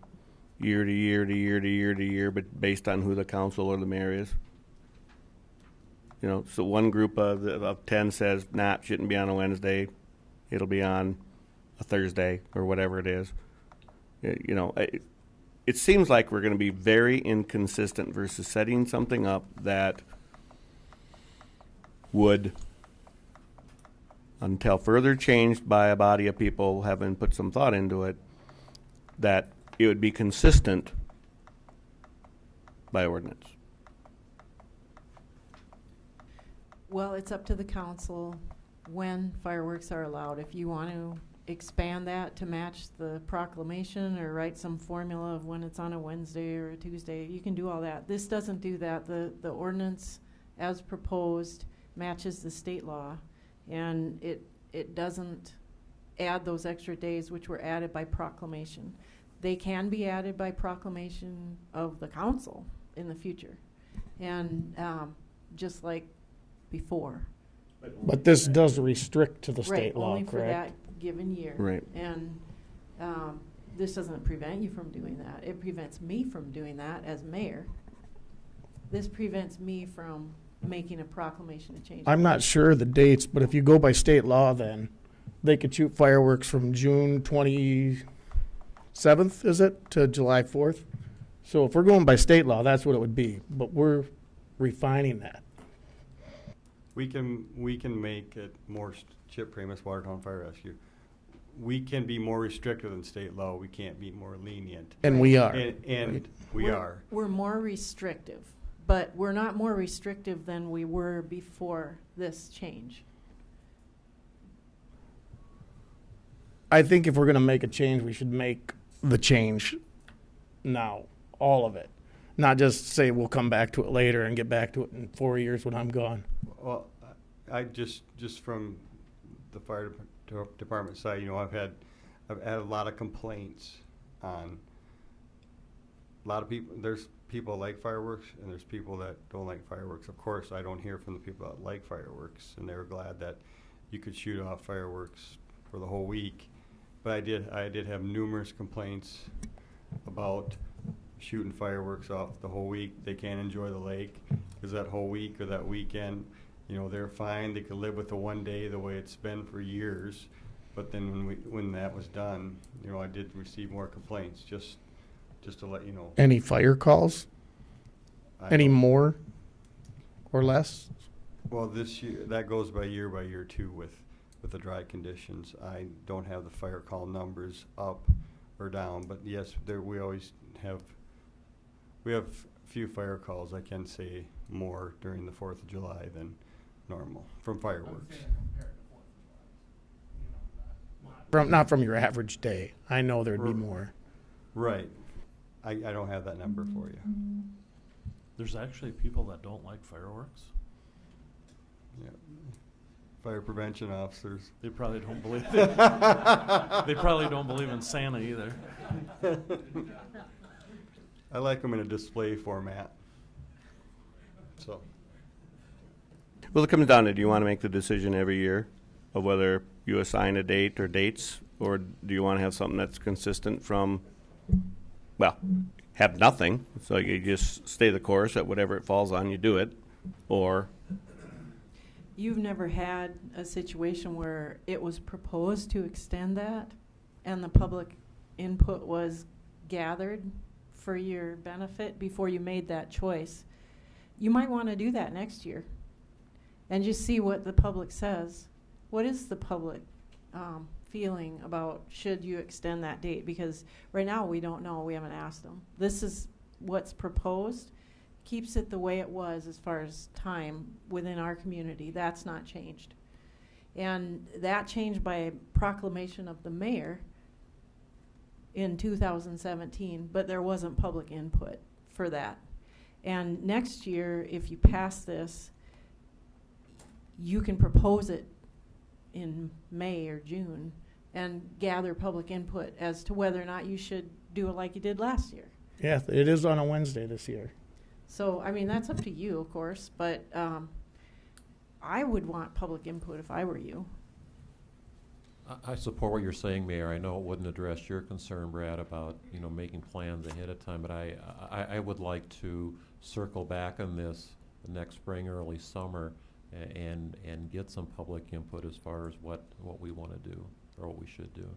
year to year to year to year to year, but based on who the council or the mayor is? You know, so one group of 10 says, nah, it shouldn't be on a Wednesday. It'll be on a Thursday or whatever it is. You know, it seems like we're going to be very inconsistent versus setting something up that would, until further changed by a body of people having put some thought into it, that it would be consistent by ordinance. Well, it's up to the council when fireworks are allowed. If you want to expand that to match the proclamation or write some formula of when it's on a Wednesday or a Tuesday, you can do all that. This doesn't do that. The ordinance as proposed matches the state law, and it doesn't add those extra days which were added by proclamation. They can be added by proclamation of the council in the future, and just like before. But this does restrict to the Right, state law, only for correct? that given year. Right. And this doesn't prevent you from doing that. It prevents me from doing that as mayor. This prevents me from making a proclamation to change. I'm not sure the dates, but if you go by state law, then they could shoot fireworks from June 27th, is it, to July 4th? So if we're going by state law, that's what it would be. But we're refining that. We can make it more, Chip Primus, Watertown Fire Rescue. We can be more restrictive than state law. We can't be more lenient. And we are. And we are. We're more restrictive, but we're not more restrictive than we were before this change. I think if we're going to make a change, we should make the change now, all of it. Not just say we'll come back to it later and get back to it in 4 years when I'm gone. Well, I just from the fire department side, you know, I've had a lot of complaints on a lot of people. There's people that like fireworks and there's people that don't like fireworks. Of course, I don't hear from the people that like fireworks, and they were glad that you could shoot off fireworks for the whole week. But I did have numerous complaints about shooting fireworks off the whole week. They can't enjoy the lake because that whole week or that weekend, they're fine. They could live with the one day the way it's been for years. But then when that was done, I did receive more complaints. Just to let you know. Any fire calls? Any more or less? Well, this year that goes by year too with the dry conditions. I don't have the fire call numbers up or down, but yes, we always have. We have few fire calls. I can say more during the 4th of July than normal from fireworks. Not from your average day. I know there'd be more. Right. I don't have that number for you. There's actually people that don't like fireworks. Yeah. Fire prevention officers. They probably don't believe they probably don't believe in Santa either. I like them in a display format. So. Well, it comes down to, do you want to make the decision every year of whether you assign a date or dates, or do you want to have something that's consistent from, have nothing, so you just stay the course at whatever it falls on, you do it, or... You've never had a situation where it was proposed to extend that and the public input was gathered for your benefit before you made that choice. You might want to do that next year and just see what the public says. What is the public feeling about should you extend that date? Because right now we don't know. We haven't asked them. This is what's proposed. Keeps it the way it was as far as time within our community. That's not changed. And that changed by proclamation of the mayor in 2017, but there wasn't public input for that. And next year, if you pass this, you can propose it in May or June and gather public input as to whether or not you should do it like you did last year. Yeah, it is on a Wednesday this year. So, I mean, that's up to you, of course, but I would want public input if I were you. I support what you're saying, Mayor. I know it wouldn't address your concern, Brad, about making plans ahead of time, but I would like to circle back on this next spring, early summer, and get some public input as far as what we want to do or what we should do.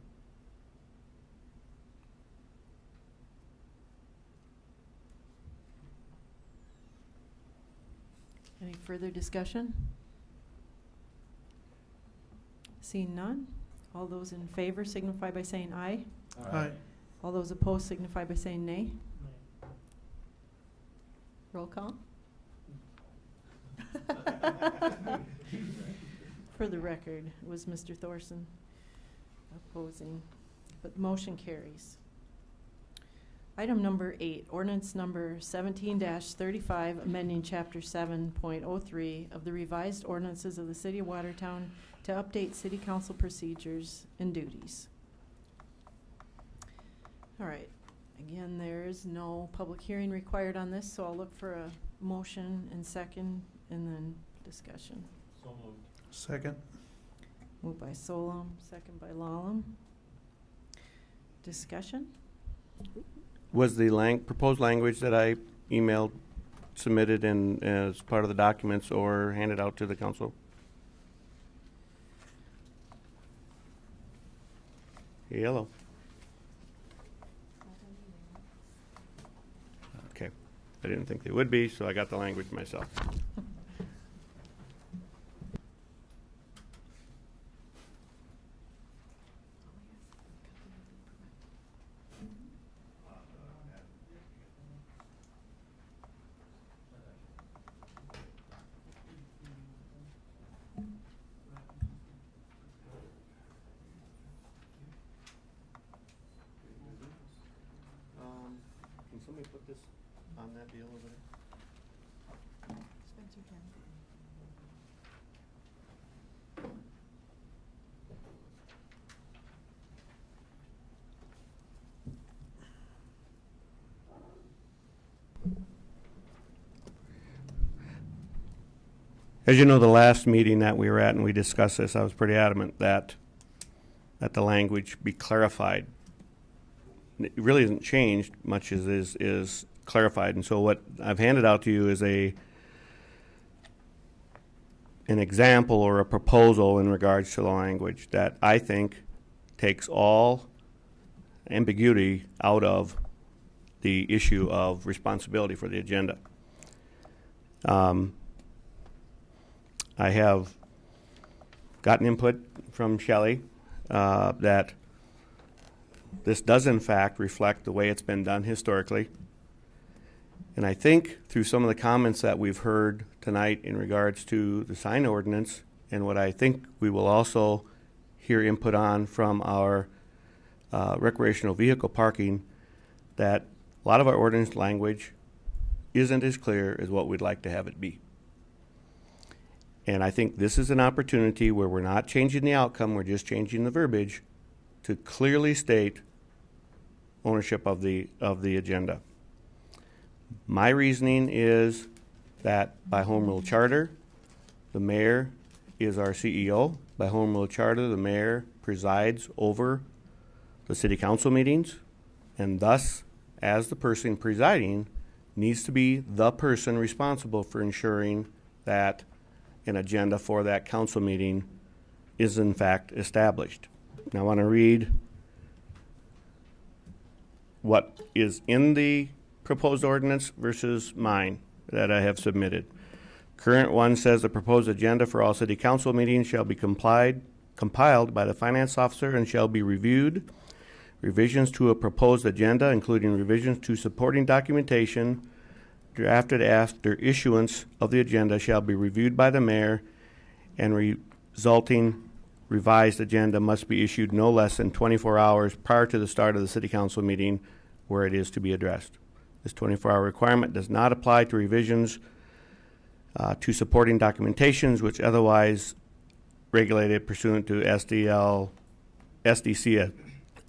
Any further discussion? Seeing none, all those in favor signify by saying aye. Aye. All those opposed signify by saying nay. Roll call. For the record, it was Mr. Thorson opposing, but motion carries. Item number 8, ordinance number 17-35, amending chapter 7.03 of the revised ordinances of the City of Watertown to update city council procedures and duties. All right, again, there is no public hearing required on this, so I'll look for a motion and second and then discussion. So moved. Second. Moved by Solom, second by Lallam. Discussion? Was the proposed language that I emailed submitted in as part of the documents or handed out to the council? Yellow. Okay. I didn't think they would be, so I got the language myself. Can somebody put this on that deal over there? Spencer can. As you know, the last meeting that we were at and we discussed this, I was pretty adamant that that the language be clarified. It really isn't changed much as is clarified. And so what I've handed out to you is an example or a proposal in regards to the language that I think takes all ambiguity out of the issue of responsibility for the agenda. I have gotten input from Shelley that this does in fact reflect the way it's been done historically. And I think through some of the comments that we've heard tonight in regards to the sign ordinance, and what I think we will also hear input on from our recreational vehicle parking, that a lot of our ordinance language isn't as clear as what we'd like to have it be. And I think this is an opportunity where we're not changing the outcome, we're just changing the verbiage to clearly state ownership of the agenda. My reasoning is that by Home Rule Charter, the mayor is our CEO. By Home Rule Charter, the mayor presides over the city council meetings, and thus, as the person presiding, needs to be the person responsible for ensuring that an agenda for that council meeting is in fact established. Now I want to read what is in the proposed ordinance versus mine that I have submitted. Current one says the proposed agenda for all city council meetings shall be compiled by the finance officer and shall be reviewed. Revisions to a proposed agenda, including revisions to supporting documentation drafted after issuance of the agenda, shall be reviewed by the mayor, and resulting revised agenda must be issued no less than 24 hours prior to the start of the city council meeting where it is to be addressed. This 24-hour requirement does not apply to revisions to supporting documentations which otherwise regulated pursuant to SDCL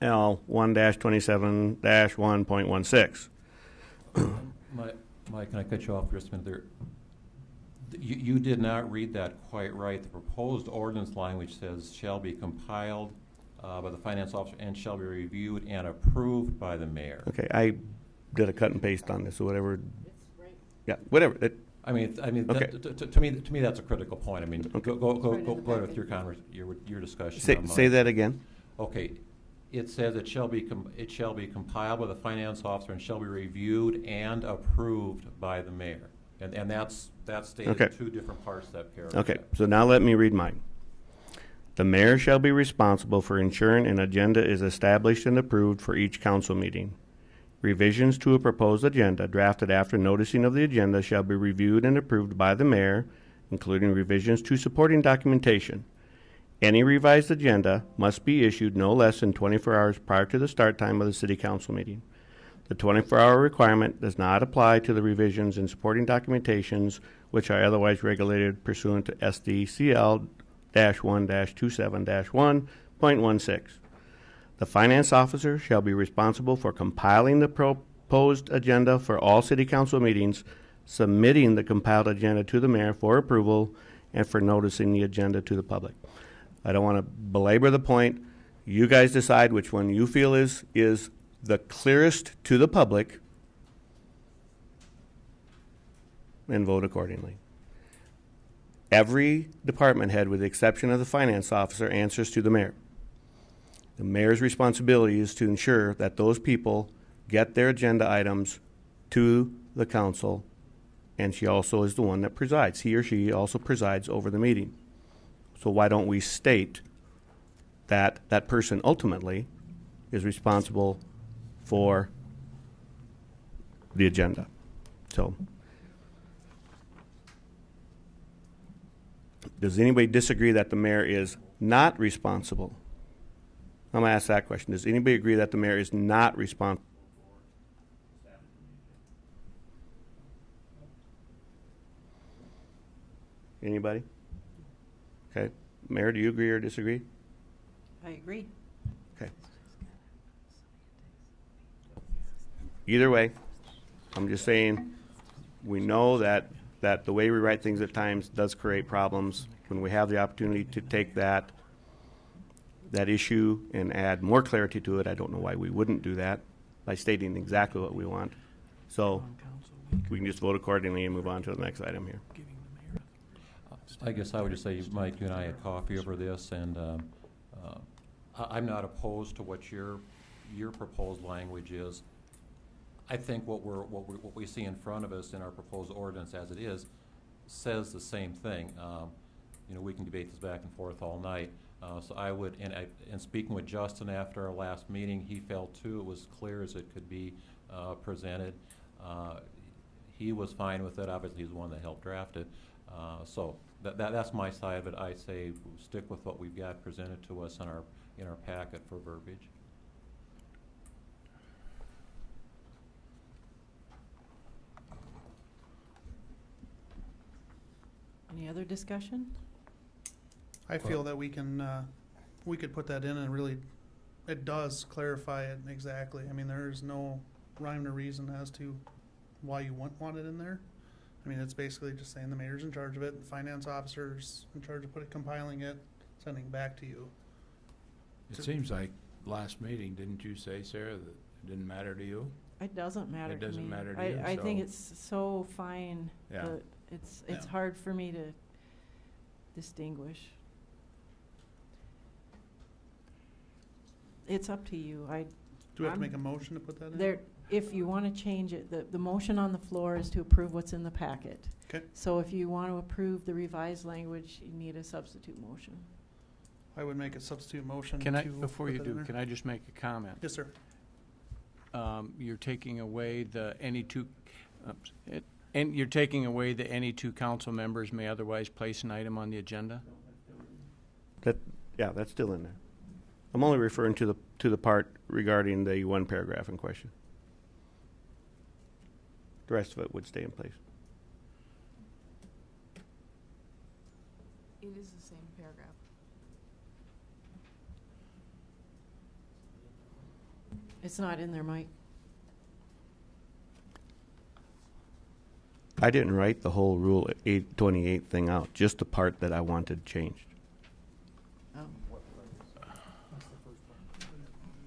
1-27-1.16. Mike, can I cut you off for just a minute there? You did not read that quite right. The proposed ordinance language says shall be compiled by the finance officer and shall be reviewed and approved by the mayor. Okay, I did a cut and paste on this, so whatever. Yeah, whatever. I mean, okay. To me, that's a critical point. I mean, okay. go ahead with your discussion. Say that again. Okay, it says it shall be compiled by the finance officer and shall be reviewed and approved by the mayor, and that's stated in two different parts of that paragraph. Okay, so now let me read mine. The mayor shall be responsible for ensuring an agenda is established and approved for each council meeting. Revisions to a proposed agenda drafted after noticing of the agenda shall be reviewed and approved by the mayor, including revisions to supporting documentation. Any revised agenda must be issued no less than 24 hours prior to the start time of the city council meeting. The 24-hour requirement does not apply to the revisions and supporting documentations which are otherwise regulated pursuant to SDCL 1-27-1.16. The finance officer shall be responsible for compiling the proposed agenda for all city council meetings, submitting the compiled agenda to the mayor for approval, and for noticing the agenda to the public. I don't want to belabor the point. You guys decide which one you feel is the clearest to the public and vote accordingly. Every department head, with the exception of the finance officer, answers to the mayor. The mayor's responsibility is to ensure that those people get their agenda items to the council, and she also is the one that presides. He or she also presides over the meeting. So why don't we state that that person ultimately is responsible for the agenda? So, does anybody disagree that the mayor is not responsible? I'm going to ask that question. Does anybody agree that the mayor is not responsible? Anybody? Okay. Mayor, do you agree or disagree? I agree. Okay. Either way, I'm just saying we know that the way we write things at times does create problems. When we have the opportunity to take that that issue and add more clarity to it, I don't know why we wouldn't do that by stating exactly what we want. So we can just vote accordingly and move on to the next item here. I guess I would just say, Mike, you and I had coffee over this, and I'm not opposed to what your proposed language is. I think what we see in front of us in our proposed ordinance as it is says the same thing. You know, we can debate this back and forth all night. So I would, and speaking with Justin after our last meeting, he felt too it was clear as it could be presented. He was fine with it. Obviously, he's the one that helped draft it. So that's my side of it. I say stick with what we've got presented to us in our packet for verbiage. Any other discussion? I feel that we can, we could put that in and really, it does clarify it exactly. I mean, there's no rhyme or reason as to why you want it in there. I mean, it's basically just saying the mayor's in charge of it, the finance officer's in charge of compiling it, sending it back to you. It seems like last meeting, didn't you say, Sarah, that it didn't matter to you? It doesn't matter to me. It doesn't matter to you, I think so- it's so fine Yeah. that it's Yeah. hard for me to distinguish. It's up to you. Do we have to make a motion to put that in? There, if you want to change it, the motion on the floor is to approve what's in the packet. Okay. So if you want to approve the revised language, you need a substitute motion. I would make a substitute motion Can I, to before put you that in do, there. can I just make a comment? Yes, sir. You're taking away the and you're taking away the any two council members may otherwise place an item on the agenda? Yeah, that's still in there. I'm only referring to the part regarding the one paragraph in question. The rest of it would stay in place. It is the same paragraph. It's not in there, Mike. I didn't write the whole Rule 828 thing out, just the part that I wanted changed. Oh.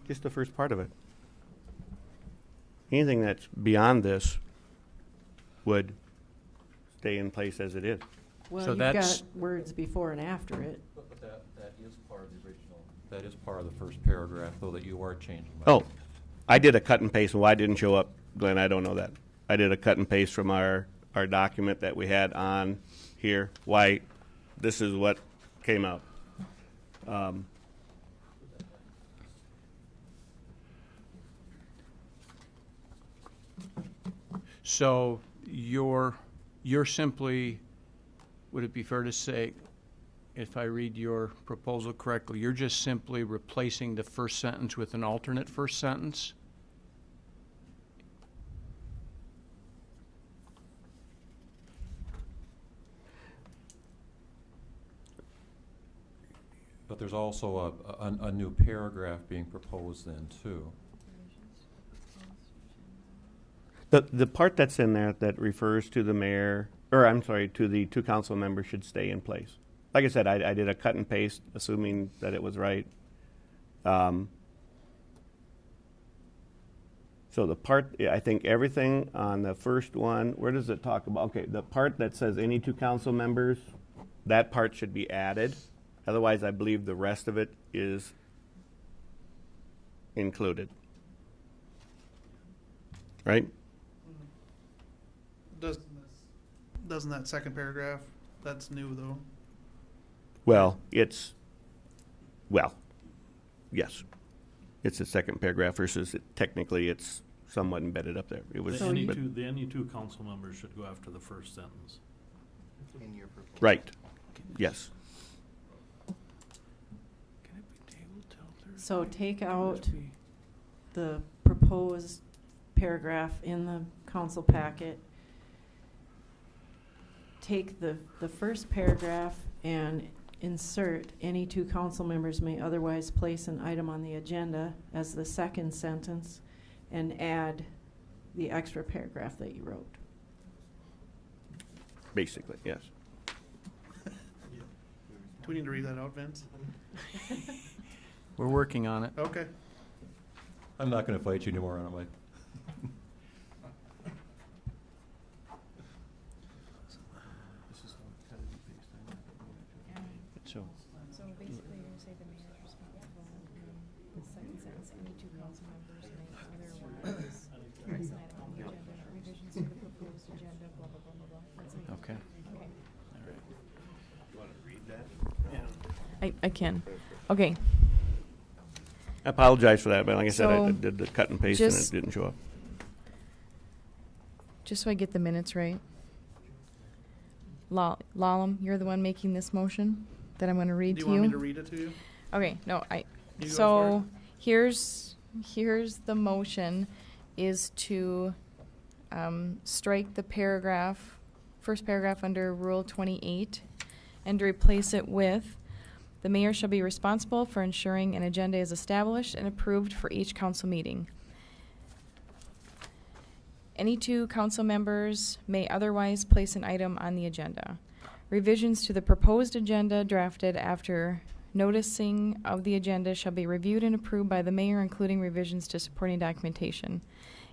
Just the first part of it. Anything that's beyond this would stay in place as it is. Well, So you've that's- got words before and after it. But that is part of the original. That is part of the first paragraph, though, that you are changing. Oh, I did a cut and paste, and why it didn't show up, Glenn, I don't know that. I did a cut and paste from our document that we had on here, why this is what came out. So you're simply, would it be fair to say, if I read your proposal correctly, you're just simply replacing the first sentence with an alternate first sentence? But there's also a new paragraph being proposed then, too. The part that's in there that refers to the mayor, or I'm sorry, to the two council members should stay in place. Like I said, I did a cut and paste, assuming that it was right. So the part, I think everything on the first one, where does it talk about? Okay, the part that says any two council members, that part should be added. Otherwise, I believe the rest of it is included. Right? Doesn't that second paragraph, that's new though? Well, yes. It's the second paragraph versus technically it's somewhat embedded up there. It was, The any two council members should go after the first sentence. In your proposal. right, yes. So take out the proposed paragraph in the council packet. Take the first paragraph and insert any two council members may otherwise place an item on the agenda as the second sentence and add the extra paragraph that you wrote. Basically, yes. Do we need to read that out, Vince? We're working on it. Okay. I'm not going to fight you anymore on it, Mike. So basically, you're gonna say the mayor is responsible, the second sentence, any two council members may otherwise place an item on the agenda, revisions to the proposed agenda, blah, blah, blah, blah, blah. That's it. Okay. Okay. You want to read that? I can. Okay. I apologize for that, but like I said, I So, did the cut and paste and it just- didn't show up. Just so I get the minutes right. Lalem, you're the one making this motion that I'm gonna read Do to you you? want me to read it to you? Okay, no, You go so here's the motion is to strike the paragraph, first paragraph under Rule 28 and to replace it with, the mayor shall be responsible for ensuring an agenda is established and approved for each council meeting. Any two council members may otherwise place an item on the agenda. Revisions to the proposed agenda drafted after noticing of the agenda shall be reviewed and approved by the mayor, including revisions to supporting documentation.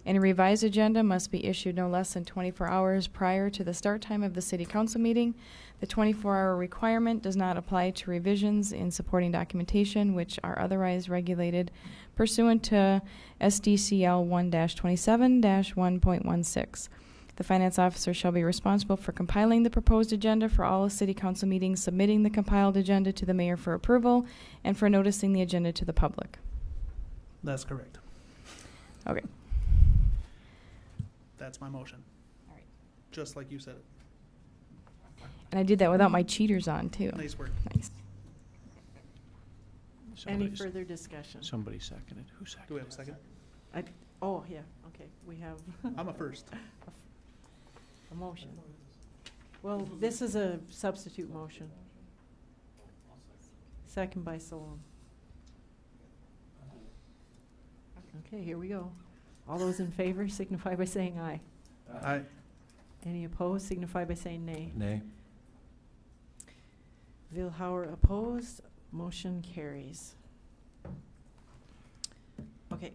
And a revised agenda must be issued no less than 24 hours prior to the start time of the city council meeting. The 24-hour requirement does not apply to revisions in supporting documentation which are otherwise regulated pursuant to SDCL 1-27-1.16. The finance officer shall be responsible for compiling the proposed agenda for all city council meetings, submitting the compiled agenda to the mayor for approval, and for noticing the agenda to the public. That's correct. Okay. That's my motion. All right. Just like you said it. And I did that without my cheaters on, too. Nice work. Nice. Any Somebody's- further discussion? Somebody seconded. Who seconded? Do we have a second? Oh, yeah, okay, we have. I'm a first. A motion. Well, this is a substitute motion. Second by Solon. Okay, here we go. All those in favor signify by saying aye. Aye. Any opposed signify by saying nay. Nay. Vilhauer opposed, motion carries. Okay.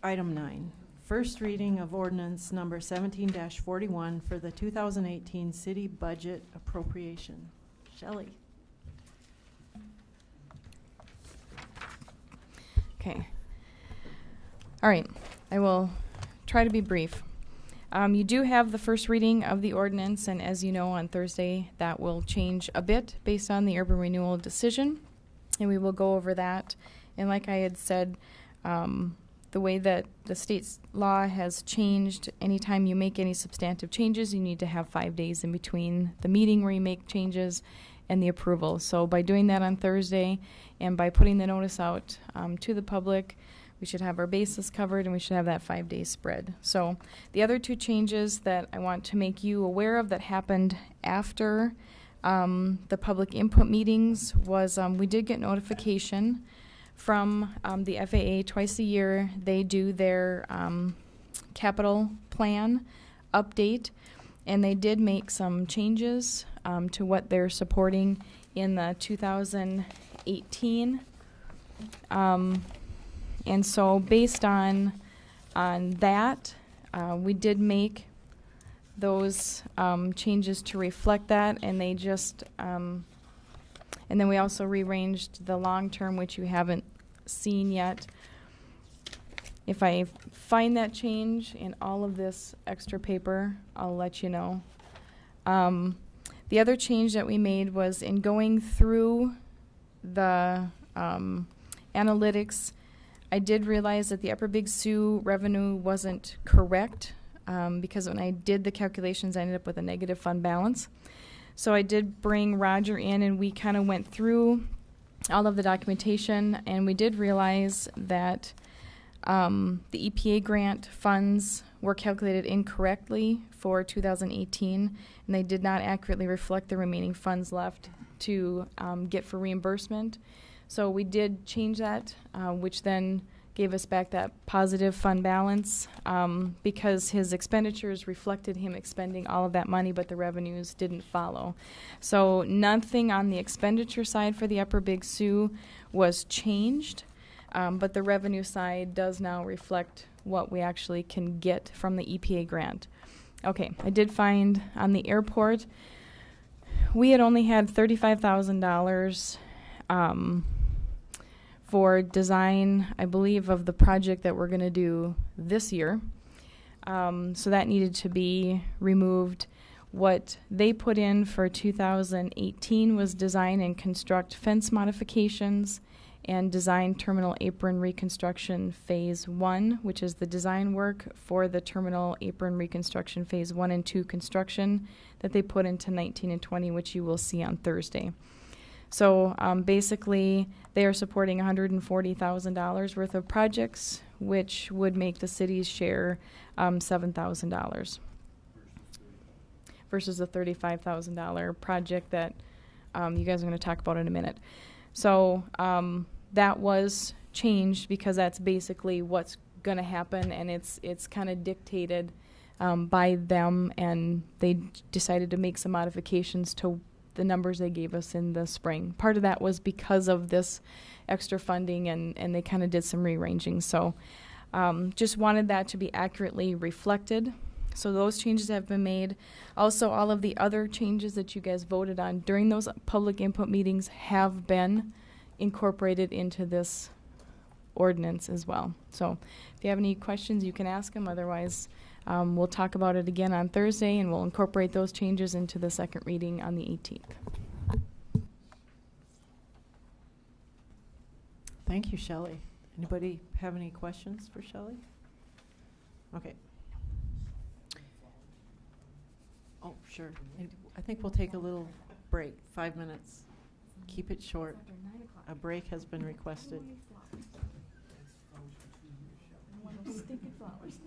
Item 9, first reading of ordinance number 17-41 for the 2018 city budget appropriation. Shelley. Okay. All right. I will try to be brief. You do have the first reading of the ordinance, and as you know, on Thursday, that will change a bit based on the urban renewal decision, and we will go over that. And like I had said, the way that the state's law has changed, anytime you make any substantive changes, you need to have 5 days in between the meeting where you make changes and the approval. So by doing that on Thursday and by putting the notice out to the public, we should have our bases covered and we should have that 5-day spread. So the other two changes that I want to make you aware of that happened after the public input meetings was we did get notification from the FAA twice a year. They do their capital plan update, and they did make some changes to what they're supporting in the 2018. And so based on that, we did make those changes to reflect that, and they just and then we also rearranged the long term, which you haven't seen yet. If I find that change in all of this extra paper, I'll let you know. The other change that we made was in going through the analytics, I did realize that the Upper Big Sioux revenue wasn't correct because when I did the calculations, I ended up with a negative fund balance. So I did bring Roger in, and we kind of went through all of the documentation, and we did realize that the EPA grant funds were calculated incorrectly for 2018, and they did not accurately reflect the remaining funds left to get for reimbursement. So we did change that, which then gave us back that positive fund balance because his expenditures reflected him expending all of that money, but the revenues didn't follow. So nothing on the expenditure side for the Upper Big Sioux was changed, but the revenue side does now reflect what we actually can get from the EPA grant. Okay, I did find on the airport, we had only had $35,000 for design, I believe, of the project that we're going to do this year. So that needed to be removed. What they put in for 2018 was design and construct fence modifications and design terminal apron reconstruction phase 1, which is the design work for the terminal apron reconstruction phase 1 and 2 construction that they put into 19 and 20, which you will see on Thursday. So basically, they are supporting $140,000 worth of projects, which would make the city's share $7,000 versus the $35,000 project that you guys are going to talk about in a minute. So that was changed because that's basically what's going to happen, and it's kind of dictated by them, and they decided to make some modifications to the numbers they gave us in the spring. Part of that was because of this extra funding, and they kind of did some rearranging. So just wanted that to be accurately reflected. So those changes have been made. Also, all of the other changes that you guys voted on during those public input meetings have been incorporated into this ordinance as well. So if you have any questions, you can ask them. Otherwise, we'll talk about it again on Thursday, and we'll incorporate those changes into the second reading on the 18th. Thank you, Shelley. Anybody have any questions for Shelley? Okay. Oh, sure. I think we'll take a little break, 5 minutes. Keep it short. A break has been requested. Stinky flowers.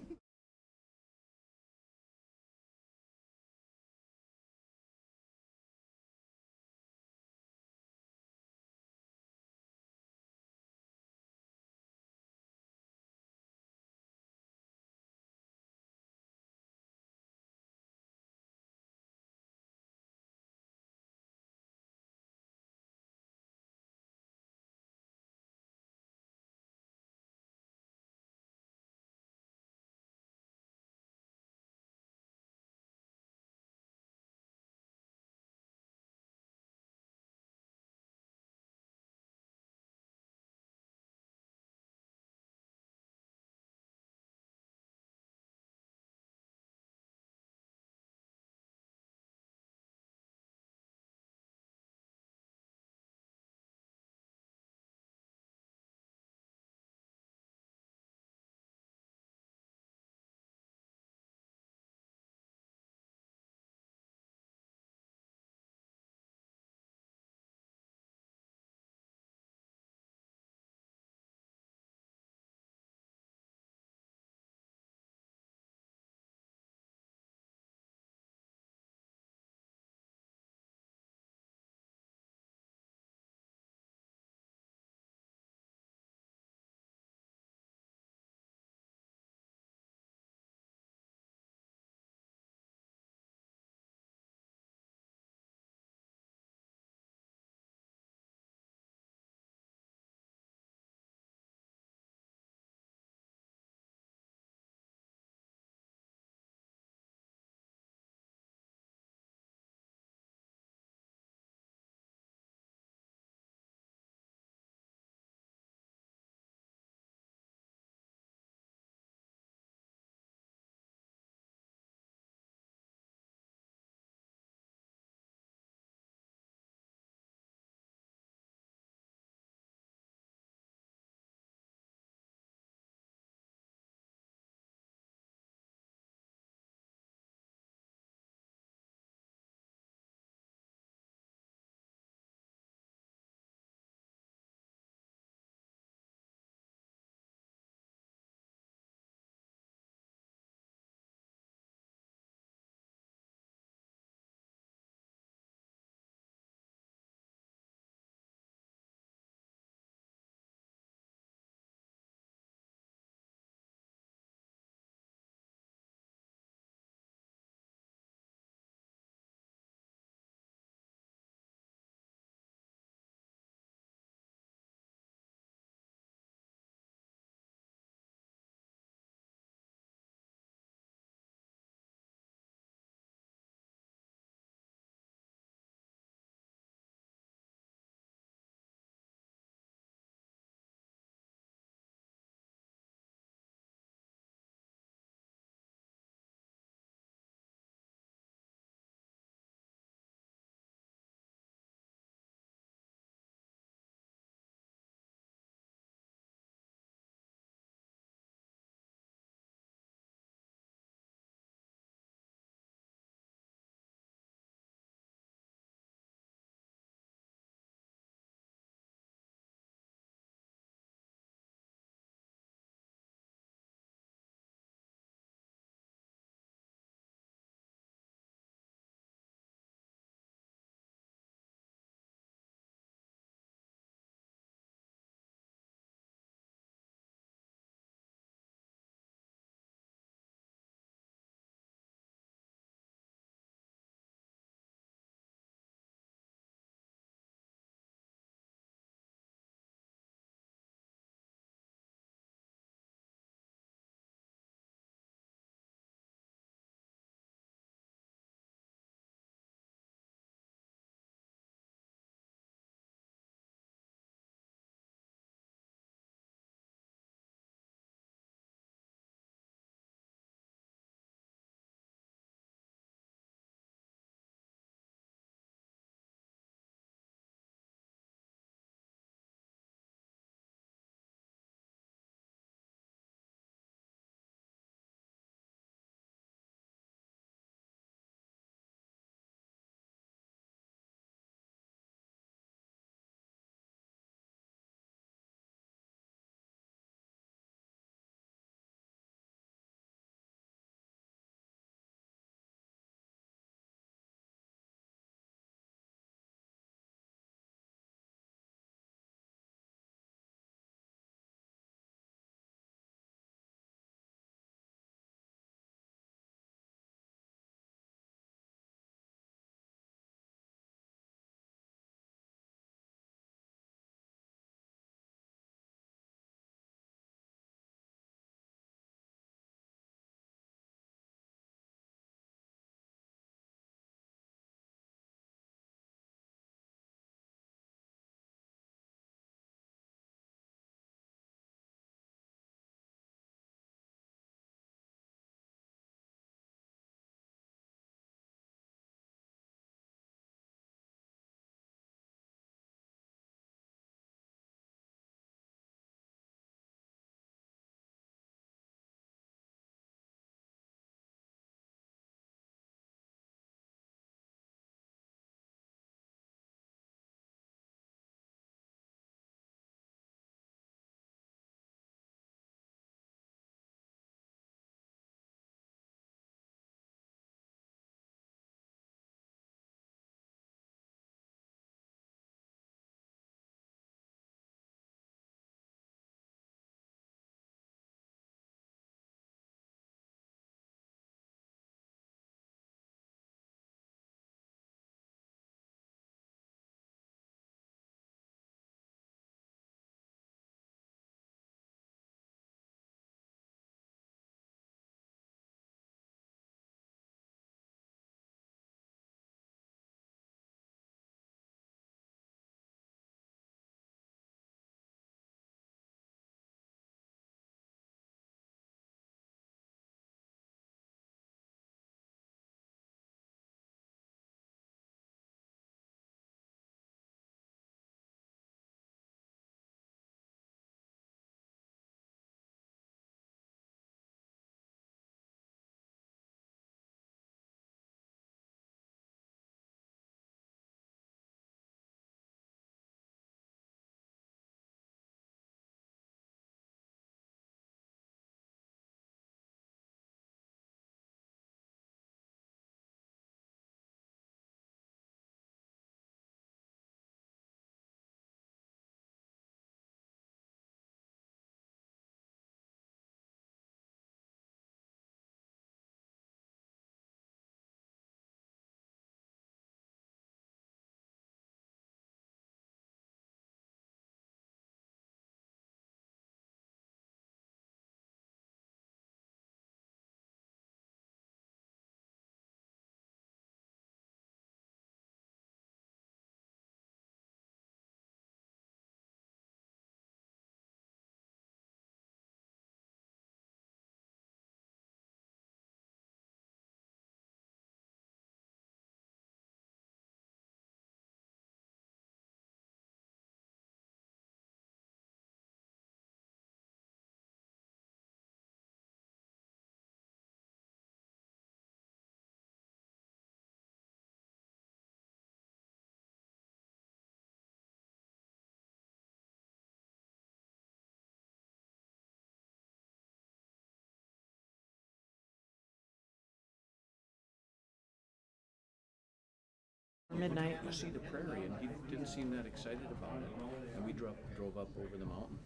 midnight. To see the prairie, and he didn't seem that excited about it. And we drove up over the mountain.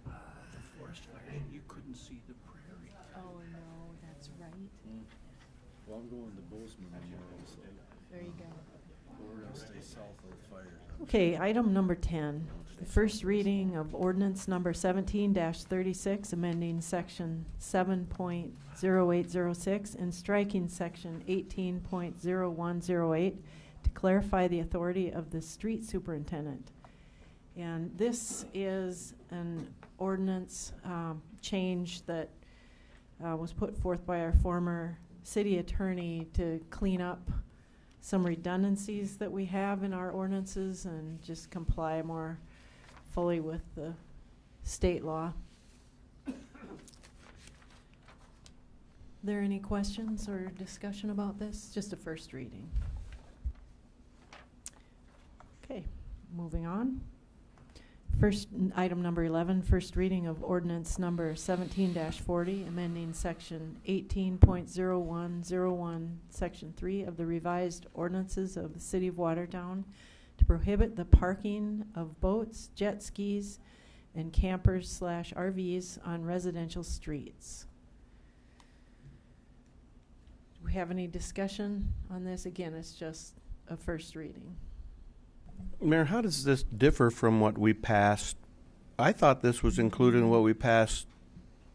The forest fire, you couldn't see the prairie. Oh, no, that's right. Well, I'm going to Bozeman tomorrow, so There you go. we're gonna stay south of the fires. Okay, item number 10, the first reading of ordinance number 17-36, amending section 7.0806 and striking section 18.0108 to clarify the authority of the street superintendent. And this is an ordinance change that was put forth by our former city attorney to clean up some redundancies that we have in our ordinances and just comply more fully with the state law. There any questions or discussion about this? Just a first reading. Okay, moving on. Item number 11, first reading of ordinance number 17-40, amending section 18.0101, section 3 of the revised ordinances of the city of Watertown to prohibit the parking of boats, jet skis, and campers/RVs on residential streets. Do we have any discussion on this? Again, it's just a first reading. Mayor, how does this differ from what we passed? I thought this was included in what we passed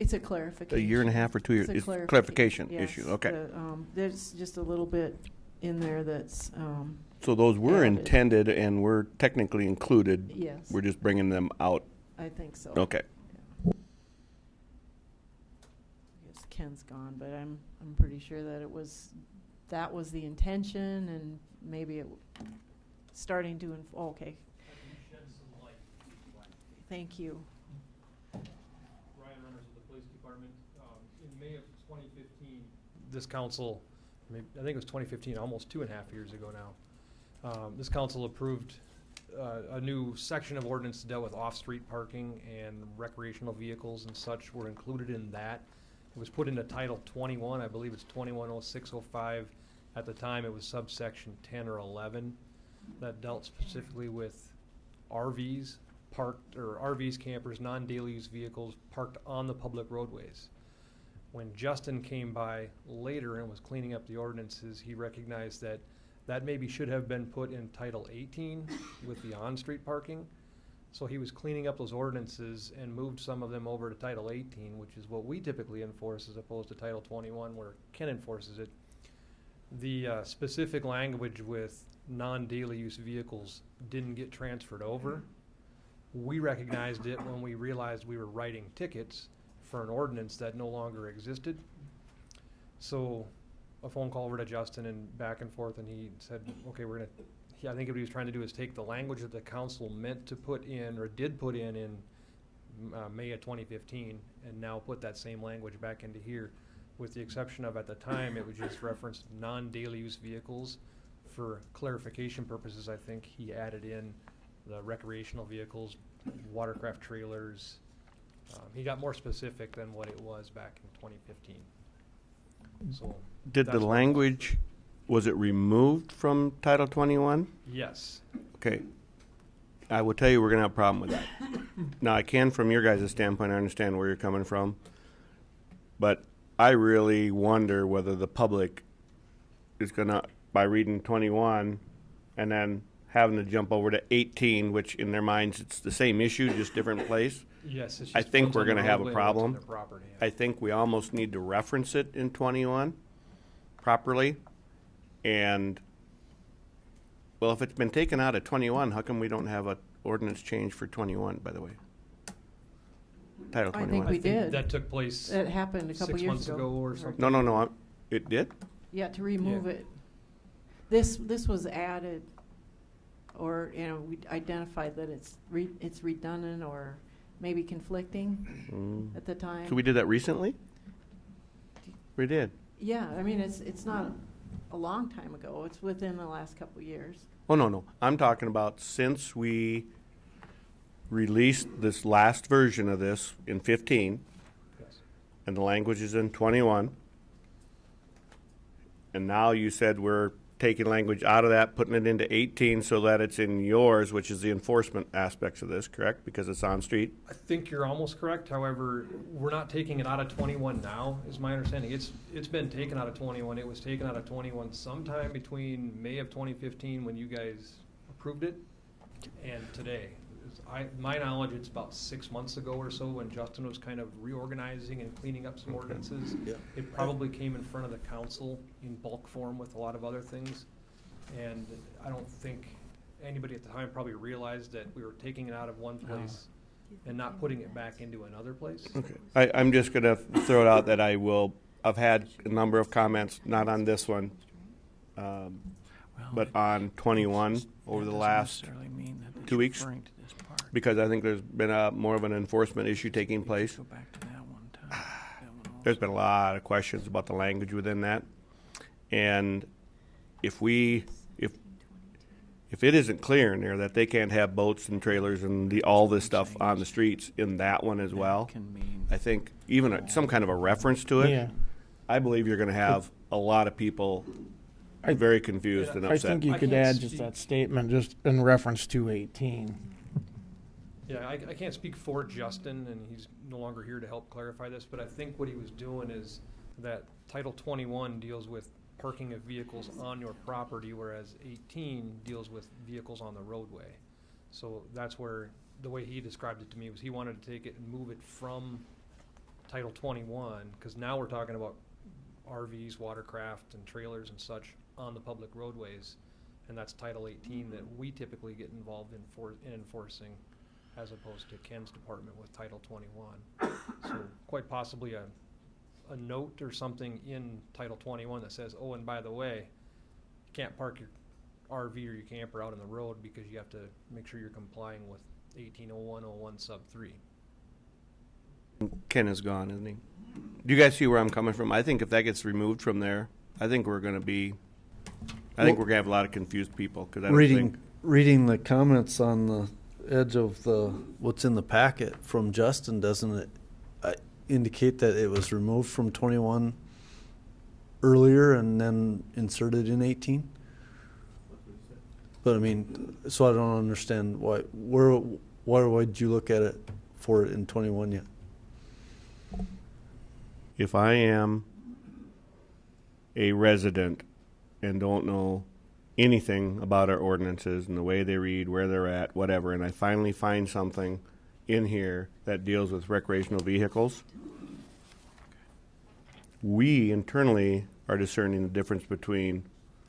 It's a clarification. a year and a half or 2 years. It's a clarification yes. issue, okay. There's just a little bit in there that's So those were added. intended and were technically included. Yes. We're just bringing them out. I think so. Okay. I guess Ken's gone, but I'm pretty sure that that was the intention, and maybe it starting to okay. Thank you. Ryan Runners of the Police Department. In May of 2015, this council, I think it was 2015, almost 2.5 years ago now, this council approved a new section of ordinance that dealt with off-street parking, and recreational vehicles and such were included in that. It was put into Title 21, I believe it's 210605. At the time, it was subsection 10 or 11 that dealt specifically with RVs parked, or RVs, campers, non-daily use vehicles parked on the public roadways. When Justin came by later and was cleaning up the ordinances, he recognized that maybe should have been put in Title 18 with the on-street parking. So he was cleaning up those ordinances and moved some of them over to Title 18, which is what we typically enforce as opposed to Title 21 where Ken enforces it. The specific language with non-daily use vehicles didn't get transferred over. We recognized it when we realized we were writing tickets for an ordinance that no longer existed. So a phone call over to Justin and back and forth, and he said, okay, we're gonna, I think what he was trying to do is take the language that the council meant to put in, or did put in May of 2015, and now put that same language back into here, with the exception of, at the time, it was just referenced non-daily use vehicles. For clarification purposes, I think he added in the recreational vehicles, watercraft trailers. He got more specific than what it was back in 2015. So Did the language, was it removed from Title 21? Yes. Okay. I will tell you we're going to have a problem with that. Now, I can, from your guys' standpoint, I understand where you're coming from. But I really wonder whether the public is going to, by reading 21 and then having to jump over to 18, which in their minds it's the same issue, just different place. Yes, it's I just think one's we're on the going to have roadway a and one's on problem. their property, yeah. I think we almost need to reference it in 21 properly. And, well, if it's been taken out of 21, how come we don't have an ordinance change for 21, by the way? Title 21. I think we did. That took place. That happened a couple 6 years months ago or something. No. It did? Yeah, to remove it. This was added, or we identified that it's redundant or maybe conflicting at the time. So we did that recently? We did. Yeah, I mean it's not a long time ago. It's within the last couple of years. Oh, no. I'm talking about since we released this last version of this in 15, Yes. and the language is in 21, and now you said we're taking language out of that, putting it into 18 so that it's in yours, which is the enforcement aspects of this, correct? Because it's on street? I think you're almost correct. However, we're not taking it out of 21 now, is my understanding. It's been taken out of 21. It was taken out of 21 sometime between May of 2015 when you guys approved it and today. My knowledge, it's about 6 months ago or so when Justin was kind of reorganizing and cleaning up some ordinances. Yeah. It probably came in front of the council in bulk form with a lot of other things. And I don't think anybody at the time probably realized that we were taking it out of one place and not putting it back into another place. Okay. I'm just going to throw it out that I've had a number of comments, not on this one, but on 21 over the last 2 weeks, because I think there's been more of an enforcement issue taking place. There's been a lot of questions about the language within that, and if it isn't clear in there that they can't have boats and trailers and all this stuff on the streets in that one as well, I think even some kind of a reference to it, Yeah. I believe you're going to have a lot of people very confused and I upset. think you could add just that statement just in reference to 18. Yeah, I can't speak for Justin, and he's no longer here to help clarify this, but I think what he was doing is that Title 21 deals with parking of vehicles on your property, whereas 18 deals with vehicles on the roadway. So that's where, the way he described it to me was he wanted to take it and move it from Title 21, because now we're talking about RVs, watercraft, and trailers and such on the public roadways, and that's Title 18 that we typically get involved in enforcing, as opposed to Ken's department with Title 21. So quite possibly a note or something in Title 21 that says, oh, and by the way, you can't park your RV or your camper out on the road because you have to make sure you're complying with 180101 sub 3. Ken is gone, isn't he? Do you guys see where I'm coming from? I think if that gets removed from there, I think we're going to have a lot of confused people, because I don't think reading the comments on the edge of what's in the packet from Justin, doesn't it indicate that it was removed from 21 earlier and then inserted in 18? But I mean, so I don't understand why would you look at it for it in 21 yet? if I am a resident and don't know anything about our ordinances and the way they read, where they're at, whatever, and I finally find something in here that deals with recreational vehicles, we internally are discerning the difference between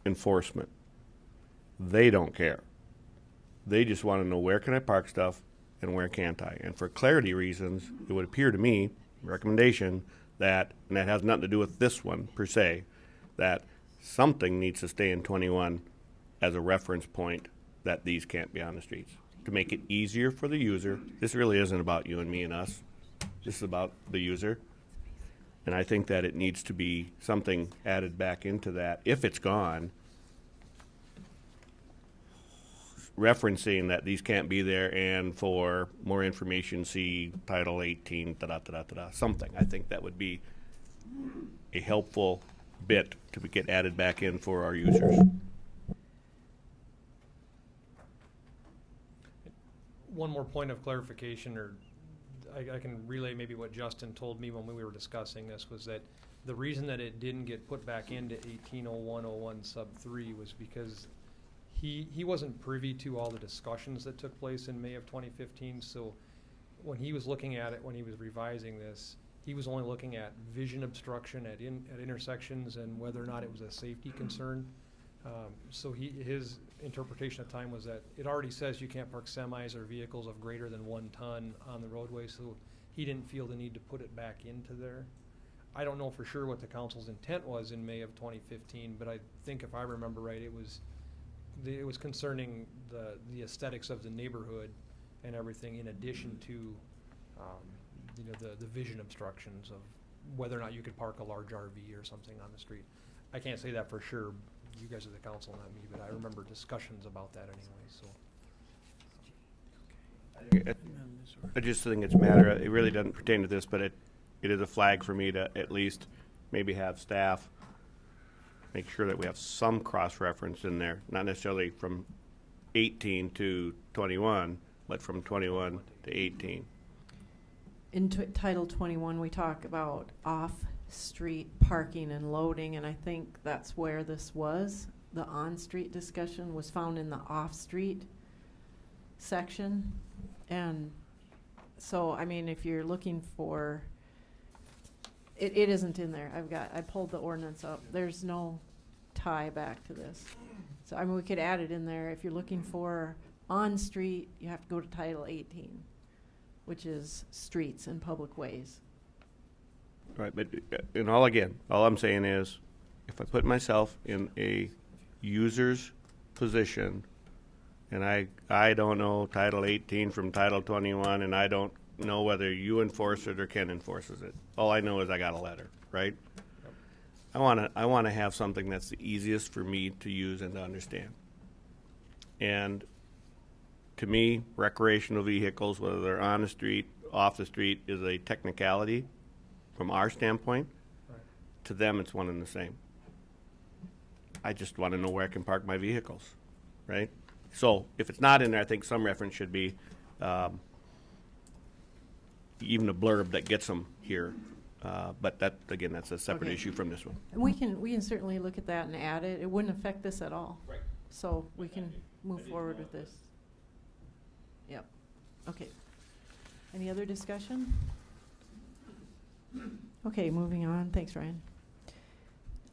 enforcement. They don't care. They just want to know, where can I park stuff and where can't I? And for clarity reasons, it would appear to me, recommendation, that, and that has nothing to do with this one per se, that something needs to stay in 21 as a reference point that these can't be on the streets, to make it easier for the user. This really isn't about you and me and us. This is about the user. And I think that it needs to be something added back into that, if it's gone, referencing that these can't be there, and for more information, see Title 18, something. I think that would be a helpful bit to get added back in for our users. One more point of clarification, or I can relay maybe what Justin told me when we were discussing this, was that the reason that it didn't get put back into 180101 sub 3 was because he wasn't privy to all the discussions that took place in May of 2015. So when he was looking at it, when he was revising this, he was only looking at vision obstruction at intersections and whether or not it was a safety concern. So his interpretation at the time was that it already says you can't park semis or vehicles of greater than 1 ton on the roadway, so he didn't feel the need to put it back into there. I don't know for sure what the council's intent was in May of 2015, but I think if I remember right, it was concerning the aesthetics of the neighborhood and everything, in addition to the vision obstructions of whether or not you could park a large RV or something on the street. I can't say that for sure. You guys are the council, not me, but I remember discussions about that anyway. So I just think it's a matter, it really doesn't pertain to this, but it is a flag for me to at least maybe have staff make sure that we have some cross-reference in there, not necessarily from 18 to 21, but from 21 to 18. In Title 21, we talk about off-street parking and loading, and I think that's where this was. The on-street discussion was found in the off-street section. And so, I mean, if you're looking for, it isn't in there. I pulled the ordinance up. There's no tie back to this. So, I mean, we could add it in there. If you're looking for on-street, you have to go to Title 18, which is streets and public ways. Right, but all I'm saying is, if I put myself in a user's position, and I don't know Title 18 from Title 21, and I don't know whether you enforce it or Ken enforces it. All I know is I got a letter, right? I want to have something that's the easiest for me to use and to understand. And to me, recreational vehicles, whether they're on the street, off the street, is a technicality from our standpoint. Right. To them, it's one and the same. I just want to know where I can park my vehicles, right? So if it's not in there, I think some reference should be even a blurb that gets them here. But that, again, that's a separate issue from this one. And we can certainly look at that and add it. It wouldn't affect this at all. Right. So we can move forward with this. Yep. Okay. Any other discussion? Okay, moving on. Thanks, Ryan.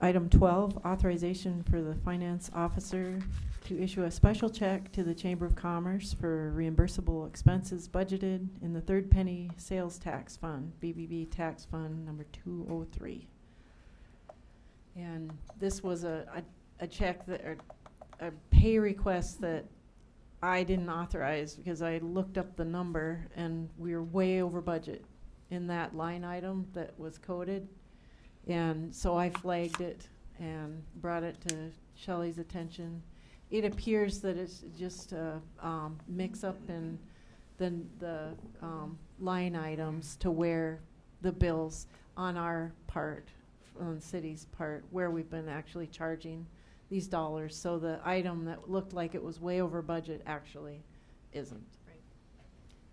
Item 12, authorization for the finance officer to issue a special check to the Chamber of Commerce for reimbursable expenses budgeted in the Third Penny Sales Tax Fund, BBB Tax Fund number 203. And this was a check that, or a pay request that I didn't authorize because I looked up the number and we were way over budget in that line item that was coded. And so I flagged it and brought it to Shelley's attention. It appears that it's just a mix-up in the line items to where the bills on our part, on the city's part, where we've been actually charging these dollars. So the item that looked like it was way over budget actually isn't. Right.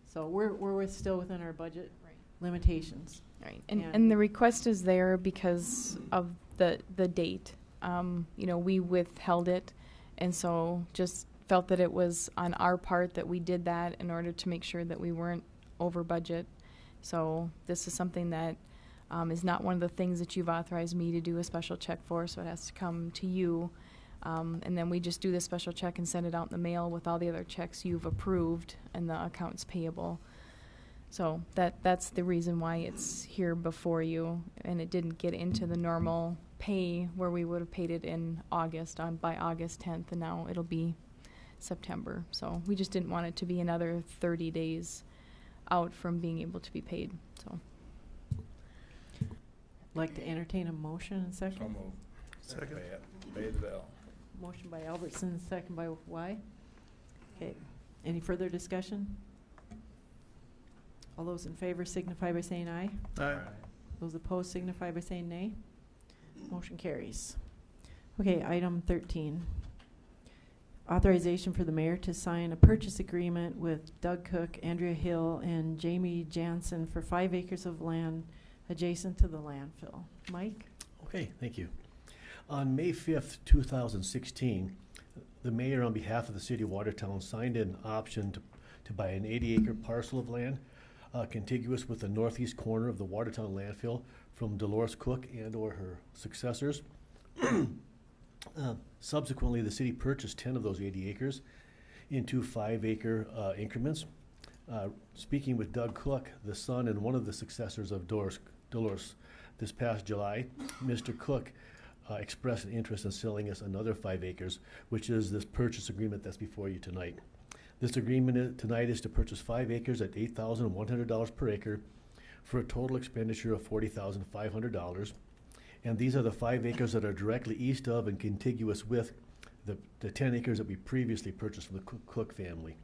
So we're still within our budget limitations. Right, and the request is there because of the date. You know, we withheld it, and so just felt that it was on our part that we did that in order to make sure that we weren't over budget. So this is something that is not one of the things that you've authorized me to do a special check for, so it has to come to you. And then we just do the special check and send it out in the mail with all the other checks you've approved and the accounts payable. So that's the reason why it's here before you, and it didn't get into the normal pay where we would have paid it in August, by August 10th, and now it'll be September. So we just didn't want it to be another 30 days out from being able to be paid. So, like to entertain a motion and second. So moved. Second. Pay the bill. Motion by Albertson, second by Y. Okay. Any further discussion? All those in favor signify by saying aye. Aye. Those opposed signify by saying nay. Motion carries. Okay, item 13. Authorization for the mayor to sign a purchase agreement with Doug Cook, Andrea Hill, and Jamie Jansen for 5 acres of land adjacent to the landfill. Mike? Okay, thank you. On May 5th, 2016, the mayor, on behalf of the city of Watertown, signed an option to buy an 80-acre parcel of land contiguous with the northeast corner of the Watertown landfill from Dolores Cook and or her successors. Subsequently, the city purchased 10 of those 80 acres into 5-acre increments. Speaking with Doug Cook, the son and one of the successors of Dolores this past July, Mr. Cook expressed an interest in selling us another 5 acres, which is this purchase agreement that's before you tonight. This agreement tonight is to purchase 5 acres at $8,100 per acre for a total expenditure of $40,500. And these are the 5 acres that are directly east of and contiguous with the 10 acres that we previously purchased from the Cook family.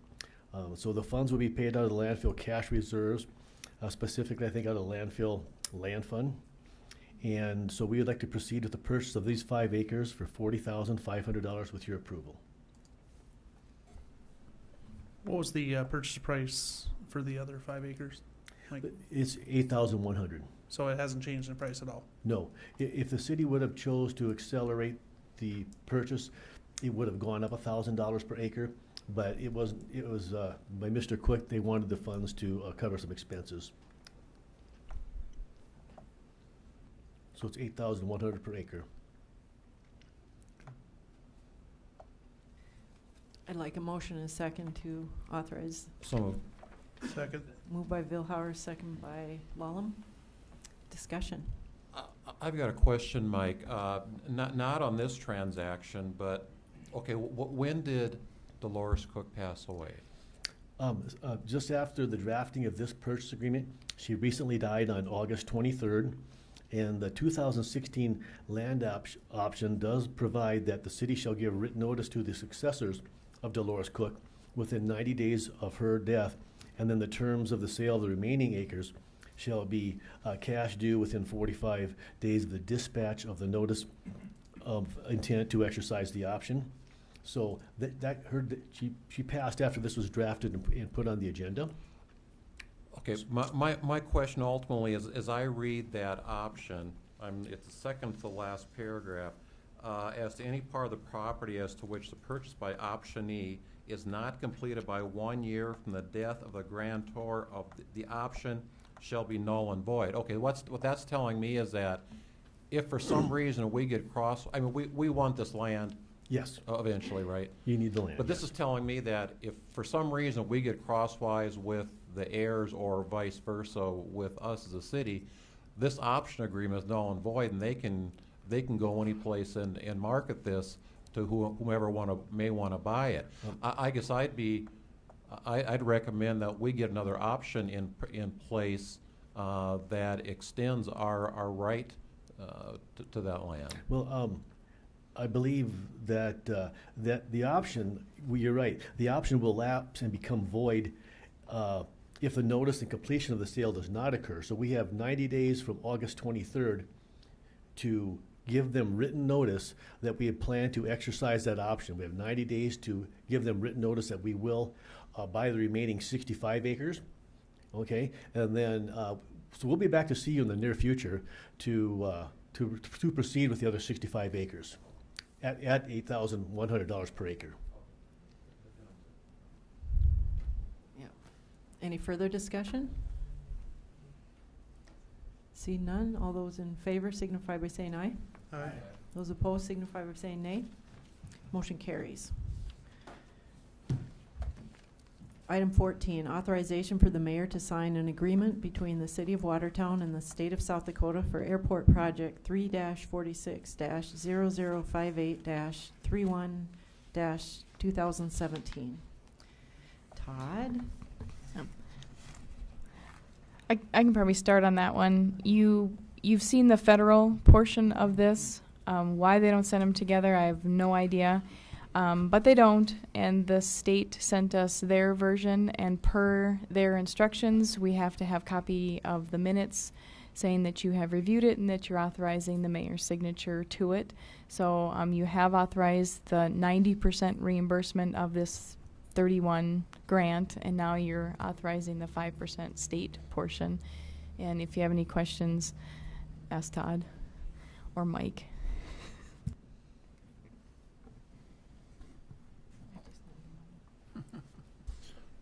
So the funds will be paid out of the landfill cash reserves, specifically I think out of the landfill land fund. And so we would like to proceed with the purchase of these 5 acres for $40,500 with your approval. What was the purchase price for the other 5 acres? Like, It's $8,100. so it hasn't changed in price at all? No, if the city would have chose to accelerate the purchase, it would have gone up $1,000 per acre, but it was by Mr. Quick, they wanted the funds to cover some expenses. So it's $8,100 per acre. I'd like a motion and a second to authorize. So moved. Second. Moved by Vilhauer, second by Lallam. Discussion. I've got a question, Mike. Not on this transaction, but, okay, when did Dolores Cook pass away? Just after the drafting of this purchase agreement, she recently died on August 23rd. And the 2016 land option does provide that the city shall give written notice to the successors of Dolores Cook within 90 days of her death. And then the terms of the sale of the remaining acres shall be cash due within 45 days of the dispatch of the notice of intent to exercise the option. So she passed after this was drafted and put on the agenda. Okay, my question ultimately is, as I read that option, it's the second to the last paragraph, as to any part of the property as to which the purchase by optionee is not completed by 1 year from the death of the grantor of the option shall be null and void. Okay, what that's telling me is that if for some reason we get we want this land. Yes. Eventually, right? You need the land. But this is telling me that if for some reason we get crosswise with the heirs or vice versa with us as a city, this option agreement is null and void, and they can go any place and market this to whomever may want to buy it. I guess I'd recommend that we get another option in place that extends our right to that land. Well, I believe that that the option, you're right, the option will lapse and become void if the notice and completion of the sale does not occur. So we have 90 days from August 23rd to give them written notice that we had planned to exercise that option. We have 90 days to give them written notice that we will buy the remaining 65 acres. Okay, and then so we'll be back to see you in the near future to proceed with the other 65 acres at $8,100 per acre. Yeah. Any further discussion? See none. All those in favor signify by saying aye. Aye. Those opposed signify by saying nay. Motion carries. Item 14, authorization for the mayor to sign an agreement between the City of Watertown and the State of South Dakota for Airport Project 3-46-0058-31-2017. Todd? I can probably start on that one. You've seen the federal portion of this. Why they don't send them together, I have no idea. But they don't, and the state sent us their version, and per their instructions, we have to have copy of the minutes saying that you have reviewed it and that you're authorizing the mayor's signature to it. So you have authorized the 90% reimbursement of this 31 grant, and now you're authorizing the 5% state portion. And if you have any questions, ask Todd or Mike.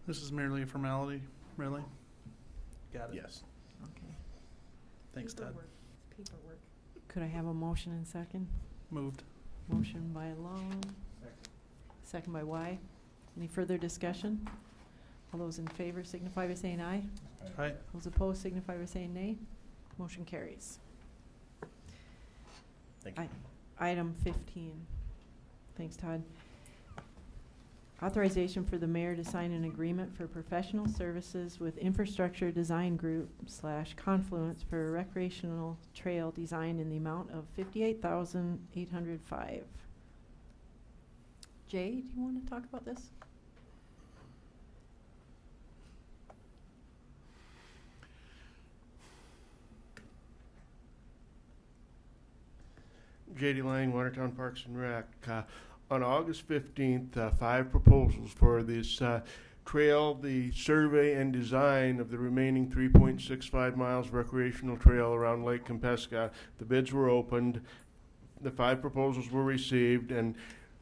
This is merely a formality, really? Got it. Yes. Okay. Thanks, Todd. Paperwork. Could I have a motion and second? Moved. Motion by Long. Second by Y. Any further discussion? All those in favor signify by saying aye. Aye. Those opposed signify by saying nay. Motion carries. Thank you. Item 15. Thanks, Todd. Authorization for the mayor to sign an agreement for professional services with Infrastructure Design Group / Confluence for recreational trail design in the amount of $58,805. Jay, do you want to talk about this? J.D. Lang, Watertown Parks and Rec. On August 15th, 5 proposals for this trail, the survey and design of the remaining 3.65 miles recreational trail around Lake Kempesca. The bids were opened. The 5 proposals were received, and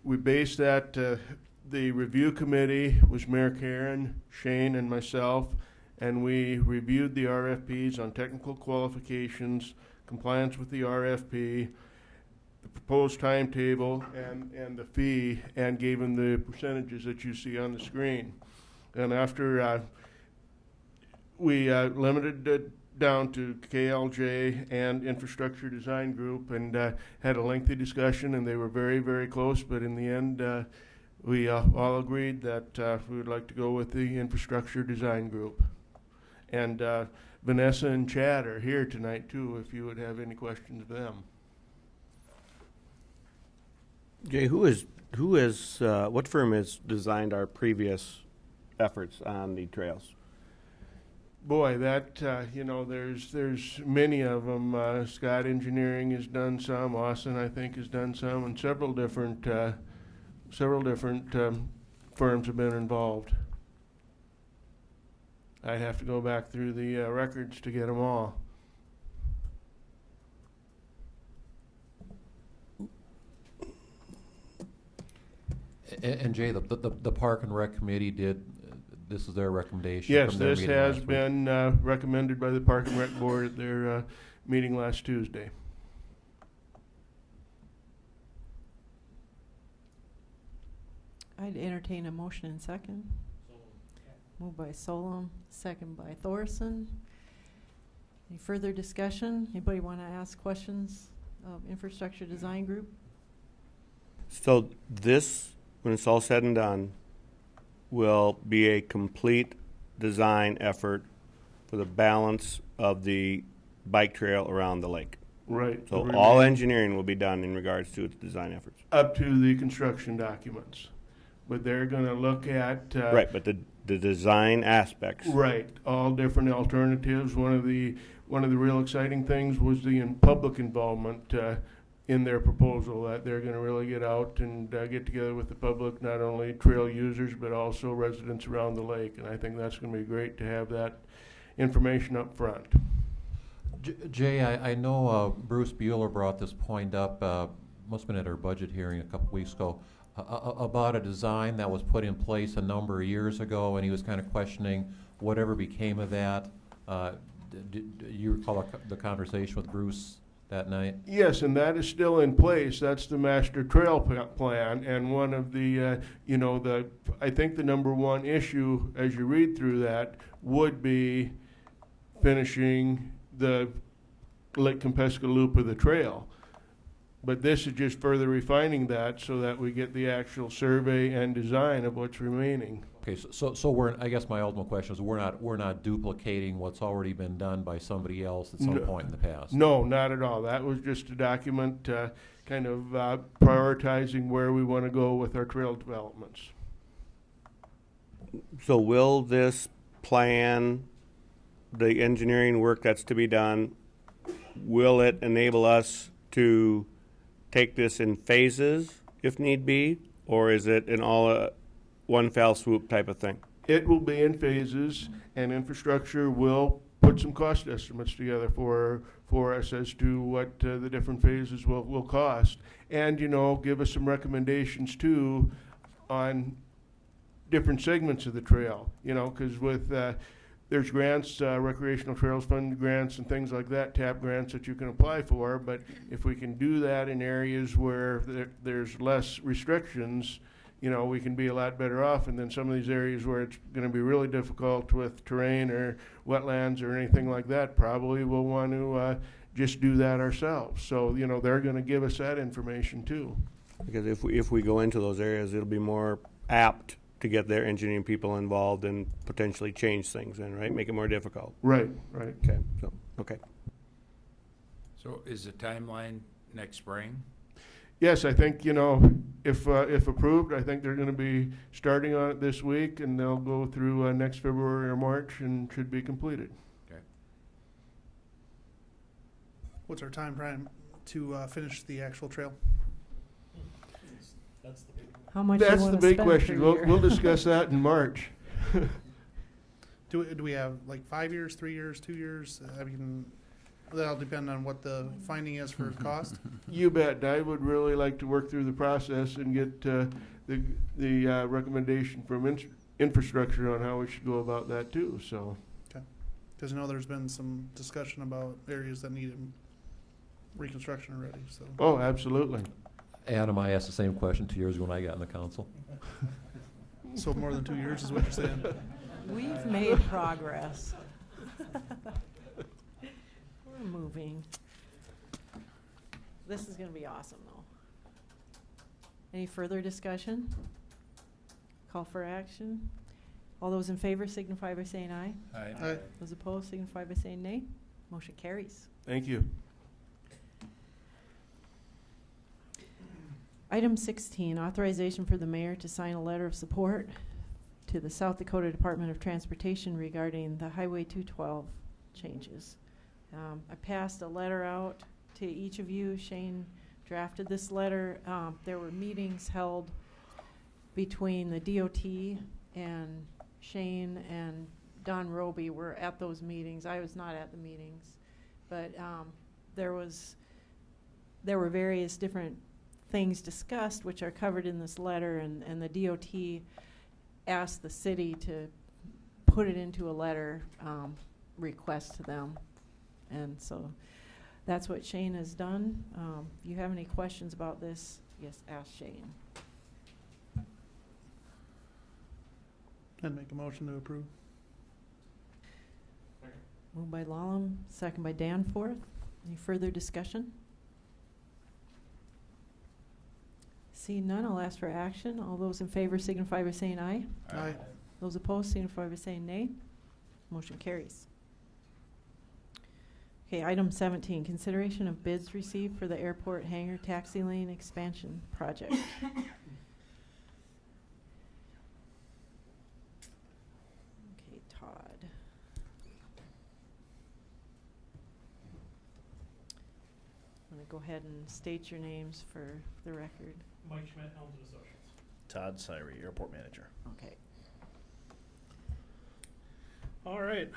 we based that, the review committee was Mayor Karen, Shane, and myself, and we reviewed the RFPs on technical qualifications, compliance with the RFP, the proposed timetable, and the fee, and gave them the percentages that you see on the screen. And after we limited it down to KLJ and Infrastructure Design Group, and had a lengthy discussion, and they were very, very close, but in the end, we all agreed that we would like to go with the Infrastructure Design Group. And Vanessa and Chad are here tonight too, if you would have any questions of them. Jay, what firm has designed our previous efforts on the trails? Boy, that there's many of them. Scott Engineering has done some. Austin, I think, has done some, and several different firms have been involved. I'd have to go back through the records to get them all. And Jay, the Park and Rec Committee did, this is their recommendation? Yes, from their this meeting has last week? been recommended by the Park and Rec Board at their meeting last Tuesday. I'd entertain a motion and second. Moved by Solom, second by Thorson. Any further discussion? Anybody want to ask questions of Infrastructure Design Group? So this, when it's all said and done, will be a complete design effort for the balance of the bike trail around the lake. Right. So all engineering will be done in regards to its design efforts. Up to the construction documents. But they're going to look at... right, but the design aspects. Right, all different alternatives. One of the real exciting things was the public involvement in their proposal, that they're going to really get out and get together with the public, not only trail users, but also residents around the lake. And I think that's going to be great to have that information up front. Jay, I know Bruce Bueller brought this point up, must have been at our budget hearing a couple weeks ago, about a design that was put in place a number of years ago, and he was kind of questioning whatever became of that. Do you recall the conversation with Bruce that night? Yes, and that is still in place. That's the master trail plan, and one of the, I think the number one issue as you read through that would be finishing the Lake Kempesca loop of the trail. But this is just further refining that so that we get the actual survey and design of what's remaining. Okay, so I guess my ultimate question is we're not duplicating what's already been done by somebody else at some point in the past. No, not at all. That was just a document kind of prioritizing where we want to go with our trail developments. So will this plan, the engineering work that's to be done, will it enable us to take this in phases if need be, or is it an all one fell swoop type of thing? It will be in phases, and infrastructure will put some cost estimates together for us as to what the different phases will cost, and give us some recommendations too on different segments of the trail. Because with there's grants, Recreational Trails Fund grants and things like that, TAP grants that you can apply for, but if we can do that in areas where there's less restrictions, we can be a lot better off. And then some of these areas where it's going to be really difficult with terrain or wetlands or anything like that, probably we'll want to just do that ourselves. So, they're going to give us that information too. Because if we go into those areas, it'll be more apt to get their engineering people involved and potentially change things then, right? Make it more difficult. Right. Okay. So is the timeline next spring? Yes, I think, if approved, I think they're going to be starting on it this week, and they'll go through next February or March and should be completed. Okay. What's our time to finish the actual trail. That's the big one. How much you That's wanna the big spend per question. We'll, year? we'll discuss that in March. Do we have like 5 years, 3 years, 2 years? I mean, that'll depend on what the finding is for cost. You bet. I would really like to work through the process and get the recommendation from infrastructure on how we should go about that too. So, Because I know there's been some discussion about areas that need reconstruction already. So. oh, absolutely. Adam, I asked the same question 2 years ago when I got in the council. So more than 2 years is what you're saying. We've made progress. We're moving. This is going to be awesome, though. Any further discussion? Call for action. All those in favor signify by saying aye. Aye. Aye. Those opposed signify by saying nay. Motion carries. Thank you. Item 16, authorization for the mayor to sign a letter of support to the South Dakota Department of Transportation regarding the Highway 212 changes. I passed a letter out to each of you. Shane drafted this letter. There were meetings held between the DOT and Shane and Don Roby were at those meetings. I was not at the meetings, but there were various different things discussed which are covered in this letter, and the DOT asked the city to put it into a letter request to them, and so that's what Shane has done. You have any questions about this? Yes, ask Shane. And make a motion to approve. Moved by Lallam, second by Danforth. Any further discussion? Seeing none, I'll ask for action. All those in favor signify by saying aye. Aye. Those opposed signify by saying nay. Motion carries. Okay, item 17, consideration of bids received for the airport hangar taxi lane expansion project. Okay, Todd. I'm going to go ahead and state your names for the record. Mike Schmidt, Helms and Associates. Todd Syrie, Airport Manager. Okay. All right.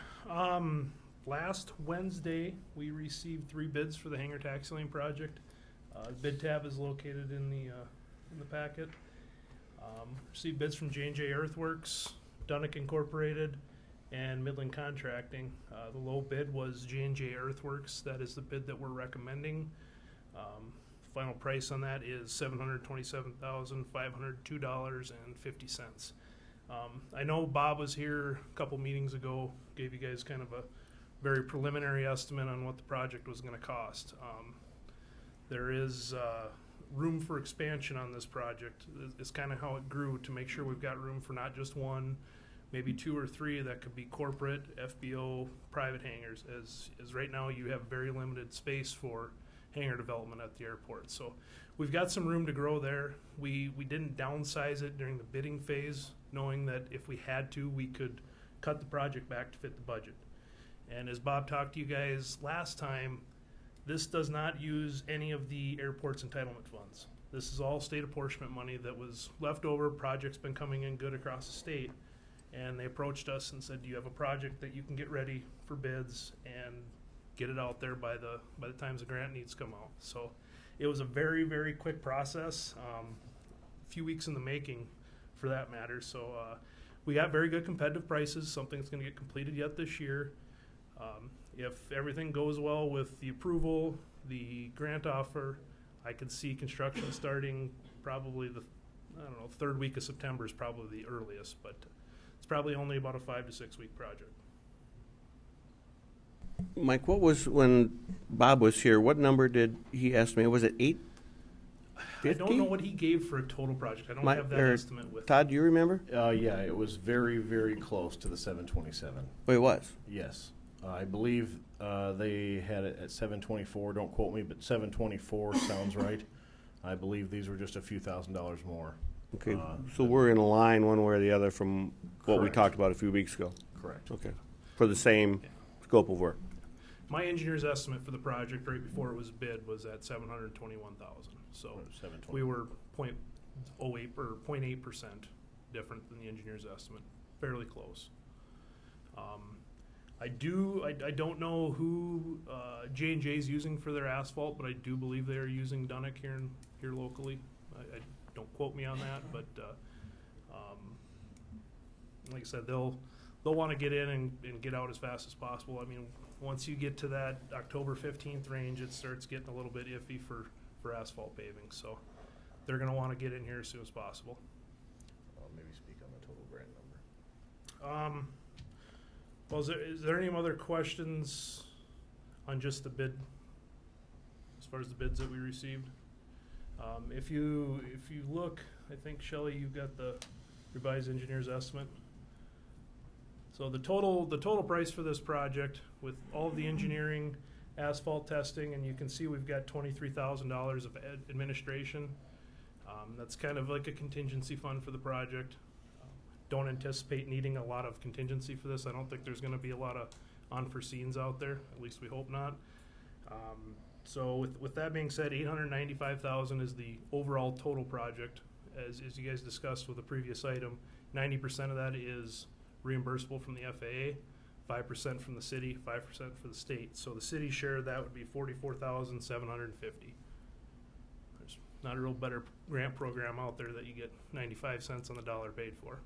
Last Wednesday, we received 3 bids for the hangar taxi lane project. The bid tab is located in the packet. Received bids from J&J Earthworks, Dunick Incorporated, and Midland Contracting. The low bid was J&J Earthworks. That is the bid that we're recommending. Final price on that is $727,502.50. I know Bob was here a couple meetings ago, gave you guys kind of a very preliminary estimate on what the project was going to cost. There is room for expansion on this project. It's kind of how it grew, to make sure we've got room for not just one, maybe 2 or 3 that could be corporate, FBO, private hangars. As right now you have very limited space for hangar development at the airport. So we've got some room to grow there. We didn't downsize it during the bidding phase, knowing that if we had to, we could cut the project back to fit the budget. And as Bob talked to you guys last time, this does not use any of the airport's entitlement funds. This is all state apportionment money that was left over. Project's been coming in good across the state. And they approached us and said, do you have a project that you can get ready for bids and get it out there by the times the grant needs come out? So it was a very, very quick process, a few weeks in the making for that matter. So we got very good competitive prices, something that's going to get completed yet this year. If everything goes well with the approval, the grant offer, I could see construction starting probably the 3rd week of September is probably the earliest, but it's probably only about a 5 to 6 week project. Mike, what was, when Bob was here, what number did he estimate? Was it 850? I don't know what he gave for a total project. I don't have that estimate with. Todd, do you remember? Yeah, it was very, very close to the 727. Oh, it was? Yes. I believe they had it at 724. Don't quote me, but 724 sounds right. I believe these were just a few $1,000s more. Okay, so we're in line one way or the other from what we Correct. talked about a few weeks ago. Correct. Okay, for the same scope of work. my engineer's estimate for the project right before it was bid was at 721,000. So we were 0.08 or 0.8% different than the engineer's estimate, fairly close. I don't know who J&J is using for their asphalt, but I do believe they are using Dunick here locally. I don't quote me on that, but like I said, they'll want to get in and get out as fast as possible. I mean, once you get to that October 15th range, it starts getting a little bit iffy for asphalt paving. So they're going to want to get in here as soon as possible. Maybe speak on the total grant number. Well, is there any other questions on just the bid, as far as the bids that we received? If you look, I think, Shelley, you've got the revised engineer's estimate. So the total price for this project with all of the engineering, asphalt testing, and you can see we've got $23,000 of administration. That's kind of like a contingency fund for the project. Don't anticipate needing a lot of contingency for this. I don't think there's going to be a lot of unforeseens out there. At least we hope not. So with that being said, $895,000 is the overall total project. As you guys discussed with the previous item, 90% of that is reimbursable from the FAA, 5% from the city, 5% for the state. So the city share of that would be $44,750. There's not a real better grant program out there that you get 95 cents on the dollar paid for.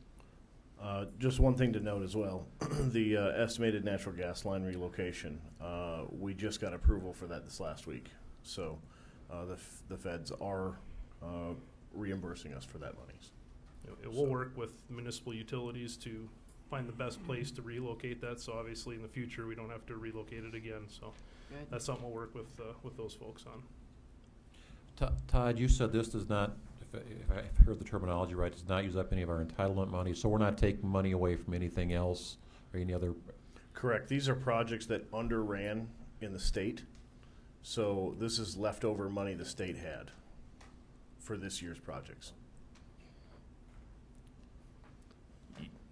Just one thing to note as well, the estimated natural gas line relocation, we just got approval for that this last week. So the feds are reimbursing us for that money. It will work with municipal utilities to find the best place to relocate that. So obviously in the future we don't have to relocate it again. So that's something we'll work with those folks on. Todd, you said this does not, if I heard the terminology right, does not use up any of our entitlement money. So we're not taking money away from anything else or any other. Correct. These are projects that underran in the state. So this is leftover money the state had for this year's projects.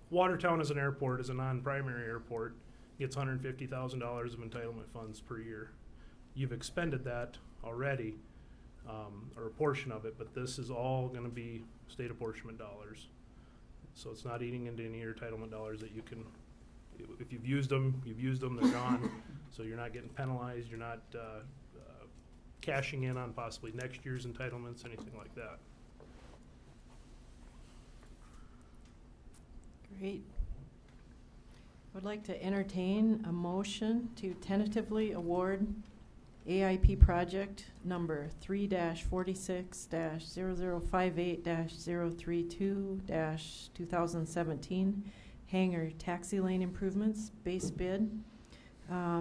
Watertown as an airport, as a non-primary airport, gets $150,000 of entitlement funds per year. You've expended that already, or a portion of it, but this is all going to be state apportionment dollars. So it's not eating into any of your entitlement dollars that you can, if you've used them, they're gone. So you're not getting penalized, you're not cashing in on possibly next year's entitlements, anything like that. Great. I would like to entertain a motion to tentatively award AIP project number 3-46-0058-032-2017 hangar taxi lane improvements base bid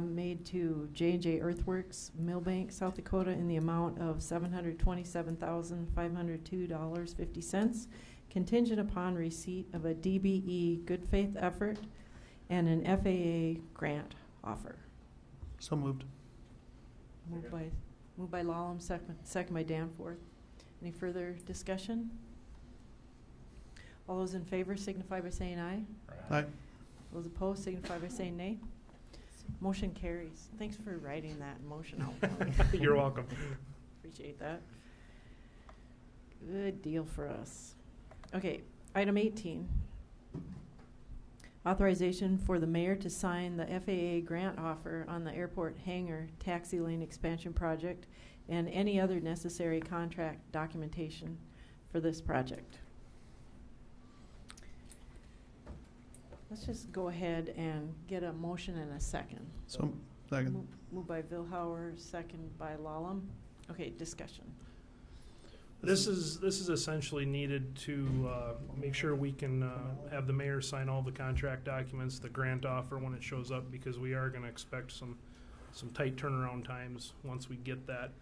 made to J&J Earthworks, Millbank, South Dakota in the amount of $727,502.50. Contingent upon receipt of a DBE good faith effort and an FAA grant offer. So moved. Moved by Lallam, second by Danforth. Any further discussion? All those in favor signify by saying aye. Aye. Those opposed signify by saying nay. Motion carries. Thanks for writing that motion out. You're welcome. Appreciate that. Good deal for us. Okay, item 18. Authorization for the mayor to sign the FAA grant offer on the airport hangar taxi lane expansion project and any other necessary contract documentation for this project. Let's just go ahead and get a motion and a second. So, second. Moved by Vilhauer, second by Lallam. Okay, discussion. This is essentially needed to make sure we can have the mayor sign all the contract documents, the grant offer when it shows up, because we are going to expect some tight turnaround times once we get that.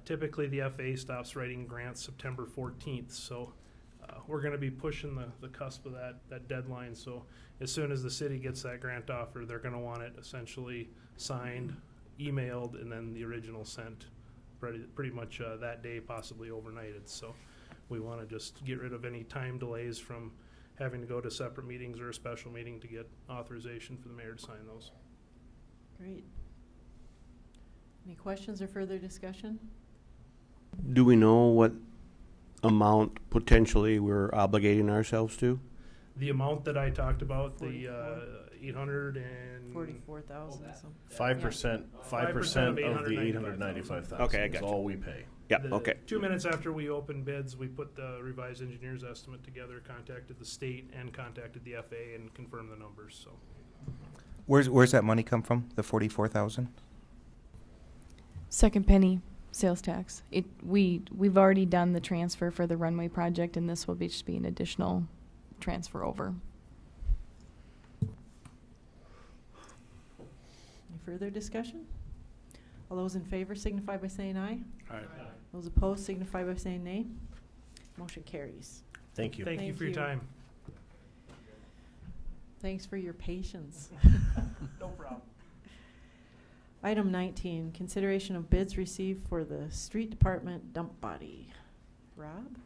Typically, the FAA stops writing grants September 14th, so we're going to be pushing the cusp of that deadline. So as soon as the city gets that grant offer, they're going to want it essentially signed, emailed, and then the original sent pretty much that day, possibly overnighted. So we want to just get rid of any time delays from having to go to separate meetings or a special meeting to get authorization for the mayor to sign those. Great. Any questions or further discussion? Do we know what amount potentially we're obligating ourselves to? The amount that I talked about, the 800 and 44,000. 5% of the 895,000 Okay, I is got you. all we pay. Yeah, The okay. 2 minutes after we opened bids, we put the revised engineer's estimate together, contacted the state and contacted the FAA and confirmed the numbers, so. Where's that money come from? The 44,000? Second penny sales tax. We've already done the transfer for the runway project, and this will just be an additional transfer over. Any further discussion? All those in favor signify by saying aye. Aye. Those opposed signify by saying nay. Motion carries. Thank you. Thank you for your time. Thanks for your patience. No problem. Item 19, consideration of bids received for the street department dump body. Rob?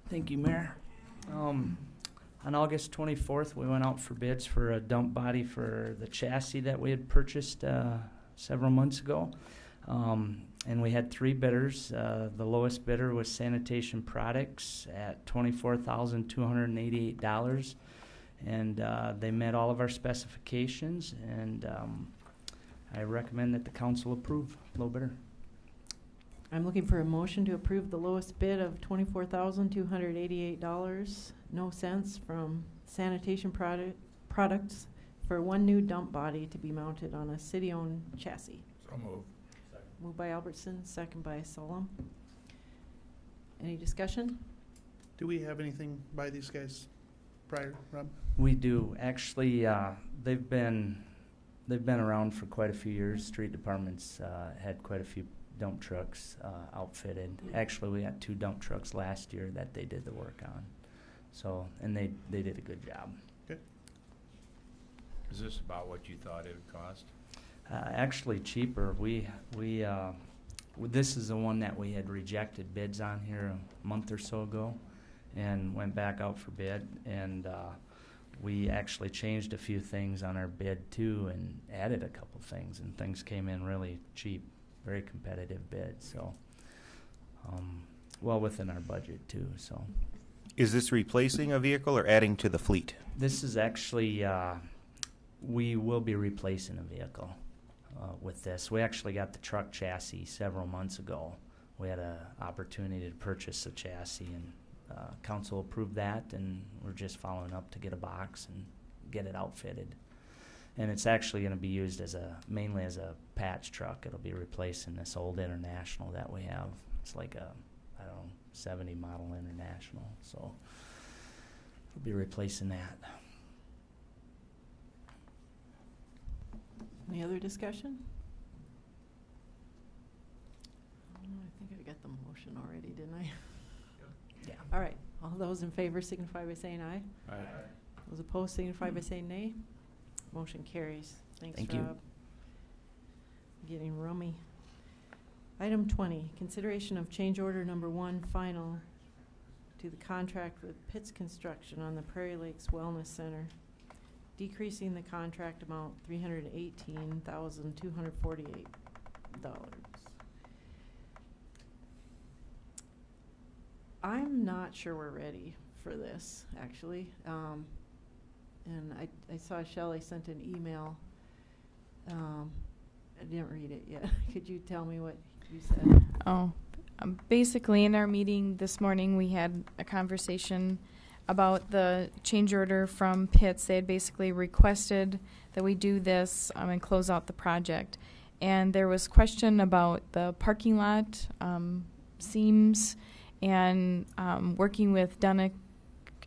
Thank you, Mayor. On August 24th, we went out for bids for a dump body for the chassis that we had purchased several months ago. And we had 3 bidders. The lowest bidder was Sanitation Products at $24,288. And they met all of our specifications, and I recommend that the council approve. Low bidder. I'm looking for a motion to approve the lowest bid of $24,288, no cents, from Sanitation Products for one new dump body to be mounted on a city-owned chassis. So moved. Moved by Albertson, second by Solom. Any discussion? Do we have anything by these guys prior, Rob? We do. Actually, they've been around for quite a few years. Street departments had quite a few dump trucks outfitted. Actually, we had 2 dump trucks last year that they did the work on. So, and they did a good job. Okay. Is this about what you thought it would cost? Actually, cheaper. This is the one that we had rejected bids on here a month or so ago, and went back out for bid, and we actually changed a few things on our bid too, and added a couple things, and things came in really cheap, very competitive bid. So, well within our budget too. So, Is this replacing a vehicle or adding to the fleet? this is actually we will be replacing a vehicle with this. We actually got the truck chassis several months ago. We had an opportunity to purchase a chassis, and council approved that, and we're just following up to get a box and get it outfitted. And it's actually going to be used mainly as a patch truck. It'll be replacing this old International that we have. It's like a, 70 model International. So we'll be replacing that. Any other discussion? I think I got the motion already, didn't I? Yeah. All right. All those in favor signify by saying aye. Aye. Those opposed signify by saying nay. Motion carries. Thanks, Thank you. Rob. Getting rummy. Item 20, consideration of change order number 1 final to the contract with Pitts Construction on the Prairie Lakes Wellness Center, decreasing the contract amount $318,248. I'm not sure we're ready for this, actually. And I saw Shelley sent an email. I didn't read it yet. Could you tell me what you said? Oh, basically in our meeting this morning, we had a conversation about the change order from Pitts. They had basically requested that we do this and close out the project. And there was question about the parking lot seams, and working with Dunnick,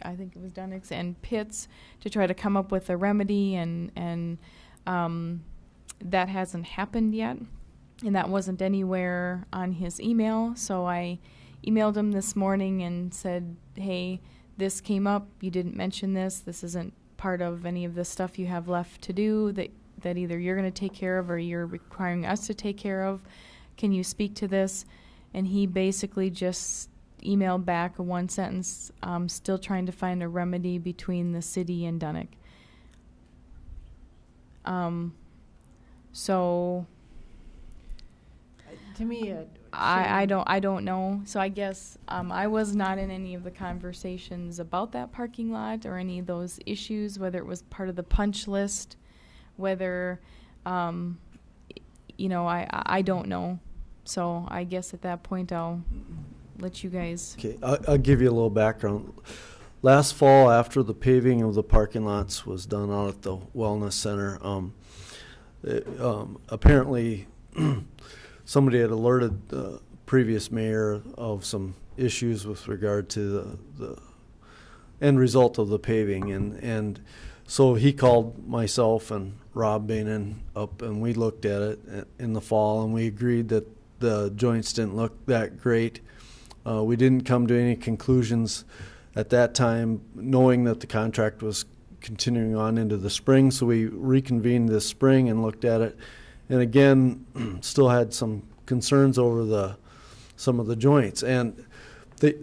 I think it was Dunnick's, and Pitts to try to come up with a remedy, and that hasn't happened yet, and that wasn't anywhere on his email. So I emailed him this morning and said, hey, this came up, you didn't mention this isn't part of any of the stuff you have left to do that either you're going to take care of or you're requiring us to take care of. Can you speak to this? And he basically just emailed back a 1 sentence, still trying to find a remedy between the city and Dunnick. So To me, I don't know. So I guess I was not in any of the conversations about that parking lot or any of those issues, whether it was part of the punch list, whether, you know, I don't know. So I guess at that point I'll let you guys. Okay, I'll give you a little background. Last fall, after the paving of the parking lots was done out at the Wellness Center, apparently somebody had alerted the previous mayor of some issues with regard to the end result of the paving, and so he called myself and Rob Bainan up, and we looked at it in the fall, and we agreed that the joints didn't look that great. We didn't come to any conclusions at that time, knowing that the contract was continuing on into the spring, so we reconvened this spring and looked at it, and again still had some concerns over some of the joints, and they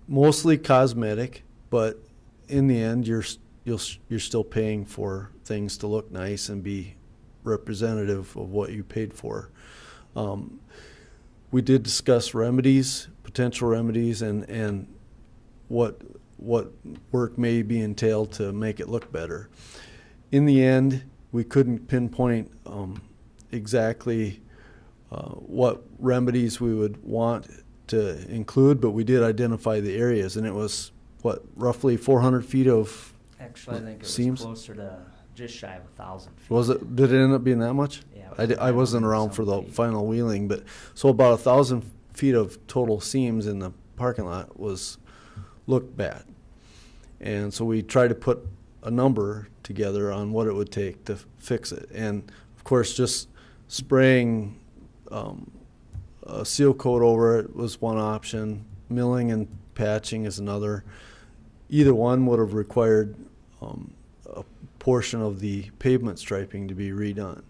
mostly cosmetic, but in the end you're still paying for things to look nice and be representative of what you paid for. We did discuss remedies, potential remedies, and what work may be entailed to make it look better. In the end, we couldn't pinpoint exactly what remedies we would want to include, but we did identify the areas, and it was roughly 400 feet of Actually, I think it seams? was closer to just shy of 1,000 feet. Was it? Did it end up being that much? Yeah. I wasn't around for the final wheeling, but so about 1,000 feet of total seams in the parking lot looked bad, and so we tried to put a number together on what it would take to fix it, and of course just spraying a seal coat over it was one option. Milling and patching is another. Either one would have required a portion of the pavement striping to be redone.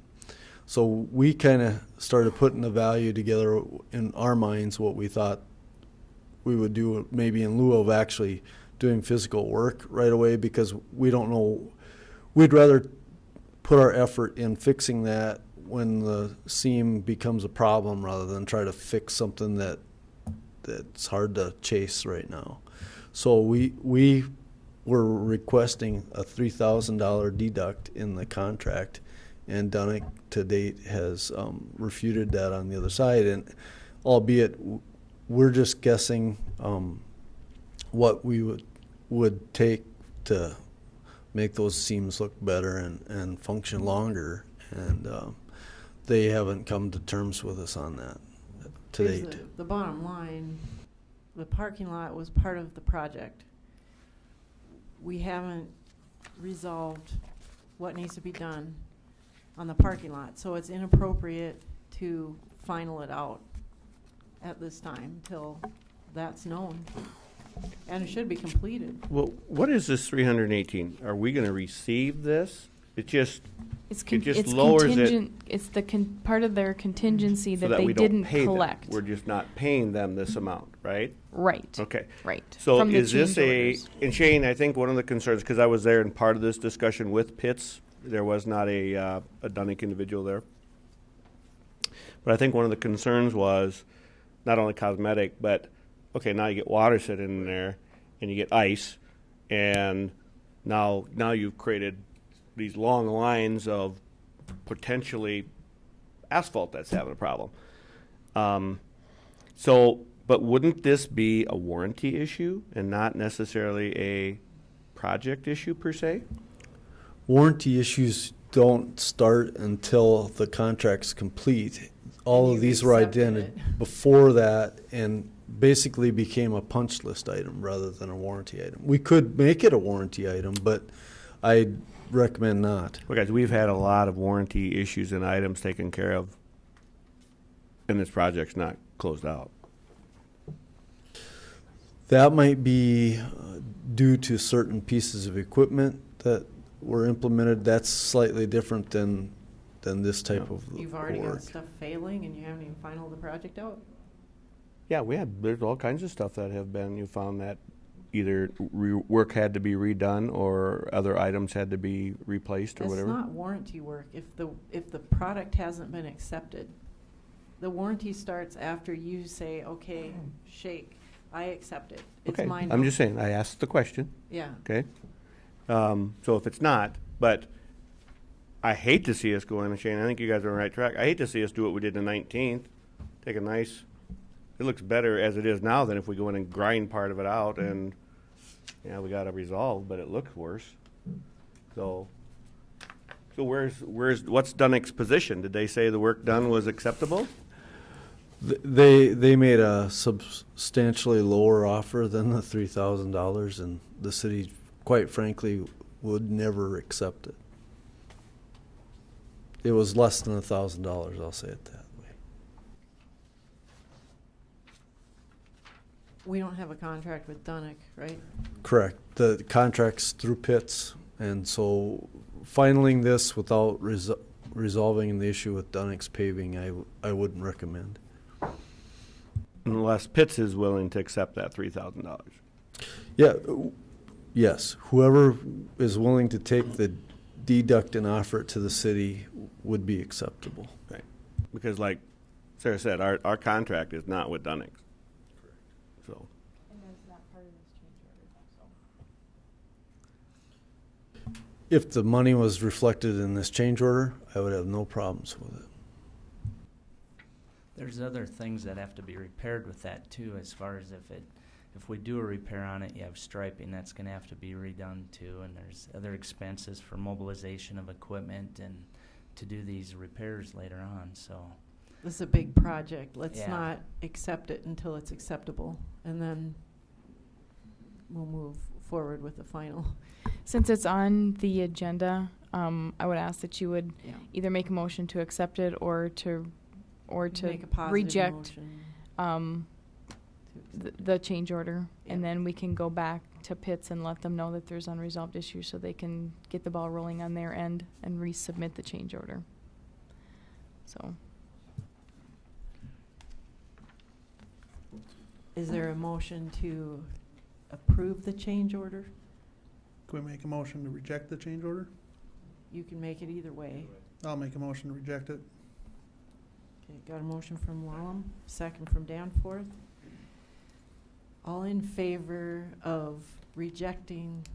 So we kind of started putting the value together in our minds, what we thought we would do maybe in lieu of actually doing physical work right away, because we don't know. We'd rather put our effort in fixing that when the seam becomes a problem rather than try to fix something that's hard to chase right now. So we were requesting a $3,000 deduct in the contract, and Dunick to date has refuted that on the other side, and albeit we're just guessing what we would take to make those seams look better and function longer, and they haven't come to terms with us on that to here's date. the bottom line, the parking lot was part of the project. We haven't resolved what needs to be done on the parking lot, so it's inappropriate to final it out at this time till that's known, and it should be completed. Well, what is this 318? Are we going to receive this? It just It's lowers contingent. It's the part of their contingency so that they we don't didn't pay them. collect. We're just not paying them this amount, right? Right. Okay. Right. So From the is this change orders. and Shane, I think one of the concerns, because I was there in part of this discussion with Pitts, there was not a Dunick individual there. But I think one of the concerns was not only cosmetic, but, okay, now you get water sitting in there, and you get ice, and now you've created these long lines of potentially asphalt that's having a problem. But wouldn't this be a warranty issue and not necessarily a project issue per se? Warranty issues don't start until the contract's complete. All of these were identified before that and basically became a punch list item rather than a warranty item. We could make it a warranty item, but I'd recommend not. Well, guys, we've had a lot of warranty issues and items taken care of, and this project's not closed out. That might be due to certain pieces of equipment that were implemented. That's slightly different than this type of You've already work. got stuff failing and you haven't even finalized the project out? Yeah, there's all kinds of stuff that have been, you found that either work had to be redone or other items had to be replaced or It's whatever? not warranty work. If the product hasn't been accepted, the warranty starts after you say, okay, shake, I accept it. It's Okay, mine. I'm now. just saying, I asked the question. Yeah. Okay? So if it's not, but I hate to see us go in, and Shane, I think you guys are on the right track. I hate to see us do what we did the 19th. Take a nice, it looks better as it is now than if we go in and grind part of it out and, yeah, we got it resolved, but it looks worse. So what's Dunnick's position? Did they say the work done was acceptable? They made a substantially lower offer than the $3,000, and the city, quite frankly, would never accept it. It was less than $1,000. I'll say it that way. We don't have a contract with Dunnick, right? Correct. The contract's through Pitts, and so filing this without resolving the issue with Dunnick's paving, I wouldn't recommend. Unless Pitts is willing to accept that $3,000. Yeah, yes. Whoever is willing to take the deduct and offer it to the city would be acceptable. Right. Because like Sarah said, our contract is not with Dunnick's. So. If the money was reflected in this change order, I would have no problems with it. There's other things that have to be repaired with that too, as far as if we do a repair on it, you have striping, that's gonna have to be redone too, and there's other expenses for mobilization of equipment and to do these repairs later on, so. This is a big project. Let's Yeah. not accept it until it's acceptable, and then we'll move forward with the final. Since it's on the agenda, I would ask that you would Yeah. either make a motion to accept it or to Make a positive reject motion. the change order, and then we can go back to Pitts and let them know that there's unresolved issues so they can get the ball rolling on their end and resubmit the change order. So. Is there a motion to approve the change order? Can we make a motion to reject the change order? You can make it either way. I'll make a motion to reject it. Okay, got a motion from Wallem, second from Danforth. All in favor of rejecting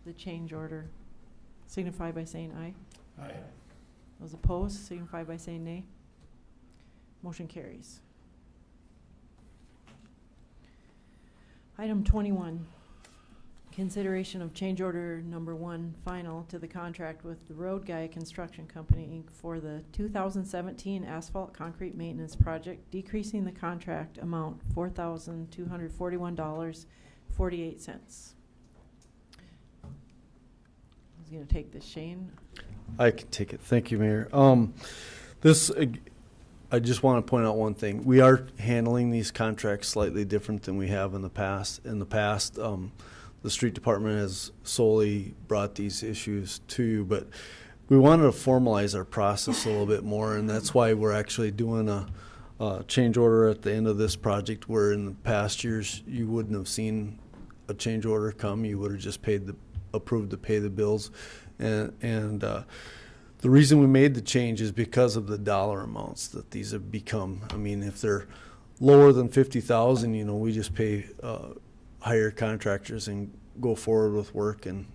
the change order, signify by saying aye. Aye. Those opposed, signify by saying nay. Motion carries. Item 21, consideration of change order number 1 final to the contract with the Road Guy Construction Company, Inc. for the 2017 asphalt concrete maintenance project, decreasing the contract amount $4,241.48. Who's going to take this, Shane? I can take it. Thank you, Mayor. I just want to point out one thing. We are handling these contracts slightly different than we have in the past. In the past, the street department has solely brought these issues to you, but we wanted to formalize our process a little bit more, and that's why we're actually doing a change order at the end of this project, where in the past years you wouldn't have seen a change order come. You would have just approved to pay the bills, and the reason we made the change is because of the dollar amounts that these have become. I mean, if they're lower than $50,000, we just pay hire contractors and go forward with work and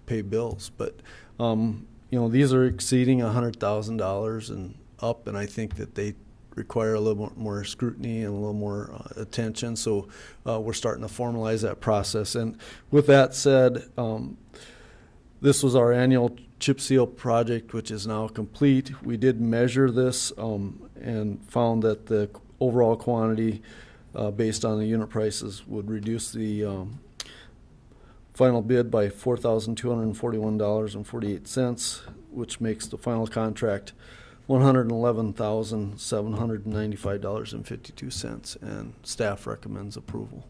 pay bills. But these are exceeding $100,000 and up, and I think that they require a little more scrutiny and a little more attention. So we're starting to formalize that process. And with that said, this was our annual chip seal project, which is now complete. We did measure this and found that the overall quantity based on the unit prices would reduce the final bid by $4,241.48, which makes the final contract $111,795.52, and staff recommends approval.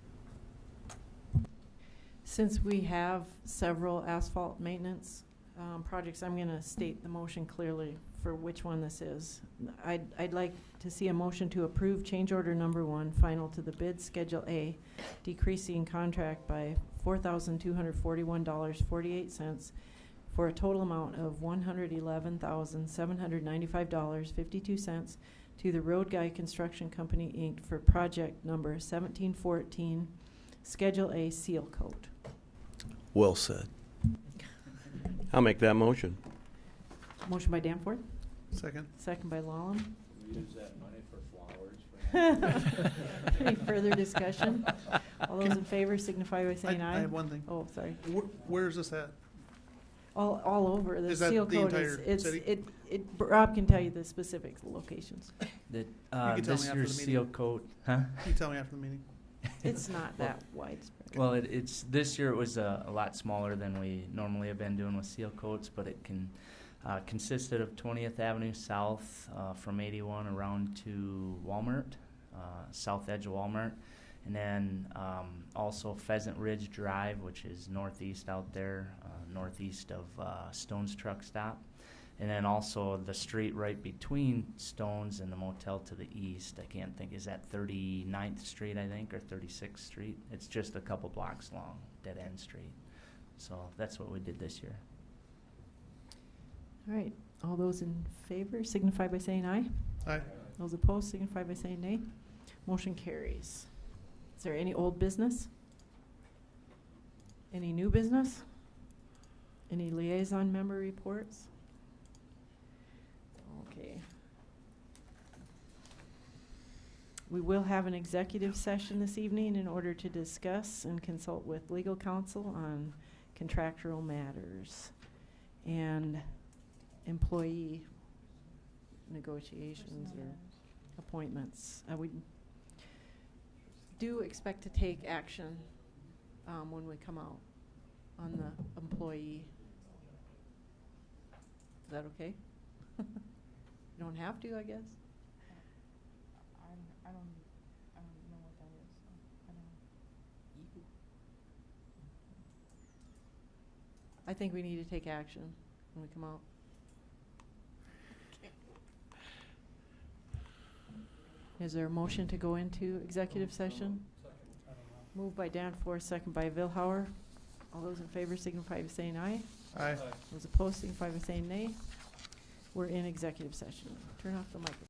Since we have several asphalt maintenance projects, I'm going to state the motion clearly for which one this is. I'd like to see a motion to approve change order number 1, final to the bid Schedule A, decreasing contract by $4,241.48 for a total amount of $111,795.52 to the Road Guy Construction Company, Inc. for project number 1714, Schedule A seal coat. Well said. I'll make that motion. Motion by Danforth, Second. second by Lallam. Use that money for flowers. Any further discussion? All those in favor signify by saying aye. I have one thing. Oh, sorry. Where's this at? All over. The Is that seal the coat is, entire city? Rob can tell you the specific locations. That, can tell this me after year's the seal meeting. coat, huh? Can you tell me after the meeting? It's not that widespread. Well, it's, this year it was a lot smaller than we normally have been doing with seal coats, but it consisted of 20th Avenue South, from 81 around to Walmart, south edge of Walmart. And then also Pheasant Ridge Drive, which is northeast out there, northeast of Stone's Truck Stop. And then also the street right between Stone's and the motel to the east. I can't think, is that 39th Street, I think, or 36th Street? It's just a couple blocks long, dead end street. So that's what we did this year. All right. All those in favor signify by saying aye. Aye. Those opposed signify by saying nay. Motion carries. Is there any old business? Any new business? Any liaison member reports? Okay. We will have an executive session this evening in order to discuss and consult with legal counsel on contractual matters and employee negotiations or appointments. We do expect to take action when we come out on the employee. Is that okay? You don't have to, I guess. I don't know what that is. So I think we need to take action when we come out. Is there a motion to go into executive session? Moved by Danforth, second by Vilhauer. All those in favor signify by saying aye. Aye. Those opposed signify by saying nay. We're in executive session. Turn off the microphone.